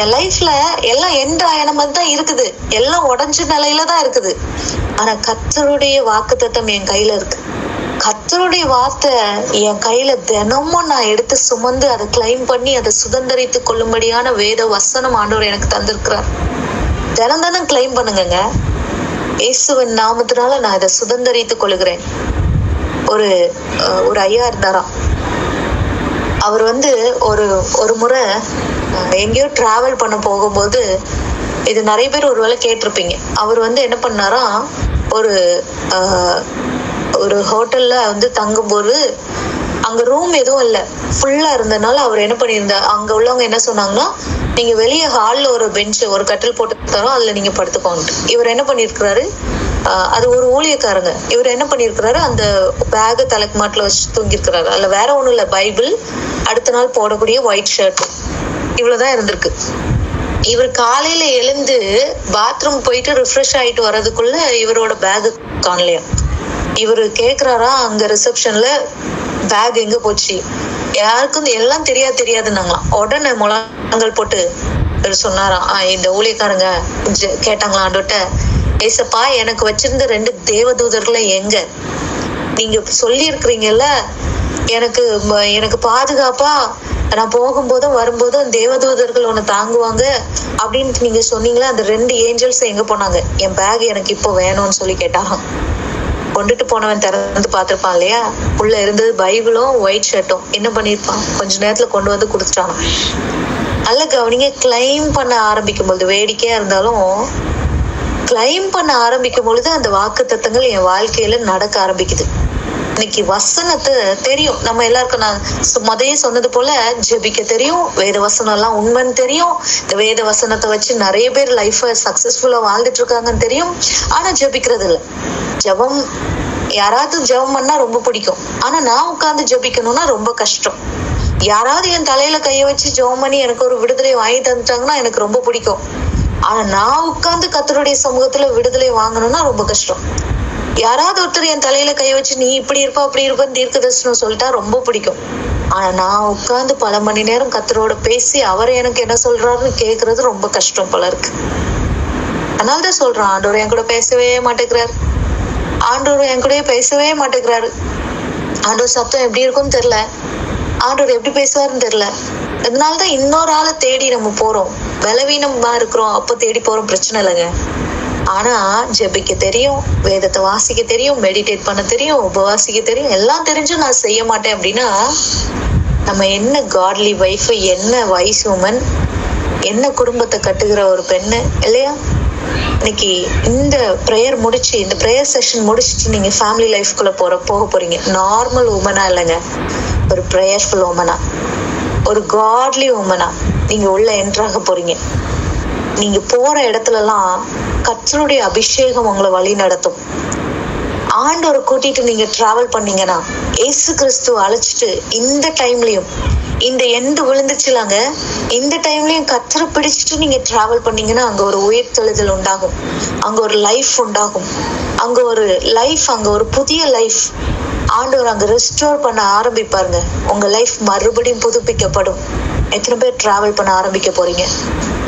என் லைஃப்ல எல்லாம் எண்ட் ஆயன மாதிரி தான் இருக்குது, எல்லாம் உடஞ்ச நிலையில தான் இருக்குது. ஆனா கர்த்தருடைய வாக்குத்தத்தம் என் கையில இருக்கு. கர்த்தருடைய வார்த்தை என் கையில தினமும் நான் எடுத்து சுமந்து அதை கிளைம் பண்ணி அதை சுதந்திரித்து கொள்ளும்படியான வேத வசனம் ஆண்டவர் எனக்கு தந்திருக்கிறார். தினம் கிளைம் பண்ணுங்க. இயேசுவின் நாமத்தினால நான் இதை சுதந்திரித்து கொள்ளுகிறேன். ஒரு ஐயா இருந்தாராம். அவர் ஒரு முறை எங்கேயோ டிராவல் பண்ண போகும்போது, இது நிறைய பேர் ஒருவேளை கேட்டிருப்பீங்க, அவர் என்ன பண்ணாரா, ஒரு ஹோட்டல்ல தங்கும்போது அங்க ரூம் எதுவும் இல்லை, ஃபுல்லா இருந்ததுனால அவர் என்ன பண்ணியிருந்தார், அங்க உள்ளவங்க என்ன சொன்னாங்கன்னா, நீங்க வெளியே ஹால்ல ஒரு பெஞ்ச் ஒரு கட்டில் போட்டு தரோம், அதுல நீங்க படுத்துக்கோங்க. இவர் என்ன பண்ணிருக்கிறாரு, அது ஒரு ஊழியக்காரங்க, இவர் என்ன பண்ணிருக்கிறாரு, அந்த பேக தலைக்கு மாட்டில வச்சு தூங்கிருக்கிறாரு. அதுல வேற ஒண்ணும் இல்ல, பைபிள், அடுத்த நாள் போடக்கூடிய ஒயிட் ஷர்ட், இவ்வளவுதான் இருந்திருக்கு. இவர் காலையில எழுந்து பாத்ரூம் போயிட்டு ரிஃப்ரெஷ் ஆயிட்டு வர்றதுக்குள்ள இவரோட பேக் காணலையா. இவரு கேக்குறாரா அங்க ரிசப்ஷன்ல, பேக் எங்க போச்சு, யாருக்கும் எல்லாம் தெரியாதுன்னாங்களாம். உடனே முழங்கள் போட்டு இவர் சொன்னாராம், இந்த ஊழியக்காரங்க கேட்டாங்களாம் ஆண்டவர்ட்ட, ஏசப்பா எனக்கு வச்சிருந்த 2 தேவதூதர்களை எங்க, நீங்க சொல்லி இருக்கிறீங்கல்ல எனக்கு பாதுகாப்பா நான் போகும்போதும் வரும்போதும் தேவதூதர்கள் உன்னை தாங்குவாங்க அப்படின்னு நீங்க சொன்னீங்களா, அந்த 2 ஏஞ்சல்ஸ் எங்க போனாங்க, என் பேக் எனக்கு இப்போ வேணும்னு சொல்லி கேட்டாராம். கொண்டுட்டு போனவன் திறந்து பார்த்திருப்பான் இல்லையா, உள்ள இருந்தது பைபிளும் ஒயிட் ஷர்ட்டும். என்ன பண்ணிருப்பான், கொஞ்ச நேரத்துல கொண்டு வந்து கொடுத்துட்டான். நல்ல கவனிங்க, கிளைம் பண்ண ஆரம்பிக்கும் பொழுது, வேடிக்கையா இருந்தாலும் கிளைம் பண்ண ஆரம்பிக்கும் பொழுது அந்த வாக்கு தத்தங்கள் என் வாழ்க்கையில நடக்க ஆரம்பிக்குது. இன்னைக்கு வசனத்தை தெரியும் நம்ம எல்லாருக்கும், நான் முதலே சொன்னது போல ஜெபிக்க தெரியும், வேத வசனம் எல்லாம் உண்மைன்னு தெரியும், இந்த வேத வசனத்தை வச்சு நிறைய பேர் லைஃப சக்சஸ்ஃபுல்லா வாழ்ந்துட்டு இருக்காங்கன்னு தெரியும். ஆனா ஜெபிக்கிறது இல்லை. ஜெபம் யாராவது ஜெபம் பண்ணா ரொம்ப பிடிக்கும், ஆனா நான் உட்கார்ந்து ஜெபிக்கணும்னா ரொம்ப கஷ்டம். யாராவது என் தலையில கைய வச்சு ஜெபம் பண்ணி எனக்கு ஒரு விடுதலை வாங்கி தந்துட்டாங்கன்னா எனக்கு ரொம்ப பிடிக்கும். ஆனா நான் உட்கார்ந்து கர்த்தருடைய சமூகத்துல விடுதலை வாங்கணும்னா ரொம்ப கஷ்டம். யாராவது ஒருத்தர் என் தலையில கை வச்சு நீ இப்படி இருப்பா அப்படி இருப்பான்னு தீர்க்கதரிசனம் சொல்லிட்டா ரொம்ப பிடிக்கும். ஆனா நான் உட்கார்ந்து பல மணி நேரம் கர்த்தரோட பேசி அவர் எனக்கு என்ன சொல்றாருன்னு கேக்குறது ரொம்ப கஷ்டம் போல இருக்கு. அதனாலதான் சொல்றான், ஆண்டவர் என் கூட பேசவே மாட்டேங்கிறாரு, ஆண்டவர் என் கூட பேசவே மாட்டேங்கிறாரு. ஆண்டவர் சத்தம் எப்படி இருக்கும்னு தெரியல, ஆண்டவர் எப்படி பேசுவாருன்னு தெரியல. அதனாலதான் இன்னொரு ஆளை தேடி நம்ம போறோம். பலவீனமா இருக்கிறோம் அப்ப தேடி போறோம், பிரச்சனை இல்லைங்க. ஆனா ஜெபிக்க தெரியும், வேதத்தை வாசிக்க தெரியும், மெடிடேட் பண்ண தெரியும், உபவாசிக்க தெரியும், எல்லாம் தெரிஞ்சும் நான் செய்ய மாட்டேன் அப்படின்னா நம்ம என்ன காட்லி வைஃப், என்ன வைஸ் உமன், என்ன குடும்பத்தை கட்டுகிற ஒரு பெண்ணு இல்லையா? இன்னைக்கு இந்த ப்ரேயர் முடிச்சு, இந்த ப்ரேயர் செஷன் முடிச்சுட்டு நீங்க ஃபேமிலி லைஃப்குள்ள போக போறீங்க. நார்மல் உமனா இல்லைங்க, ஒரு ப்ரேயர்ஃபுல் உமனா, ஒரு காட்லி உமனா நீங்க உள்ள என்ட்ராக போறீங்க. நீங்க போற இடத்துல எல்லாம் கர்த்தருடைய அபிஷேகம் உங்களை வழி நடத்தும். ஆண்டவரை கூட்டிட்டு நீங்க டிராவல் பண்ணீங்கன்னா, ஏசு கிறிஸ்துவ அழைச்சிட்டு இந்த டைம்லயும், இந்த எண்டு விழுந்துச்சுலாங்க, இந்த டைம்லயும் கர்த்தரை பிடிச்சிட்டு நீங்க டிராவல் பண்ணீங்கன்னா அங்க ஒரு உயிர்த்தெழுதல் உண்டாகும், அங்க ஒரு லைஃப் உண்டாகும், அங்க ஒரு புதிய லைஃப் ஆண்டவர் அங்க ரெஸ்டோர் பண்ண ஆரம்பிப்பாருங்க. உங்க லைஃப் மறுபடியும் புதுப்பிக்கப்படும். எத்தனை பேர் டிராவல் பண்ண ஆரம்பிக்க போறீங்க?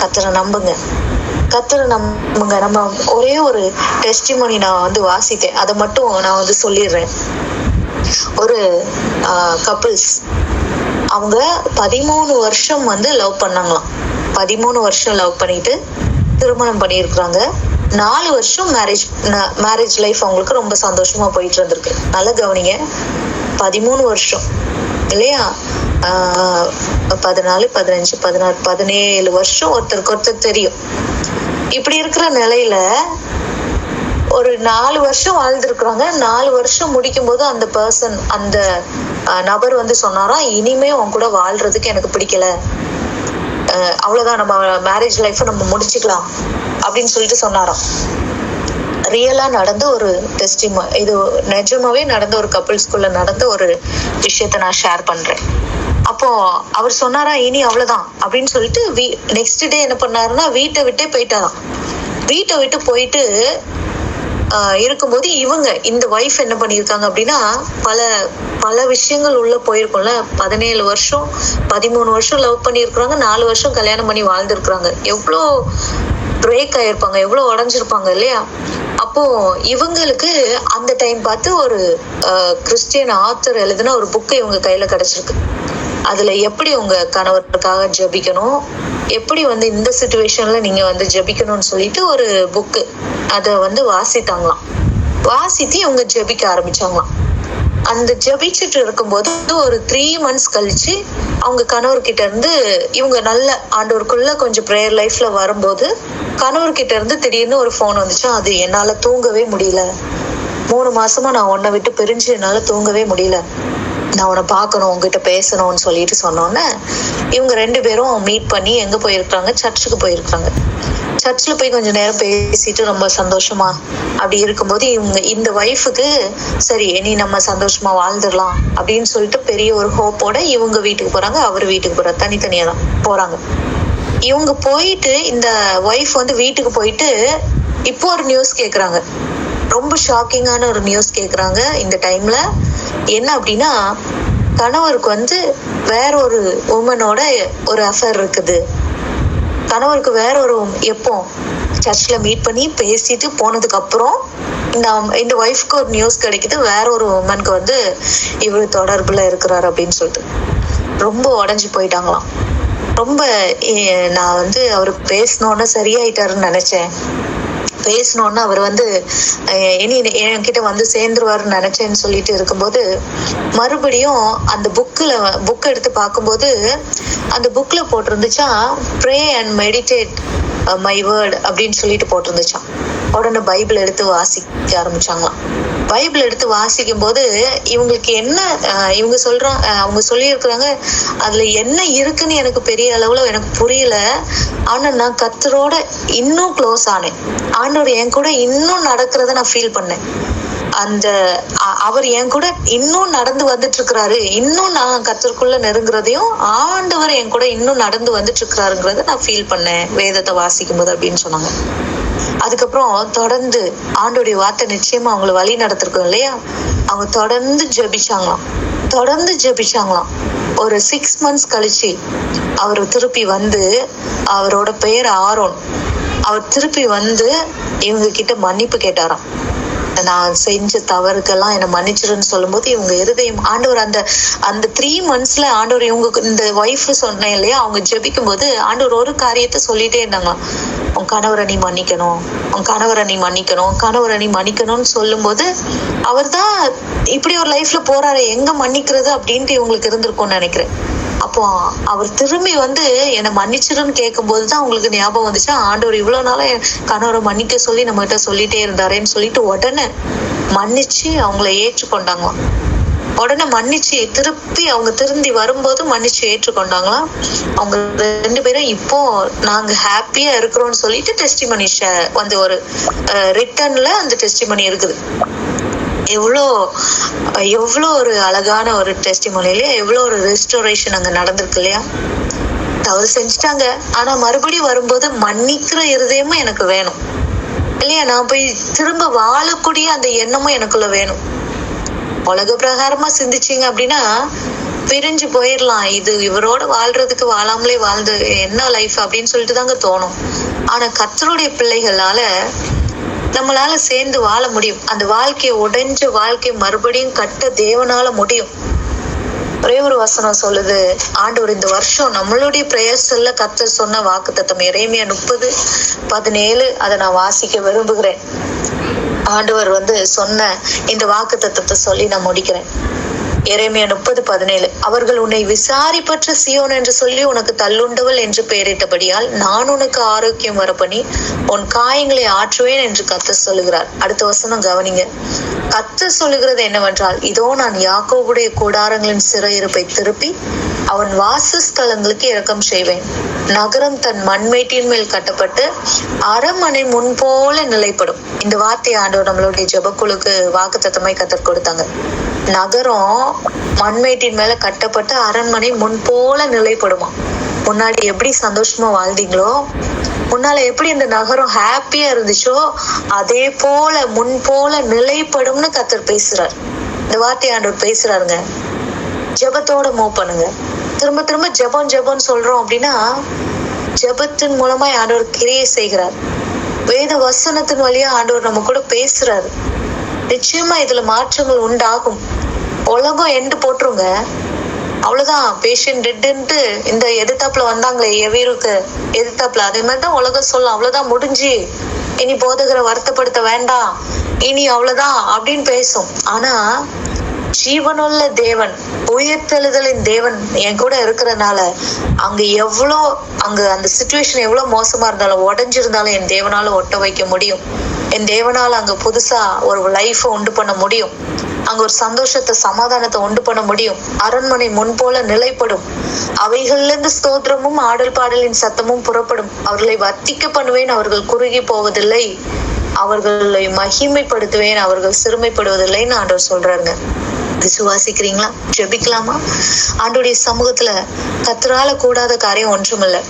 கர்த்தரை நம்புங்க, கர்த்தரை நம்புங்க. நம்ம ஒரே ஒரு டெஸ்டிமோனி நான் வாசித்தேன், அதை மட்டும் நான் சொல்லிடுறேன். ஒரு கப்பிள்ஸ், அவங்க 13 வருஷம் லவ் பண்ணாங்களாம். 13 வருஷம் லவ் பண்ணிட்டு திருமணம் பண்ணியிருக்கிறாங்க. 4 வருஷம் மேரேஜ் லைஃப் அவங்களுக்கு ரொம்ப சந்தோஷமா போயிட்டு இருந்திருக்கு. நல்ல கவனிங்க, 13 வருஷம் இல்லையா, 14, 15, 16, 17 வருஷம் ஒருத்தருக்கு ஒருத்தர் தெரியும். இப்படி இருக்கிற நிலையில ஒரு 4 வருஷம் வாழ்ந்துருக்குறாங்க. 4 வருஷம் முடிக்கும் போது அந்த பர்சன், அந்த நபர் சொன்னாராம், இனிமே உன் கூட வாழ்றதுக்கு எனக்கு பிடிக்கல, அவ்வளவுதான், நம்ம மேரேஜ் லைஃப் நம்ம முடிச்சுக்கலாம் அப்படின்னு சொல்லிட்டு சொன்னாராம். ரியலா நடந்த ஒரு டெஸ்டிமோனி, இது நிஜமாவே நடந்த ஒரு கப்பிள்ஸ்குள்ள நடந்த ஒரு விஷயத்த நான் ஷேர் பண்றேன். அப்போ அவர் சொன்னாரா இனி அவ்வளவுதான் அப்படின்னு சொல்லிட்டு நெக்ஸ்ட் டே என்ன பண்ணாருன்னா வீட்டை விட்டே போயிட்டாராம். வீட்டை விட்டு போயிட்டு இருக்கும்போது இவங்க இந்த ஒய்ஃப் என்ன பண்ணியிருக்காங்க அப்படின்னா பல பல விஷயங்கள் உள்ள போயிருக்கோம்ல. 17 வருஷம் 13 வருஷம் லவ் பண்ணியிருக்கிறாங்க, 4 வருஷம் கல்யாணம் பண்ணி வாழ்ந்துருக்குறாங்க. எவ்வளோ பிரேக் ஆயிருப்பாங்க, எவ்வளோ உடஞ்சிருப்பாங்க இல்லையா? அப்போ இவங்களுக்கு அந்த டைம் பார்த்து ஒரு கிறிஸ்டியன் ஆத்தர் எழுதின ஒரு புக்கு இவங்க கையில கிடைச்சிருக்கு. அதுல எப்படி உங்க கணவருக்காக ஜபிக்கணும், எப்படி இந்த சிச்சுவேஷன்ல நீங்க ஜபிக்கணும்னு சொல்லிட்டு ஒரு புக்கு அத வாசித்தாங்களாம். வாசித்து இவங்க ஜபிக்க ஆரம்பிச்சாங்களாம். அந்த ஜபிச்சுட்டு இருக்கும்போது ஒரு 3 months கழிச்சு அவங்க கணவர்கிட்ட இருந்து இவங்க நல்ல ஆண்டவருக்குள்ள கொஞ்சம் ப்ரேயர் லைஃப்ல வரும்போது கணவர்கிட்ட இருந்து திடீர்னு ஒரு போன் வந்துச்சு. அது என்னால தூங்கவே முடியல, 3 மாசமா நான் உன்னை விட்டு பிரிஞ்சு என்னால தூங்கவே முடியல, நான் உன்னை பார்க்கணும், உங்ககிட்ட பேசணும்னு சொல்லிட்டு சொன்னோன்னே இவங்க 2 பேரும் மீட் பண்ணி எங்க போயிருக்காங்க, சர்ச்சுக்கு போயிருக்காங்க. சர்ச்சில் போய் கொஞ்ச நேரம் பேசிட்டு ரொம்ப சந்தோஷமா அப்படி இருக்கும்போது இவங்க இந்த ஒய்ஃபுக்கு சரி இனி நம்ம சந்தோஷமா வாழ்ந்துடலாம் அப்படின்னு சொல்லிட்டு பெரிய ஒரு ஹோப்போட இவங்க வீட்டுக்கு போறாங்க, அவர் வீட்டுக்கு போறாங்க, தனித்தனியா தான் போறாங்க. இவங்க போயிட்டு இந்த ஒய்ஃப் வீட்டுக்கு போயிட்டு இப்போ ஒரு நியூஸ் கேக்குறாங்க, ரொம்ப ஷாக்கிங்கான ஒரு நியூஸ் கேக்குறாங்க. இந்த டைம்ல என்ன அப்படின்னா கணவருக்கு வேற ஒரு உமனோட ஒரு அஃபேர் இருக்குது. கணவருக்கு வேற ஒரு எப்போ சர்ச்ல மீட் பண்ணி பேசிட்டு போனதுக்கு அப்புறம் இந்த ஒய்ஃப்க்கு ஒரு நியூஸ் கிடைக்குது, வேற ஒரு உமனுக்கு இவரு தொடர்புல இருக்கிறாரு அப்படின்னு சொல்லிட்டு ரொம்ப உடஞ்சு போயிட்டாங்களாம். ரொம்ப நான் அவரு பேசணும்னு சரியாயிட்டாருன்னு நினைச்சேன், பேசணும்னு அவர் இனி என்கிட்ட சேர்ந்துருவாருன்னு நினைச்சேன்னு சொல்லிட்டு இருக்கும்போது மறுபடியும் அந்த புக் எடுத்து பார்க்கும்போது அந்த புக்ல போட்டிருந்துச்சா pray and meditate my word அப்படின்னு சொல்லிட்டு போட்டிருந்துச்சான். உடனே பைபிள் எடுத்து வாசிக்க ஆரம்பிச்சாங்களாம். பைபிள் எடுத்து வாசிக்கும் போது இவங்களுக்கு என்ன அவங்க சொல்லியிருக்கிறாங்க, அதுல என்ன இருக்குன்னு எனக்கு பெரிய அளவுல எனக்கு புரியல. ஆனா நான் கர்த்தரோட இன்னும் க்ளோஸ் ஆனேன், ஆண்டவர் என் கூட இன்னும் நடக்கிறத நான் ஃபீல் பண்ணேன். அவர் என் கூட இன்னும் நடந்து வந்துட்டு இருக்கிறாரு, இன்னும் நான் கர்த்தருக்குள்ள நெருங்குறதையும் ஆண்டவர் என் கூட இன்னும் நடந்து வந்துட்டு இருக்கிறாருங்கிறத நான் ஃபீல் பண்ணேன் வேதத்தை வாசிக்கும் போது அப்படின்னு சொன்னாங்க. அதுக்கப்புறம் தொடர்ந்து ஆண்டோடைய வார்த்தை நிச்சயமா அவங்களை வழி நடத்திருக்கோம் இல்லையா, அவங்க தொடர்ந்து ஜெபிச்சாங்களாம். ஒரு 6 months கழிச்சு அவர் திருப்பி அவரோட பெயர் ஆரோன், அவர் திருப்பி இவங்க கிட்ட மன்னிப்பு கேட்டாராம். நான் செஞ்ச தவறுக்கெல்லாம் என்னை மன்னிச்சிருன்னு சொல்லும் போது இவங்க இருதயம் ஆண்டவர் அந்த 3 monthsல ஆண்டவர் இவங்க இந்த ஒய்ஃப் சொன்னேன் இல்லையா, அவங்க ஜெபிக்கும் போது ஆண்டவர் ஒரு காரியத்தை சொல்லிட்டே இருந்தாங்களாம், உன் கணவரை நீ மன்னிக்கணும், உன் கணவரை நீ மன்னிக்கணும், கணவரை நீ மன்னிக்கணும்னு சொல்லும் போது அவர் தான் இப்படி ஒரு லைஃப்ல போறாரு, எங்க மன்னிக்கிறது அப்படின்ட்டு இவங்களுக்கு இருந்திருக்கும்னு நினைக்கிறேன். அப்போ அவர் திரும்பி என்னை மன்னிச்சிருன்னு கேட்கும் போதுதான் அவங்களுக்கு ஞாபகம் வந்துச்சா ஆண்டவர் இவ்வளவு நாளா என் கணவரை மன்னிக்க சொல்லி நம்ம கிட்ட சொல்லிட்டே இருந்தாரேன்னு சொல்லிட்டு உடனே மன்னிச்சு அவங்கள ஏற்றுக்கொண்டாங்களாம். உடனே மன்னிச்சு அவங்க திரும்பி வரும்போது மன்னிச்சு ஏற்றுக்கொண்டாங்களாம். அவங்க 2 பேரும் இப்போ நாங்க ஹாப்பியா இருக்கிறோம்னு சொல்லிட்டு டெஸ்டிமனி ஒரு ரிட்டர்ன்ல அந்த டெஸ்டிமனி இருக்குது. எவ்வளோ ஒரு அழகான ஒரு டெஸ்டிமோனியில எவ்வளோ ஒரு ரெஸ்டோரேஷன் அங்க நடந்திருக்கு இல்லையா. தவறு செஞ்சுட்டாங்க, ஆனா மறுபடியும் வரும்போது மன்னிக்கிற இருதயமும் எனக்கு வேணும் இல்லையா, நான் போய் திரும்ப வாழக்கூடிய அந்த எண்ணமும் எனக்குள்ள வேணும். உலக பிரகாரமா சிந்திச்சிங்க அப்படின்னா பிரிஞ்சு போயிடலாம், இது இவரோட வாழ்றதுக்கு வாழாமலே வாழ்ந்து என்ன லைஃப் அப்படின்னு சொல்லிட்டு தாங்க தோணும். ஆனா கர்த்தருடைய பிள்ளைகளால நம்மளால சேர்ந்து வாழ முடியும். அந்த வாழ்க்கையை உடைஞ்ச வாழ்க்கையை மறுபடியும் கட்ட தேவனால முடியும். ஒரே ஒரு வசனம் சொல்லுது, ஆண்டவர் இந்த வருஷம் நம்மளுடைய பிரேயர்ஸ்ல கர்த்தர் சொன்ன வாக்குத்தத்தம் எரேமியா 30:17 அதை நான் வாசிக்க விரும்புகிறேன். ஆண்டவர் சொன்ன இந்த வாக்குத்தத்தத்தை சொல்லி நான் முடிக்கிறேன். எரேமியா 30:17 அவர்கள் உன்னை விசாரிப்பற்ற சீயோன் என்று சொல்லி உனக்கு தள்ளுண்டவள் என்று பெயரிட்டபடியால் நான் உனக்கு ஆரோக்கியம் வரப்பண்ணி உன் காயங்களை ஆற்றுவேன் என்று கர்த்தர் சொல்லுகிறார். அடுத்த வசனம் கவனிங்க. கர்த்தர் சொல்லுகிறது என்னவென்றால், இதோ நான் யாக்கோபுடைய கூடாரங்களின் சிறையிருப்பை திருப்பி அவன் வாசஸ்தலங்களுக்கு இரக்கம் செய்வேன். நகரம் தன் மண்மேட்டின் மேல் கட்டப்பட்டு அரண்மனை முன்போல நிலைப்படும். இந்த வார்த்தையை ஆண்டவர் நம்மளுடைய ஜெபக்குழுக்கு வாக்குத்தத்தமாய் கர்த்தர் கொடுத்தாங்க. நகரம் மண்மேட்டின் மேல கட்டப்பட்ட அரண்மனை முன் போல நிலைப்படுமா. முன்னாடி எப்படி சந்தோஷமா வாழ்ந்தீங்களோ, முன்னால எப்படி இந்த நகரம் ஹாப்பியா இருந்துச்சோ, அதே போல முன் போல நிலைப்படும்னு கர்த்தர் பேசுறார். இந்த வார்த்தை ஆண்டவர் பேசுறாருங்க. ஜெபத்தோட மூவ் பண்ணுங்க. திரும்ப திரும்ப ஜெபம் சொல்றோம் அப்படின்னா, ஜெபத்தின் மூலமா ஆண்டவர் கிரியை செய்கிறார். வேத வசனத்தின் வழியா ஆண்டவர் நம்ம கூட பேசுறாரு. நிச்சயமா இதுல மாற்றங்கள் உண்டாகும். உலகம் எண்டு போட்டுருங்க, அவ்வளவுதான். பேஷண்ட் டெட்டுன்ட்டு இந்த எதிர்த்தாப்புல வந்தாங்களே எவீருக்கு எதிர்த்தாப்புல, அதே மாதிரிதான் உலகம் சொல்லும். அவ்வளவுதான், முடிஞ்சு, இனி போதகரை வருத்தப்படுத்த வேண்டாம், இனி அவ்வளவுதான் அப்படின்னு பேசும். ஆனா ஜீவனுள்ள தேவன், உயிர்த்தெழுதலின் தேவன் என் கூட இருக்கிறதுனால, அங்க அந்த சிச்சுவேஷன் எவ்வளவு மோசமா இருந்தாலும், உடைஞ்சிருந்தாலும் என் தேவனால ஒட்ட வைக்க முடியும். என் தேவனால அங்க புதுசா ஒரு லைஃப உண்டு பண்ண முடியும். அங்க ஒரு சந்தோஷத்தை, சமாதானத்தை உண்டு பண்ண முடியும். அரண்மனை முன் போல நிலைப்படும். அவைகள்ல இருந்து ஸ்தோத்திரமும் ஆடல் பாடலின் சத்தமும் புறப்படும். அவர்களை வர்த்திக்க பண்ணுவேன், அவர்கள் குறுகி போவதில்லை. அவர்களை மகிமைப்படுத்துவேன், அவர்கள் சிறுமைப்படுவதில்லைன்னு ஆண்டவர் சொல்றாருங்க. விசுவாசிக்கிறீங்களா? ஜெபிக்கலாமா? ஆண்டோடைய சமூகத்துல கர்த்தரால கூடாத காரியம் ஒன்றுமில்லை,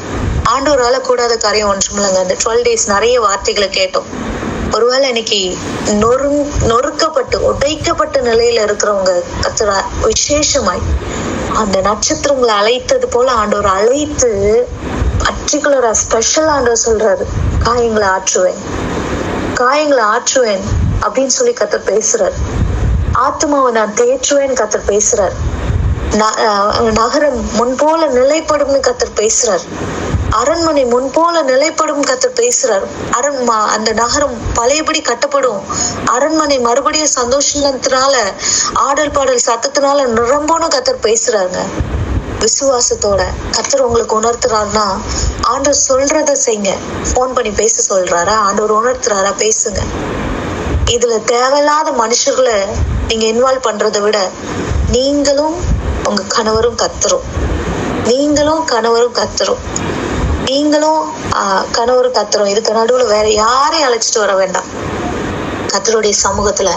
ஆண்டவரால கூடாத காரியம் ஒன்றுமில்லைங்க. அந்த 12 days நிறைய வார்த்தைகளை கேட்டோம். ஒருவேளை இன்னைக்கு நொறுக்கப்பட்டு உடைக்கப்பட்ட நிலையில இருக்கிறவங்க கர்த்தரா விசேஷமாய் அந்த நட்சத்திரங்களை அழைத்தது போல ஆண்டவர் அழைத்து பர்டிகுலரா ஸ்பெஷல் ஆண்டவர் சொல்றாரு, காயங்களை ஆற்றுவேன் அப்படின்னு சொல்லி கர்த்தர் பேசுறாரு. ஆத்மாவை நான் தேற்றுவேன் கர்த்தர் பேசுறார். நகரம் முன்போல நிலைப்படும்னு கர்த்தர் பேசுறார். அரண்மனை முன்போல நிலைப்படும் கர்த்தர் பேசுறார். அந்த நகரம் பழையபடி கட்டப்படும். அரண்மனை மறுபடியும் சந்தோஷத்தினால, ஆடல் பாடல் சத்தத்தினால நிரம்பும்னு கர்த்தர் பேசுறாங்க. விசுவாசத்தோட கர்த்தர் உங்களுக்கு உணர்த்துறாருன்னா, ஆண்டவர் சொல்றத செய்யுங்க. போன் பண்ணி பேச சொல்றாரா? ஆண்டவர் உணர்த்துறாரா? பேசுங்க. இதுல தேவையில்லாத மனுஷர்களை நீங்க இன்வால்வ் பண்றதை விட, நீங்களும் உங்க கணவரும் கர்த்தரும், நீங்களும் கணவரும் கர்த்தரும், இதுக்கு நடுவுல வேற யாரையும் அழைச்சிட்டு வர வேண்டாம். கர்த்தருடைய சமூகத்துல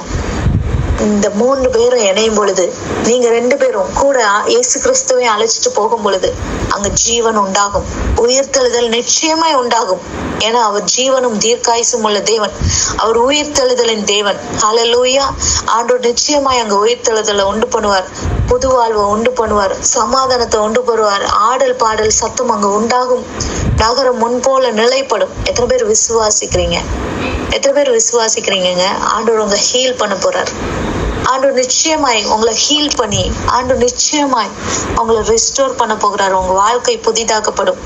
இந்த 3 பேரும் இணையும் பொழுது, நீங்க 2 பேரும் கூட இயேசு கிறிஸ்துவை அழைச்சிட்டு போகும் பொழுது அங்க ஜீவன் உண்டாகும். உயிர்த்தெழுதல் நிச்சயமாய் உண்டாகும். ஏன்னா அவர் ஜீவனும் தீர்க்காயுசும் உள்ள தேவன், அவர் உயிர்த்தெழுதலின் தேவன். ஹல்லேலூயா. ஆண்டவர் நிச்சயமாய் அங்க உயிர்த்தெழுதலை உண்டு பண்ணுவார், புது வாழ்வை உண்டு பண்ணுவார், சமாதானத்தை உண்டு பண்ணுவார். ஆடல் பாடல் சத்தம் அங்க உண்டாகும். நகரம் முன்போல நிலைப்படும். எத்தனை பேர் விசுவாசிக்கிறீங்க? ஆண்டவர் உங்க ஹீல் பண்ண போறார். ஆண்டவர் நிச்சயமாய் உங்களை ஹீல் பண்ணி, ஆண்டவர் நிச்சயமாய் உங்களை ரெஸ்டோர் பண்ண போகிறார். உங்க வாழ்க்கை புதிதாக்கப்படும்.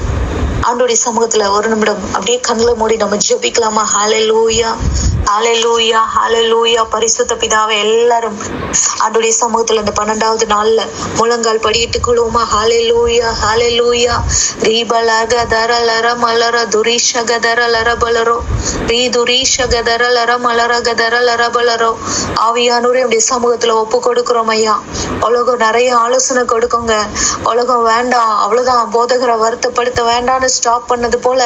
ஆண்டோடைய சமூகத்துல ஒரு நிமிடம் அப்படியே கண்களை மூடி நம்ம ஜெபிக்கலாமா? ஹல்லேலூயா, ஹல்லேலூயா, ஹல்லேலூயா. பரிசுத்த பிதாவே, எல்லாரும் ஆண்டோடைய சமூகத்துல இந்த 12வது நாள்ல முழங்கால் படியிட்டு கொள்வோமா? ஹல்லேலூயா, ஹல்லேலூயா. ரீபலகதரலர மலர துரிஷகதரலர பலரோ, ரீதுரிஷகதரலர மலர கதரலர பலரோ. ஆவியானவரே, நம்முடைய சமூகத்துல ஒப்பு கொடுக்கிறோம் ஐயா. உலகம் நிறைய ஆலோசனை கொடுக்குங்க. உலகம் வேண்டாம், அவ்வளவுதான், போதகரை வருத்தப்படுத்த வேண்டாம்னு ஸ்டாப் பண்ணது போல,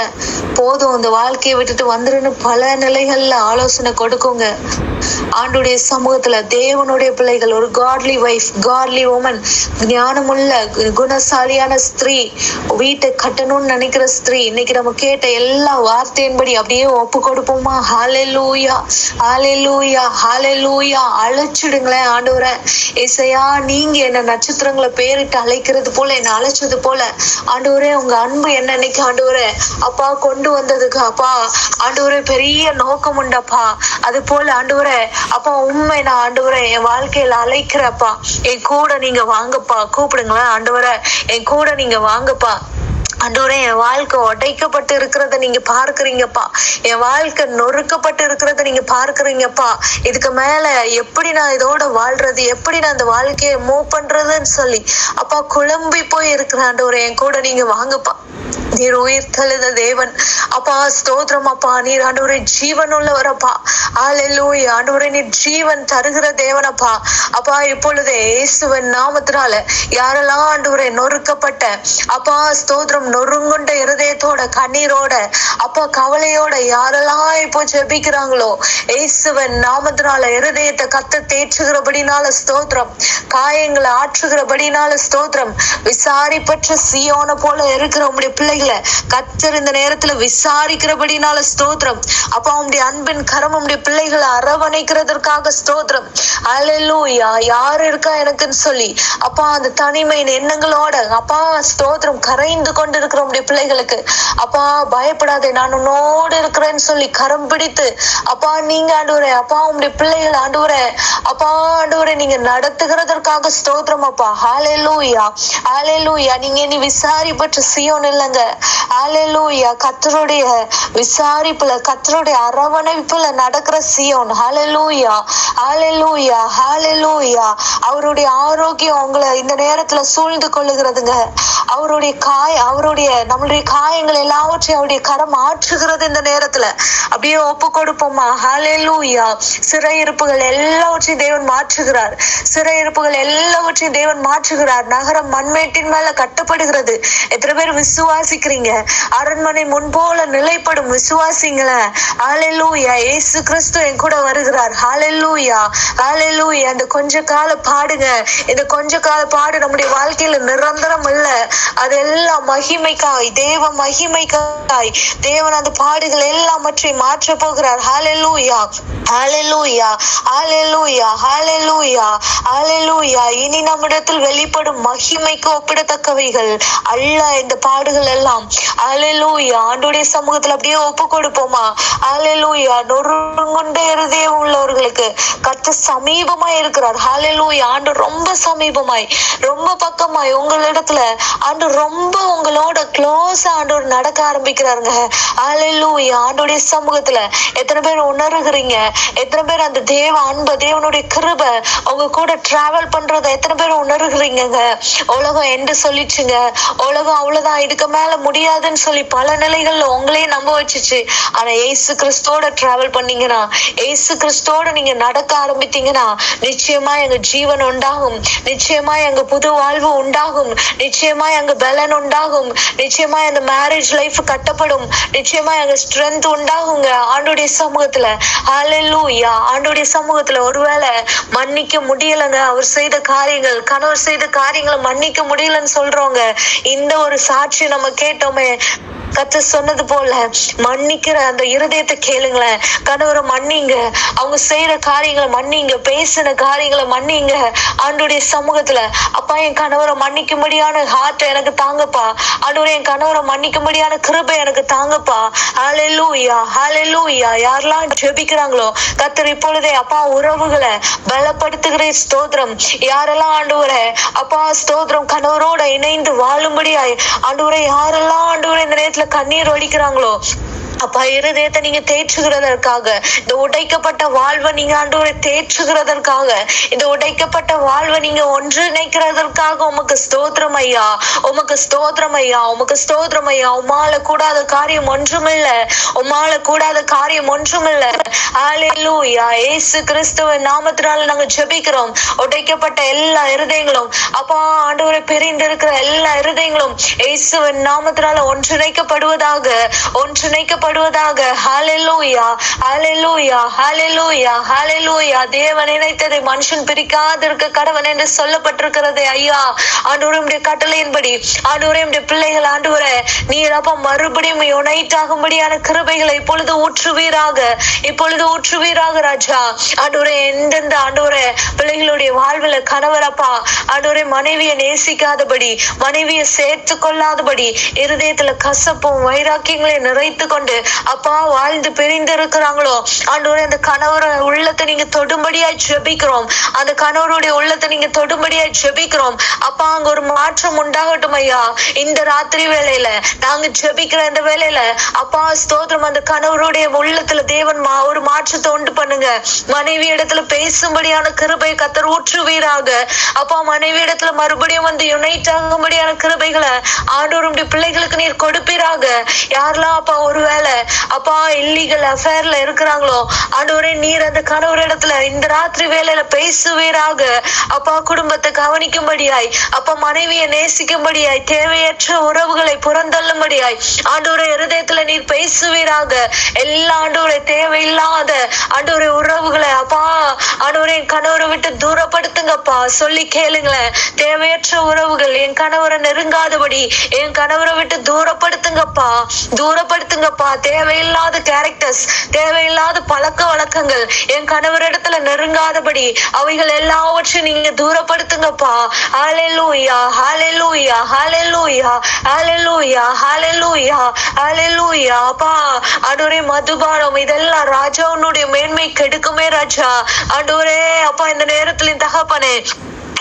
போதும் இந்த வாழ்க்கையை விட்டுட்டு வந்துருன்னு பல நிலைகள்ல ஆலோசனை கொடுக்குங்க. ஆண்டுடைய சமூகத்துல தேவனுடைய பிள்ளைகள், ஒரு காட்லி வைஃப், காட்லி உமன், ஞானமுள்ள குணசாலியான ஸ்திரீ, வீட்டை கட்டணும்னு நினைக்கிற ஸ்திரீ, இன்னைக்கு நம்ம கேட்ட எல்லா வார்த்தையின்படி அப்படியே ஒப்பு கொடுப்போமா? ஹல்லேலூயா, ஹல்லேலூயா, ஹல்லேலூயா. அழைச்சிடுங்களேன் ஆண்டவரே. ஏசையா, நீங்க என்ன நட்சத்திரங்களை பேரிட்டு அழைக்கிறது போல, என்ன அழைச்சது போல ஆண்டவரே, உங்க அன்பு என்ன இன்னைக்கு ஆண்டவரே அப்பா கொண்டு வந்ததுக்கு அப்பா ஆண்டவரே பெரிய நோக்கம் உண்டப்பா. அது போல ஆண்டவரே அப்பா, உண்மை நான் ஆண்டவரே என் வாழ்க்கையில அழைக்கிறப்பா, என் கூட நீங்க வாங்கப்பா. கூப்பிடுங்களேன் ஆண்டவரே, என் கூட நீங்க வாங்கப்பா. ஆண்டவரே, என் வாழ்க்கை உடைக்கப்பட்டு இருக்கிறத நீங்க பார்க்கிறீங்கப்பா. என் வாழ்க்கை நொறுக்கப்பட்டு இருக்கிறத நீங்க பார்க்கிறீங்கப்பா. இதுக்கு மேல எப்படி நான் இதோட வாழ்றது, எப்படி நான் இந்த வாழ்க்கையை மூவ் பண்றதுன்னு சொல்லி அப்பா குழம்பி போய் இருக்கிற ஆண்டவரே, என் கூட நீங்க வாங்கப்பா. நீர் உயிர் தழுத தேவன் அப்பா. ஸ்தோத்திரம் அப்பா. நீர் ஆண்டவரே ஜீவன் உள்ளவரப்பா. ஹல்லேலூயா. ஆண்டவரே நீர் ஜீவன் தருகிற தேவனப்பா. அப்பா இப்பொழுதே இயேசுவின் நாமத்தினால யாரெல்லாம் ஆண்டவரே நொறுக்கப்பட்ட அப்பா ஸ்தோத்திரம் நொறுங்குண்ட இருதயத்தோட கண்ணீரோட அப்பா கவலையோட யாரெல்லாம் இப்போ ஜெபிக்கிறாங்களோ இயேசுவின் நாமத்தினால இருதயத்தை கத்த தேற்றுகிறபடினால ஸ்தோத்திரம், காயங்களை ஆற்றுகிறபடினால ஸ்தோத்திரம். விசாரிப்பற்ற சீயோனை போல இருக்கிற உங்களுடைய பிள்ளைகளை கத்தர் இந்த நேரத்துல விசாரிக்கிறபடினால ஸ்தோத்திரம். அப்பா உங்களுடைய அன்பின் கரம் உங்களுடைய பிள்ளைகளை அரவணைக்கிறதற்காக ஸ்தோத்திரம். ஹல்லேலூயா. யாரு இருக்கா எனக்குன்னு சொல்லி அப்பா அந்த தனிமையின் எண்ணங்களோட அப்பா ஸ்தோத்திரம் கரைந்து கொண்டு இருக்கிற உங்களுடைய பிள்ளைகளுக்கு அப்பா பயப்படாதே நான் உன்னோடு இருக்கிறேன்னு சொல்லி கரம் பிடித்து அப்பா நீங்க ஆண்டவரே அப்பா உங்களுடைய பிள்ளைகள் ஆண்டவரே அப்பா ஆண்டவரே நீங்க நடத்துகிறதற்காக ஸ்தோத்திரம் அப்பா. ஹல்லேலூயா. ஹல்லேலூயா. நீங்க இனி விசாரிப்பற்ற சீயோன் இல்லைங்க. ஹல்லேலூயா. கர்த்தருடைய விசாரிப்புல கர்த்தருடைய அரவணைப்புல நடக்கிற சீயோன். ஹல்லேலூயா. ஹல்லேலூயா. ஹல்லேலூயா. அவருடைய ஆரோக்கியம் உங்களை இந்த நேரத்துல சூழ்ந்து கொள்ளுகிறதுங்க. அவருடைய நம்மளுடைய காயங்கள் எல்லாவற்றையும் அவருடைய கரம் ஆற்றுகிறது இந்த நேரத்துல. அப்படியே ஒப்பு கொடுப்போமா. ஹல்லேலூயா. சிறையிருப்புகள் எல்லாவற்றையும் தேவன் மாற்றுகிறார். சிறையிருப்புகள் எல்லாவற்றையும் தேவன் மாற்றுகிறார். நகரம் மண்மேட்டின் மேல கட்டப்படுகிறது. எத்தனை பேர் விசுவாசிக்கிறீங்க? அரண்மனை முன்போல நிலைப்படும் விசுவாசிங்களேன். ஹல்லேலூயா. இயேசு கிறிஸ்து என் கூட வருகிறார். ஹல்லேலூயா. ஹல்லேலூயா. இந்த கொஞ்ச கால பாடுங்க. இந்த கொஞ்ச கால பாடு நம்முடைய வாழ்க்கையில நிரந்தரம் இல்ல. அதெல்லாம் மகிமைக்காய் தேவ மகிமைக்காய் தேவன் அந்த பாடுகள் எல்லாவற்றையும் மாற்ற போகிறார். ஹல்லேலூயா. ஹல்லேலூயா. ஹல்லேலூயா. ஹல்லேலூயா. ஹல்லேலூயா. இனி நம்மிடத்தில் வெளிப்படும் மகிமைக்கு ஒப்பிடத்தக்கவைகள் அல்ல இந்த பாடுகள் எல்லாம். ஹல்லேலூயா. ஆண்டவருடைய சமூகத்துல அப்படியே ஒப்பு கொடுப்போமா. ஹல்லேலூயா. நொறுங்குண்ட இருதயம் உள்ளவர்களுக்கு கர்த்தர் சமீபமாய் இருக்கிறார். ஹல்லேலூயா. ஆண்டு ரொம்ப சமீபமாய் ரொம்ப பக்கமாய் உங்களிடத்துல ஆண்டு ரொம்ப உங்களோட க்ளோஸ் ஆண்டவர் நடக்க ஆரம்பிக்கிறாருங்க. ஹல்லேலூயா. ஆண்டவருடைய சமூகத்துல எத்தனை பேர் உணர்கிறீங்க? எத்தனை பேர் அந்த தேவ அன்பு தேவனுடைய கிருபை உங்க கூட டிராவல் பண்றத எத்தனை பேர் உணர்கிறீங்க? உலகம் என்று சொல்லிச்சுங்க. உலகம் அவ்வளவுதான் இதுக்கு மேல முடியாதுன்னு சொல்லி பல நிலைகள்ல உங்களையே நம்ப வச்சுச்சு. ஆனா ஏசு கிறிஸ்தோட டிராவல் பண்ணீங்கன்னா ஏசு கிறிஸ்தோட நீங்க நடக்க ஆரம்பித்தீங்கன்னா நிச்சயமா எங்க ஜீவன் உண்டாகும். நிச்சயமா எங்க புது வாழ்வு உண்டாகும். நிச்சயமா எங்க பலன் உண்டாகும். நிச்சயமா எங்க மேரேஜ் லைஃப் கட்டப்படும். நிச்சயமா எங்க ஸ்ட்ரென்த் உண்டாகுங்க ஆண்டோடைய சமூகத்துல. ஹல்லேலூயா. ஆண்டோடைய சமூகத்துல ஒருவேளை மன்னிக்க முடியலங்க அவர் செய்த காரியங்கள் கணவர் செய்த காரியங்களை மன்னிக்க முடியலன்னு சொல்றவங்க இந்த ஒரு சாட்சி நம்ம கேட்டோமே. கர்த்தர் சொன்னது போல மன்னிக்கிற அந்த இருதயத்தை கேளுங்களேன். கணவரை மன்னிங்க. அவங்க செய்யற காரியங்களை மன்னிங்க. பேசின காரியங்களை மன்னிங்க ஆண்டோடைய சமூகத்துல. அப்பா என் கணவரை மன்னிக்கும்படியான ஹார்ட் எனக்கு தாங்கப்பா. ஆண்டவரே என் கணவரை மன்னிக்கும்படியான கிருபை எனக்கு தாங்கப்பா. ஹல்லேலூயா. ஹல்லேலூயா. யாரெல்லாம் ஜெபிக்கிறாங்களோ கர்த்தர் இப்பொழுதே அப்பா உறவுகளை பலப்படுத்துகிற ஸ்தோத்திரம். யாரெல்லாம் ஆண்டவரே அப்பா ஸ்தோத்திரம் கணவரோட இணைந்து வாழும்படியாய் ஆண்டவரே யாரெல்லாம் ஆண்டவரே இந்த நேரத்துல கண்ணீர் வடிக்கிறாங்களோ அப்பா இருதயத்தை நீங்க தேற்றுகிறதற்காக இந்த உடைக்கப்பட்ட வாழ்வை நீங்க ஆண்டவரை தேற்றுகிறதற்காக இந்த உடைக்கப்பட்ட வாழ்வை நீங்க ஒன்றிணைக்கிறதற்காக உமக்கு ஸ்தோத்திரம் ஐயா. உமக்கு ஸ்தோத்திரம் ஐயா. உமக்கு ஸ்தோத்திரம் ஐயா. உமால கூடாத காரியம் ஒன்றுமில்ல. உமால கூடாத காரியம் ஒன்றுமில்ல. ஹல்லேலூயா. இயேசு கிறிஸ்துவின் நாமத்தினால நாங்க ஜெபிக்கிறோம். உடைக்கப்பட்ட எல்லா இருதயங்களும் அப்பா ஆண்டவரை பிரிந்து இருக்கிற எல்லா இருதயங்களும் இயேசுவின் நாமத்தினால ஒன்றிணைக்கப்படுவதாக. ஹல்லேலூயா. ஹல்லேலூயா. ஹல்லேலூயா. ஹல்லேலூயா. தேவன் இணைத்ததை மனுஷன் பிரிக்காதிருக்க கடவன் என்று சொல்லப்பட்டிருக்கிறதே ஐயா. ஆண்டவருடைய கட்டளையின்படி ஆண்டவருடைய பிள்ளைகள் ஆண்டவரே நீர் அப்பா மறுபடியும் யுனைட் ஆகும்படியான கிருபைகளை இப்பொழுது ஊற்றுவீராக. இப்பொழுது ஊற்றுவீராக ராஜா. ஆண்டவரே எந்தெந்த ஆண்டவரே பிள்ளைகளுடைய வாழ்வுல கணவர் அப்பா ஆண்டவரே மனைவியை நேசிக்காதபடி மனைவியை சேர்த்து கொள்ளாதபடி இருதயத்துல கசப்பும் வைராக்கியங்களை நிறைத்து கொண்டு அப்பா வாழ்ந்து பிரிந்து இருக்கிறாங்களோ ஆண்டவரே, அந்த கணவர் உள்ளத்தை நீங்க தொடும்படியாய் ஜெபிக்கிறோம். அந்த கணவருடைய உள்ளத்தை நீங்க தொடும்படியாய் ஜெபிக்கிறோம். அப்பா, அங்க ஒரு மாற்றம் உண்டாகட்டும் ஐயா. இந்த ராத்திரி வேளையில நாங்க ஜெபிக்கிற இந்த வேளையில அப்பா ஸ்தோத்திரம், அந்த கணவருடைய உள்ளத்துல தேவன் ஒரு மாற்றத்தை உண்டு பண்ணுங்க. மனைவி இடத்துல பேசும்படியான கிருபை கர்த்தர் ஊற்றுவீராக. அப்பா, மனைவி இடத்துல மறுபடியும் வந்து யுனைட் ஆகும்படியான கிருபைகளை ஆண்டவருடைய பிள்ளைகளுக்கு நீர் கொடுப்பீராக. யாரெல்லாம் அப்பா ஒருவேளை அப்பா இல்லீகல் அஃபேர்ல இருக்கிறாங்களோ ஆண்டவரே, நீர் அந்த கணவர் இடத்துல இந்த ராத்திரி வேளையில பேசுவீராக. அப்பா, குடும்பத்தை கவனிக்கும்படியாய், அப்பா மனைவியை நேசிக்கும்படியாய், தேவையற்ற உறவுகளை புறந்தள்ளும்படியாய் ஆண்டவரே இருதயத்துல நீர் பேசுவீராக. எல்லா ஆண்டவரே தேவையில்லாத ஆண்டவரே உறவுகளை அப்பா ஆண்டவரே என் கணவரை விட்டு தூரப்படுத்துங்கப்பா. சொல்லி கேளுங்களேன். தேவையற்ற உறவுகள் என் கணவரை நெருங்காதபடி என் கணவரை விட்டு தூரப்படுத்துங்கப்பா, தூரப்படுத்துங்கப்பா. தேவையில்லாத கேரக்டர்ஸ், தேவையில்லாத பழக்க வழக்கங்கள் என் கணவர் இடத்துல நெருங்காதபடி அவைகள் எல்லாவற்றையும் நீங்க தூரப்படுத்துங்கப்பா. ஹல்லேலூயா, ஹல்லேலூயா, ஹல்லேலூயா, ஹல்லேலூயா, ஹல்லேலூயா, ஹல்லேலூயா. அப்பா ஆண்டவரே, மதுபானம் இதெல்லாம் ராஜாவுடைய மேன்மை கெடுக்குமே ராஜா. ஆண்டவரே அப்பா, இந்த நேரத்துல தகப்பனே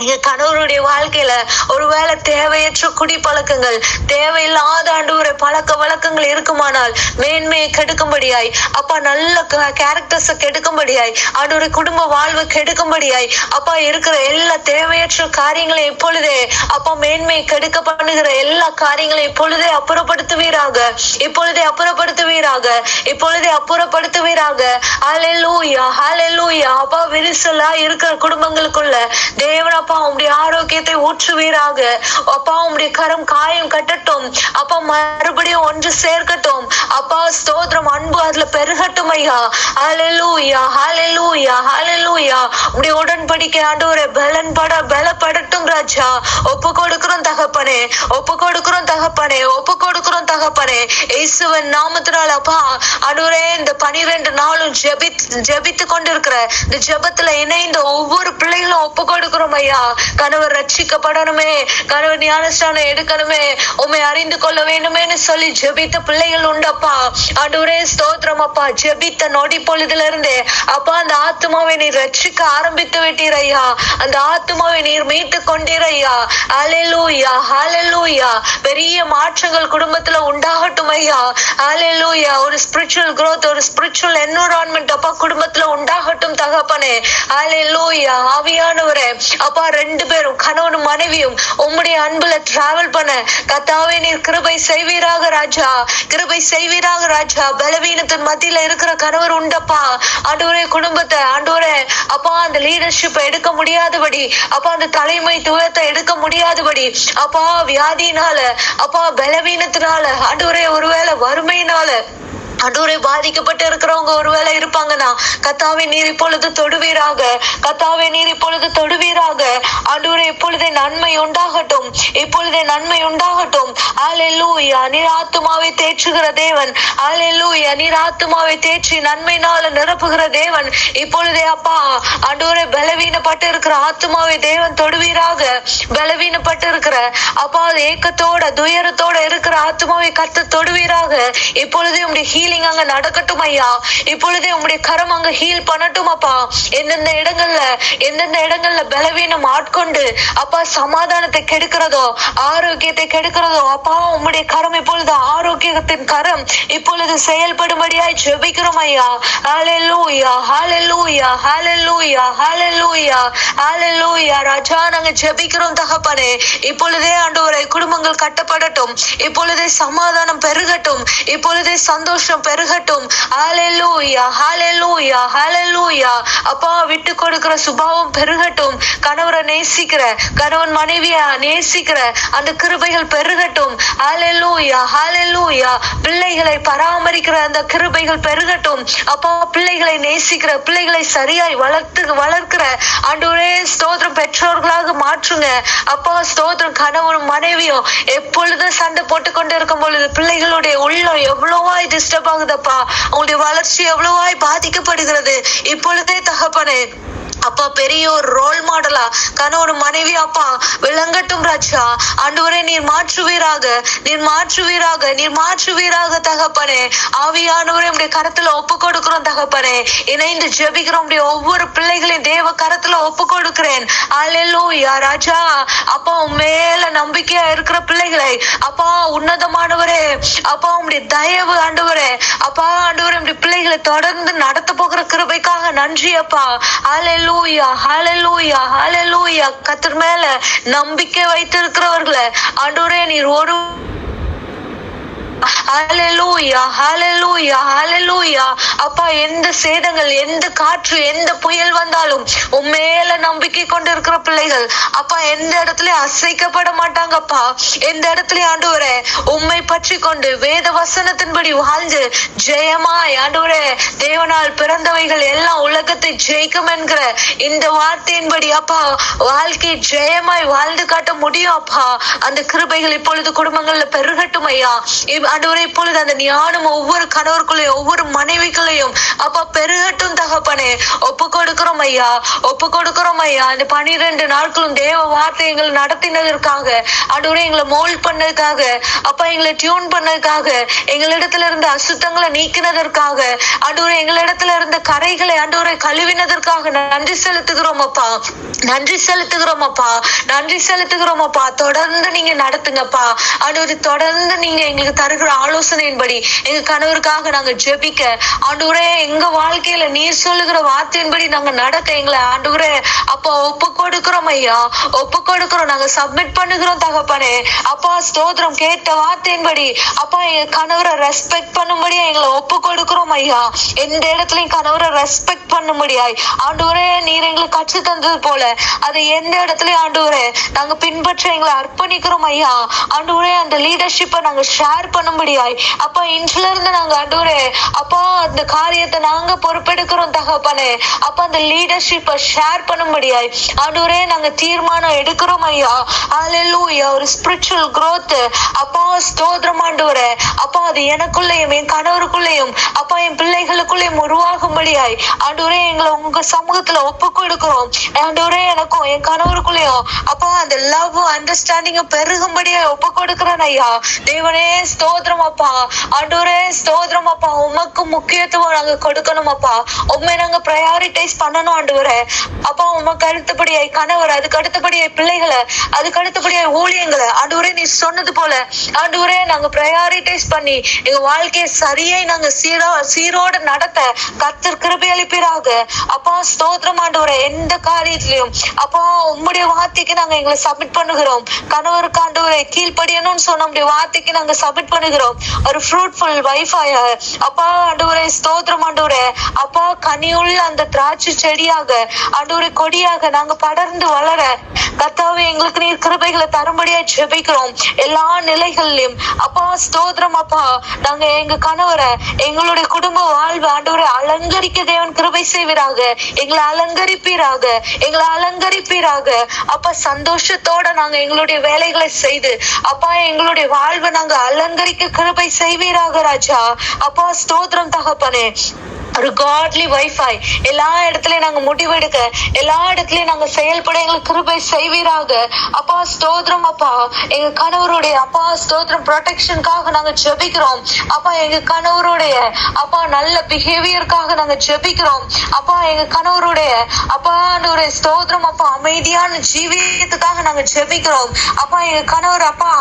எங்க கணவருடைய வாழ்க்கையில ஒருவேளை தேவையற்ற குடிப்பழக்கங்கள், தேவையில்லாத ஆண்டவரே பழக்க வழக்கங்கள் இருக்குமானால் மேன்மையை கெடுக்கும்படியாய், அப்பா நல்ல கேரக்டர்ஸை கெடுக்கும்படியாய், ஆண்டவரே குடும்ப வாழ்வு கெடுக்கும்படியாய், அப்பா இருக்கிற எல்லா தேவையற்ற காரியங்களை இப்பொழுதே அப்பா மேன்மையை கெடுக்க பண்ணுகிற எல்லா காரியங்களையும் இப்பொழுதே அப்புறப்படுத்துவீராக, இப்பொழுதே அப்புறப்படுத்துவீராக, இப்பொழுதே அப்புறப்படுத்துவீராக. ஹல்லேலூயா, ஹல்லேலூயா. அப்பா, விரிசலா இருக்கிற குடும்பங்களுக்குள்ள தேவன் அப்பா உம்முடைய ஆரோக்கியத்தை ஊற்றுவீராக. அப்பா, உம்முடைய கரம் காயம் கட்டட்டும். அப்பா, மறுபடியும் ஒன்று சேர்க்கட்டும். அப்பா ஸ்தோத்திரம், அன்பு அதுல பெருகட்டும் ஐயா. ஹல்லேலூயா, ஹல்லேலூயா, ஹல்லேலூயா. உம்முடைய உடன்படிக்கை ஆண்டவரே பலப்படட்டும் ராஜா. ஒப்பு கொடுக்கிறோம் தகப்பனே, ஒப்பு கொடுக்கிறோம் தகப்பனே, ஒப்பு கொடுக்கிறோம் தகப்பனே. இயேசுவின் நாமத்தினால் அப்பா ஆண்டவரே, இந்த 12 நாளும் ஜெபித்து கொண்டிருக்கிற இந்த ஜெபத்துல இணைந்த ஒவ்வொரு பிள்ளைகளும் ஒப்பு கொடுக்கிறோம் ஐயா. கணவர் ரட்சிக்கப்படணுமே, கணவர் ஞானஸ்நானம் எடுக்கணுமே, உம்மை அறிந்து கொள்ள வேண்டுமேன்னு சொல்லி ஜெபித்த பிள்ளைகள் உண்டப்பா. ஆண்டவரே ஸ்தோத்திரம் அப்பா. ஜெபித்த நொடி பொழுதுல இருந்தே அப்பா அந்த ஆத்மாவை நீர் ரட்சிக்க ஆரம்பித்து விட்டீர் ஐயா. அந்த ஆத்மாவை நீர் மீட்டு கொண்டீர் ஐயா. ஹல்லேலூயா, ஹல்லேலூயா. பெரிய மாற்றங்கள் குடும்பத்துல உண்டாகட்டும் ஐயா. ஹல்லேலூயா. ஒரு ஸ்பிரிச்சுவல் growth, ஒரு ஸ்பிரிச்சுவல் என்விரான்மெண்ட் அப்பா குடும்பத்துல உண்டாகட்டும் தகப்பனே. ஹல்லேலூயா. ஆவியானவரே அப்பா, 2 பேரும் கணவனும் மனைவியும் உம்முடைய அன்புல டிராவல் பண்ண கர்த்தாவே நீர் கிருபை செய்வீராக ராஜா, கிருபை செய்வீராக ராஜா. பலவீனத்தின் மத்தியில இருக்கிற கணவர் உண்டப்பா ஆண்டவரே, குடும்பத்தை ஆண்டவரே அப்பா அந்த லீடர்ஷிப் எடுக்க முடியாதபடி, அப்பா அந்த தலைமைத்துவத்தை எடுக்க முடியாதபடி, அப்பா வியாதியினால, அப்பா பலவீனத்தினால, ஆண்டவரே ஒருவேளை வறுமையினால ஆண்டவரே பாதிக்கப்பட்டு இருக்கிறவங்க ஒருவேளை இருப்பாங்கன்னா கர்த்தாவே நீர் இப்பொழுது தொடுவீராக, கர்த்தாவே நீர் இப்பொழுது தொடுவீராக. ஆண்டவரே இப்பொழுதே நன்மை உண்டாகட்டும், இப்பொழுதே நன்மை உண்டாகட்டும். ஹல்லேலூயா. நீர் ஆத்துமாவை தேற்றுகிற தேவன். ஹல்லேலூயா. நீர் ஆத்துமாவை தேற்றி நன்மையினால நிரப்புகிற தேவன். இப்பொழுதே அப்பா ஆண்டவரே பலவீனப்பட்டு இருக்கிற ஆத்துமாவை தேவன் தொடுவீராக. பலவீனப்பட்டு இருக்கிற அப்பா ஏக்கத்தோட துயரத்தோட இருக்கிற ஆத்துமாவை கர்த்தர் தொடுவீராக. இப்பொழுதே உம்முடைய ஹீலிங் அங்க நடக்கட்டும் ஐயா. இப்பொழுதே உம்முடைய கரம் அங்க ஹீல் பண்ணட்டும் அப்பா. எந்தெந்த இடங்கள்ல பலவீனம் ஆட்கொண்டு அப்பா சமாதானத்தை கெடுக்கிறதோ, ஆரோக்கியத்தை கெடுக்கிறதோ, அப்பா உம்முடைய கரம் இப்பொழுது ஆரோக்கியத்தின் கரம் இப்பொழுது செயல்படும்படியாய் ஜெபிக்கிறோம் ஐயா. ஹல்லேலூயா, ஹல்லேலூயா, ஹல்லேலூயா, ஹல்லேலூயா, ஹல்லேலூயா. ராஜா நாங்க ஜெபிக்கிறோம் தகப்பனே. இப்பொழுதே ஆண்டவரே குடும்பங்கள் கட்டப்படட்டும், இப்பொழுதே சமாதானம் பெருகட்டும், இப்பொழுதே சந்தோஷம் பெருகட்டும். ஹல்லேலூயா, ஹல்லேலூயா, ஹல்லேலூயா. அப்பா விட்டு கொடுக்கிற சுபாவம் பெருகட்டும். கணவரை நேசிக்கிற, கணவன் மனைவியை நேசிக்கிற அந்த கிருபைகள் பெருகட்டும். ஹல்லேலூயா, ஹல்லேலூயா. பிள்ளைகளை பராமரிக்கிற அந்த கிருபைகள் பெருகட்டும். அப்பா பிள்ளைகளை நேசிக்கிற, பிள்ளைகளை சரியாய் வளர்க்கிற ஆண்டவரே ஸ்தோத்திரம் பெற்றோர்களாக மாற்றுங்க. அப்பா ஸ்தோத்திரம். கணவனும் மனைவியும் எப்பொழுதும் சண்டை போட்டு கொண்டு இருக்கும் பொழுது பிள்ளைகளுடைய உள்ளம் எவ்வளவாய் டிஸ்டர்ப் ஆகுதப்பா. அவங்களுடைய வளர்ச்சி எவ்வளவாய் பாதிக்கப்படுகிறது. இப்பொழுதே தகப்பனே அப்பா பெரிய ஒரு ரோல் மாடலா கணவன் மனைவி அப்பா விளங்கட்டும் ராஜா. ஆண்டவரே நீர் மாற்றுவீராக, நீர் மாற்றுவீராக, நீர் மாற்றுவீராக தகப்பனே. ஆவியானவரே உடைய கரத்துல ஒப்பு கொடுக்கிறோம் தகப்பனே. இணைந்து ஜெபிக்கிறோம் உடைய ஒவ்வொரு பிள்ளைகளையும் தேவ கரத்துல ஒப்பு கொடுக்கிறேன். அல்லேலூயா ராஜா. அப்பா மேல நம்பிக்கையா இருக்கிற பிள்ளைகளை அப்பா உன்னதமானவரே அப்பா உடைய தயவு ஆண்டவரே அப்பா ஆண்டவரே உடைய பிள்ளைகளை தொடர்ந்து நடத்த போகிற கிருபைக்காக நன்றி அப்பா. ஹல்லேலூயா ஹல்லேலூயா ஹல்லேலூயா. கர்த்தர் மேல நம்பிக்கை வைத்திருக்கிறவர்களை ஆண்டவரே நீர் ஒரு ஹல்லேலூயா ஹல்லேலூயா ஹல்லேலூயா. அப்பா எந்த சேதங்கள் எந்த காற்று எந்த புயல் வந்தாலும் உண்மையில நம்பிக்கை கொண்டு இருக்கிற பிள்ளைகள் அப்பா எந்த இடத்துலயும் அசைக்கப்பட மாட்டாங்கப்பா. எந்த இடத்துலயும் ஆண்டவரே உண்மை பற்றி கொண்டு வேத வசனத்தின்படி வாழ்ந்து ஜெயமாய் ஆண்டவரே தேவனால் பிறந்தவைகள் எல்லாம் உலகத்தை ஜெயிக்கும் என்கிற இந்த வார்த்தையின்படி அப்பா வாழ்க்கை ஜெயமாய் வாழ்ந்து காட்ட முடியும் அப்பா. அந்த கிருபைகள் இப்பொழுது குடும்பங்கள்ல பெருகட்டும் ஐயா. ஆண்டவரே இப்பொழுது அந்த ஞானம் ஒவ்வொரு கணவருக்குள்ளையும் ஒவ்வொரு மனைவிக்குள்ளையும் அப்பா பெருகட்டும் தகப்பனே. ஒப்பு கொடுக்கிறோம் ஐயா, ஒப்பு கொடுக்கிறோம் ஐயா. இந்த 12 நாட்களும் தேவ வார்த்தை எங்களை நடத்தினதற்காக ஆண்டவரே எங்களை மோல்ட் பண்ணதுக்காக அப்பா எங்களை டியூன் பண்ணதுக்காக எங்களிடத்துல இருந்த அசுத்தங்களை நீக்கினதற்காக ஆண்டவரே எங்களிடத்துல இருந்த கரைகளை ஆண்டவரை கழுவினதற்காக நன்றி செலுத்துகிறோம் அப்பா, நன்றி செலுத்துகிறோம் அப்பா, நன்றி செலுத்துகிறோம் அப்பா. தொடர்ந்து நீங்க நடத்துங்கப்பா ஆண்டவரே. தொடர்ந்து நீங்க எங்களுக்கு தருகிற ஆலோசனையின்படி எங்க கணவருக்காக நாங்க ஜெபிக்க ஆண்டவரே எங்க வாழ்க்கையில நீர் சொல்லுகிற வார்த்தையின்படி நாங்க நடக்க எங்களை ஆண்டவரே அப்பா ஒப்பு கொடுக்கிறோம் ஐயா, ஒப்பு கொடுக்கிறோம். நாங்க சப்மிட் பண்ணுகிறோம் தகப்பனே. அப்பா ஸ்தோத்திரம். கேட்ட வார்த்தையின்படி அப்பா எங்க கணவரை ரெஸ்பெக்ட் பண்ணும்படியா எங்களை ஒப்பு கொடுக்கிறோம் ஐயா. எந்த இடத்துலயும் கணவரை ரெஸ்பெக்ட் பண்ணும்படியாய் ஆண்டவரே நீர் எங்களுக்கு கற்று தந்தது போல அதை எந்த இடத்துலயும் ஆண்டவரே நாங்க பின்பற்ற எங்களை அர்ப்பணிக்கிறோம் ஐயா. ஆண்டவரே அந்த லீடர்ஷிப்பை நாங்க ஷேர் பண்ணும்படியாய் அப்பா இன்றுல இருந்து நாங்க ஆண்டவரே அப்பா அந்த காரியத்தை நாங்க பொறுப்பெடுக்கிறோம் தகப்பனே. அப்பா அந்த லீடர்ஷிப்பை ஷேர் பண்ணும்படியாய் ஆண்டவரே நாங்க தீர்மானம் எடுக்கிறோம் ஐயா. ஹல்லேலூயா. ஒரு ஸ்பிரிச்சுவல் growth அப்பா ஸ்தோத்திரம் ஆண்டவரே. அப்பா அது எனக்குள்ளேயும் என் கணவருக்குள்ளேயும் அப்பா என் பிள்ளைகளுக்குள்ளேயும் உருவாகும்படியாய் ஆண்டவரே எங்களை உங்க சமூகத்துல ஒப்பு கொடுக்கிறோம் ஆண்டவரே. எனக்கும் என் கணவருக்குள்ளேயும் அப்பா அந்த லவ் அண்டர்ஸ்டாண்டிங் பெருகும்படியாய் ஒப்பு கொடுக்கிறேன் ஐயா. தேவனே ஸ்தோத்திரம் அப்பா ஆண்டவரே ஸ்தோத்திரம் அப்பா. உமக்கு முக்கியத்துவம் நாங்க கொடுக்கணும் அப்பா. உண்மை நாங்க ப்ரையாரிட்டைஸ் பண்ணணும் ஆண்டவரே அப்பா. உமக்கு அடுத்தபடியாய் கணவர், அதுக்கு அடுத்தபடியாய் பிள்ளைகளை, அதுக்கு அடுத்தபடியாய் ஊழியங்களை ஆண்டவரே நீ சொன்னது போல ஆண்டவரே நாங்க ப்ரையாரிட்டைஸ் பண்ணி எங்க வாழ்க்கையை சரியை நாங்க சீரோட நடத்த கர்த்தர் கிருபை அளிப்பீராக அப்பா. ஸ்தோத்திரம் ஆண்டவரே. எந்த காரியத்திலையும் அப்பா உம்முடைய வார்த்தைக்கு நாங்க எங்களை சப்மிட் பண்ணுகிறோம். கணவருக்கு ஆண்டவரே கீழ்ப்படியணும்னு சொன்ன உம்முடைய வார்த்தைக்கு நாங்க சப்மிட் பண்ணுகிறோம். ஒரு ஃப்ரூட்ஃபுல் வைஃபாய் அப்பா ஆண்டவரே ஸ்தோத்திரம் ஆண்டவரே அப்பா. கனியுள்ள அந்த திராட்சை செடியாக ஆண்டவரே கொடியாக நாங்க படர்ந்து வளர கர்த்தாவே எங்களுக்கு நீர் கிருபைகளை தரும்படியா ஜெபிக்கிறோம். எல்லா நிலைகளிலும் அப்பா ஸ்தோத்திரம் அப்பா. நாங்க எங்க கணவரை எங்களுடைய குடும்ப வாழ்வு ஆண்டவரை அலங்கரிக்க தேவன் கிருபை செய்வீராக. எங்களை அலங்கரிப்பீராக, எங்களை அலங்கரிப்பீராக அப்பா. சந்தோஷத்தோட நாங்க எங்களுடைய வேலைகளை செய்து அப்பா எங்களுடைய வாழ்வை நாங்க அலங்கரிக்க கிருபை செய்வீராக ராஜா அப்பா. ஸ்தோத்திரம் தகப்பனே. ஒரு காட்லி வைஃபை எல்லா இடத்துலயும் நாங்க முடிவெடுக்க எல்லா இடத்துலயும் நாங்க செயல்பட எங்களுக்கு கிருபை செய்வீராக அப்பா. ஸ்தோத்திரம் அப்பா. எங்க கணவருடைய அப்பா ஸ்தோத்திரம் ப்ரொடெக்ஷனுக்காக நாங்க ஜெபிக்கிறோம் அப்பா. எங்க கணவருடைய அப்பா நல்ல பிஹேவியருக்காக நாங்க ஜெபிக்கிறோம் அப்பா. எங்க கணவருடைய அப்பா ஸ்தோத்திரம் அப்பா அமைதியான ஜீவியத்துக்காக நாங்க ஜெபிக்கிறோம் அப்பா. எங்க கணவர் அப்பா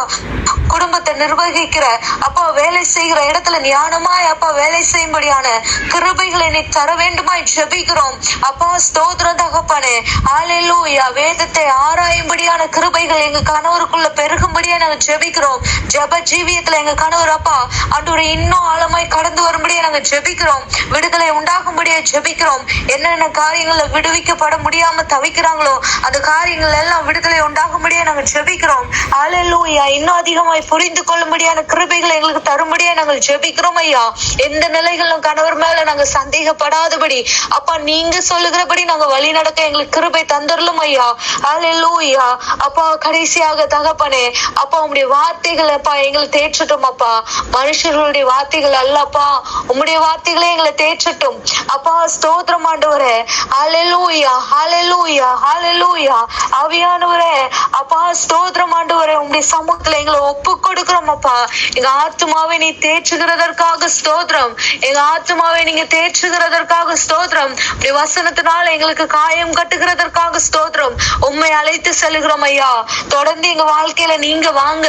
குடும்பத்தை நிர்வகிக்கிற அப்பா வேலை செய்கிற இடத்துல ஞானமாய் அப்பா வேலை செய்யும்படியான கிருபைகளை நீ தர வேண்டுமாய் ஜெபிக்கிறோம் அப்பா. ஸ்தோத்திரம் தகப்பனே. ஹல்லேலூயா. வேதத்தை ஆராயும்படியான கிருபைகள் எங்க கணவருக்குள்ள பெருகும்படியா நாங்க ஜெபிக்கிறோம். ஜெப ஜீவியத்துல எங்க கணவர் அப்பா ஆண்டவரே இன்னும் ஆழமாய் கடந்து வரும்படியா நாங்க ஜெபிக்கிறோம். விடுதலை உண்டாகும்படியா ஜெபிக்கிறோம். என்னென்ன காரியங்கள்ல விடுவிக்கப்பட முடியாம தவிக்கிறாங்களோ அந்த காரியங்கள் எல்லாம் விடுதலை உண்டாகும்படியா நாங்க ஜெபிக்கிறோம். ஹல்லேலூயா. இன்னும் அதிகமாய் புரிந்து கொள்ளும்படியான கிருபைகளை எங்களுக்கு தரும்படியா நாங்கள் ஜெபிக்கிறோம் ஐயா. எந்த நிலைகளும் கணவர் மேல நாங்க சந்தேகப்படாதபடி அப்பா நீங்க சொல்லுகிறபடி நாங்க வழி நடக்க எங்களுக்கு கிருபை தந்தரலும் ஐயா. ஹல்லேலூயா. அப்பா கடைசியாக தகப்பனே அப்பா உம்முடைய வார்த்தைகள் அப்பா எங்களை தேற்றட்டும் அப்பா. மனுஷர்களுடைய வார்த்தைகள் அல்லப்பா, உம்முடைய வார்த்தைகளே எங்களை தேற்றட்டும் அப்பா. ஸ்தோத்திரம் ஆண்டவரே. ஹல்லேலூயா ஹல்லேலூயா ஹல்லேலூயா. ஆவியானவரே அப்பா ஸ்தோத்திரம் ஆண்டவரே. உம்முடைய சமூகத்துல எங்களை ஒப்பு கொடுக்கிறோம் அப்பா. எங்க ஆத்துமாவை நீ தேற்றுகிறதற்காக ஸ்தோத்திரம். எங்க ஆத்துமாவை நீங்க தேற்றுகிறதற்காக ஸ்தோத்திரம். உடைய வசனத்தினால எங்களுக்கு காயம் கட்டுகிறதற்காக ஸ்தோத்திரம். உம்மை அழைத்து செல்கிறோம் ஐயா. தொடர்ந்து எங்க வாழ்க்கையில நீங்க வாங்க,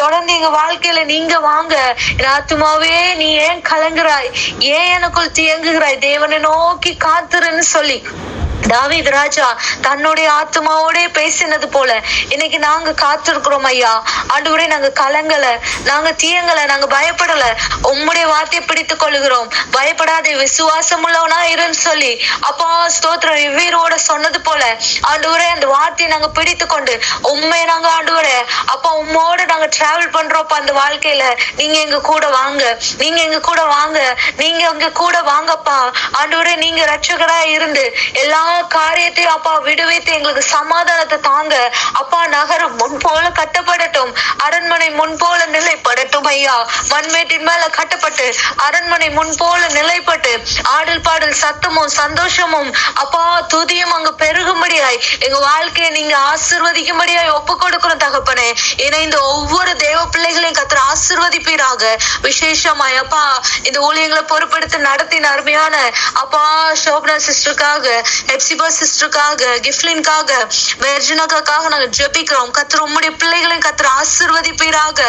தொடர்ந்து எங்க வாழ்க்கையில நீங்க வாங்க. என் ஆத்துமாவே நீ ஏன் கலங்குறாய், ஏன் எனக்குள் தியங்குகிறாய், தேவனை நோக்கி காத்துருன்னு சொல்லி தாவீது ராஜா தன்னுடைய ஆத்மாவோட பேசினது போல இன்னைக்கு நாங்க காத்திருக்கிறோம் ஐயா. ஆண்டவரே நாங்க கலங்கல, நாங்க தீயங்கல, நாங்க பயப்படல. உம்முடைய வார்த்தையை பிடித்துக் கொள்ளுகிறோம். பயப்படாதே, விசுவாசம் உள்ளவனா இருன்னு சொல்லி அப்பா ஸ்தோத்திரம் வெவ்வேறோட சொன்னது போல ஆண்டவரே அந்த வார்த்தையை நாங்க பிடித்து கொண்டு உண்மை நாங்க ஆண்டவரே அப்பா உம்மோட நாங்க டிராவல் பண்றோம் அந்த வாழ்க்கையில. நீங்க எங்க கூட வாங்க, நீங்க எங்க கூட வாங்க, நீங்க எங்க கூட வாங்கப்பா. ஆண்டவரே நீங்க ரட்சகரா இருந்து எல்லா காரியத்தையும் அப்பா விடுவித்து எங்களுக்கு சமாதானத்தை தாங்க அப்பா. நகரம் முன் போல கட்டப்படட்டும், அரண்மனை முன் போல நிலைப்படட்டும் ஐயா. மண்மேட்டின் மேல கட்டப்பட்டு அரண்மனை முன் போல நிலைப்பட்டு ஆடல் பாடல் சத்தமும் சந்தோஷமும் அப்பா துதியும் அங்க பெருகும்படியாய் எங்க வாழ்க்கையை நீங்க ஆசீர்வதிக்கும்படியாய் ஒப்பு கொடுக்கிறோம் தகப்பனே. இணைந்த ஒவ்வொரு தேவ பிள்ளைகளையும் கர்த்தர் ஆசீர்வதிப்பீராக. விசேஷமாய் அப்பா இந்த ஊழியங்களை பொறுப்பெடுத்து நடத்தின அருமையான அப்பா சோபனா சிஸ்டருக்காக, எப்சிபா சிஸ்டருக்காக, கிஃப்லின்காக, வெர்ஜினாக்காக நாங்க ஜெபிக்கிறோம். கர்த்தர் உம்முடைய பிள்ளைகளையும் கர்த்தர் ஆசீர்வதிப்பீராக.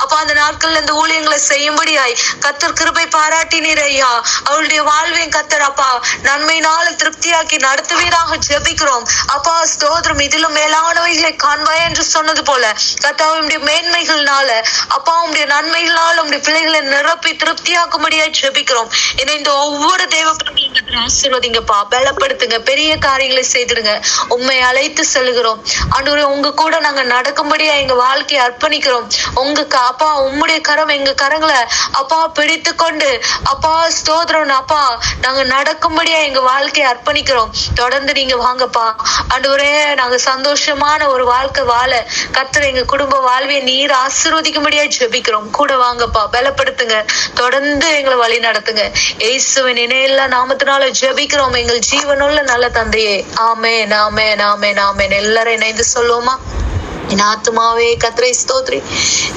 அப்பா அந்த நாட்கள்ல இந்த ஊழியங்களை செய்யும்படியாய் கர்த்தர் கிருபை பாராட்டினீர் ஐயா. அவளுடைய வாழ்வையும் கர்த்தர் அப்பா நன்மையினால திருப்தியாக்கி நடத்துவீராக ஜெபிக்கிறோம் அப்பா. ஸ்தோத்திரம். இதிலும் மேலானவைகளை காண்பாய் என்று சொன்னது போல கர்த்தாவுடைய மேன்மைகள்னால அப்பா உம்முடைய நன்மைகளால் உம்முடைய பிள்ளைகளை நிரப்பி திருப்தியாக்கும்படியாய் ஜெபிக்கிறோம். இந்த ஒவ்வொரு தேவ பிள்ளைகளையும் கர்த்தர் ஆசீர்வதிங்கப்பா, பலப்படுத்துங்க, பெரிய காரியங்களை செய்திருங்க. உம்மை அழைத்து செல்கிறோம் ஆண்டவரே. உங்க கூட நாங்க நடக்கும்படியா எங்க வாழ்க்கையை அர்ப்பணிக்கிறோம். உங்க அப்பா உம்முடைய கரம் எங்க கரங்களை அப்பா பிடித்து கொண்டு அப்பா ஸ்தோத்திரம் அப்பா நாங்க நடக்கும்படியா எங்க வாழ்க்கையை அர்ப்பணிக்கிறோம். தொடர்ந்து நீங்க வாங்கப்பா ஆண்டவரே. நாங்க சந்தோஷமான ஒரு வாழ்க்கை வாழ கர்த்தர் எங்க குடும்ப வாழ்வை நீர் ஆசீர்வதிக்கும்படியா ஜெபிக்கிறோம். கூட வாங்கப்பா, பலப்படுத்துங்க, தொடர்ந்து எங்களை வழி நடத்துங்க. இயேசுவின் இணையில்லா நாமத்தினால ஜெபிக்கிறோம் எங்கள் ஜீவனுள்ள நல்ல தந்தையே. ஆமென் ஆமென் ஆமென் ஆமென். எல்லாரும் இணைந்து சொல்லுவோமா? என் ஆத்துமாவே கர்த்தரை ஸ்தோத்ரி,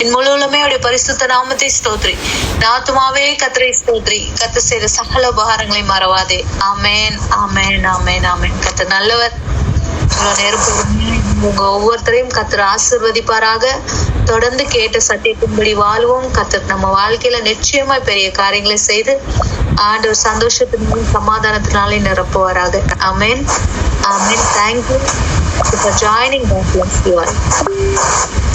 என் முழு உள்ளமே அவருடைய பரிசுத்த நாமத்தை ஸ்தோத்ரி. என் ஆத்துமாவே கர்த்தரை ஸ்தோத்ரி, கர்த்தர் செய்த சகல உபகாரங்களை மறவாதே. ஆமென் ஆமென் ஆமென் ஆமென். கர்த்தர் நல்லவர். உங்க ஒவ்வொருத்தரையும் கர்த்தர் ஆசீர்வதிப்பாராக. தொடர்ந்து கேட்ட சத்தியத்தின்படி வாழ்வோம். கர்த்தர் நம்ம வாழ்க்கையில நிச்சயமா பெரிய காரியங்களை செய்து ஆண்டவர் சந்தோஷத்தினாலும் சமாதானத்தினாலே நிரப்புவாராக. ஆமென் ஆமென். Thank you for joining. God bless you all.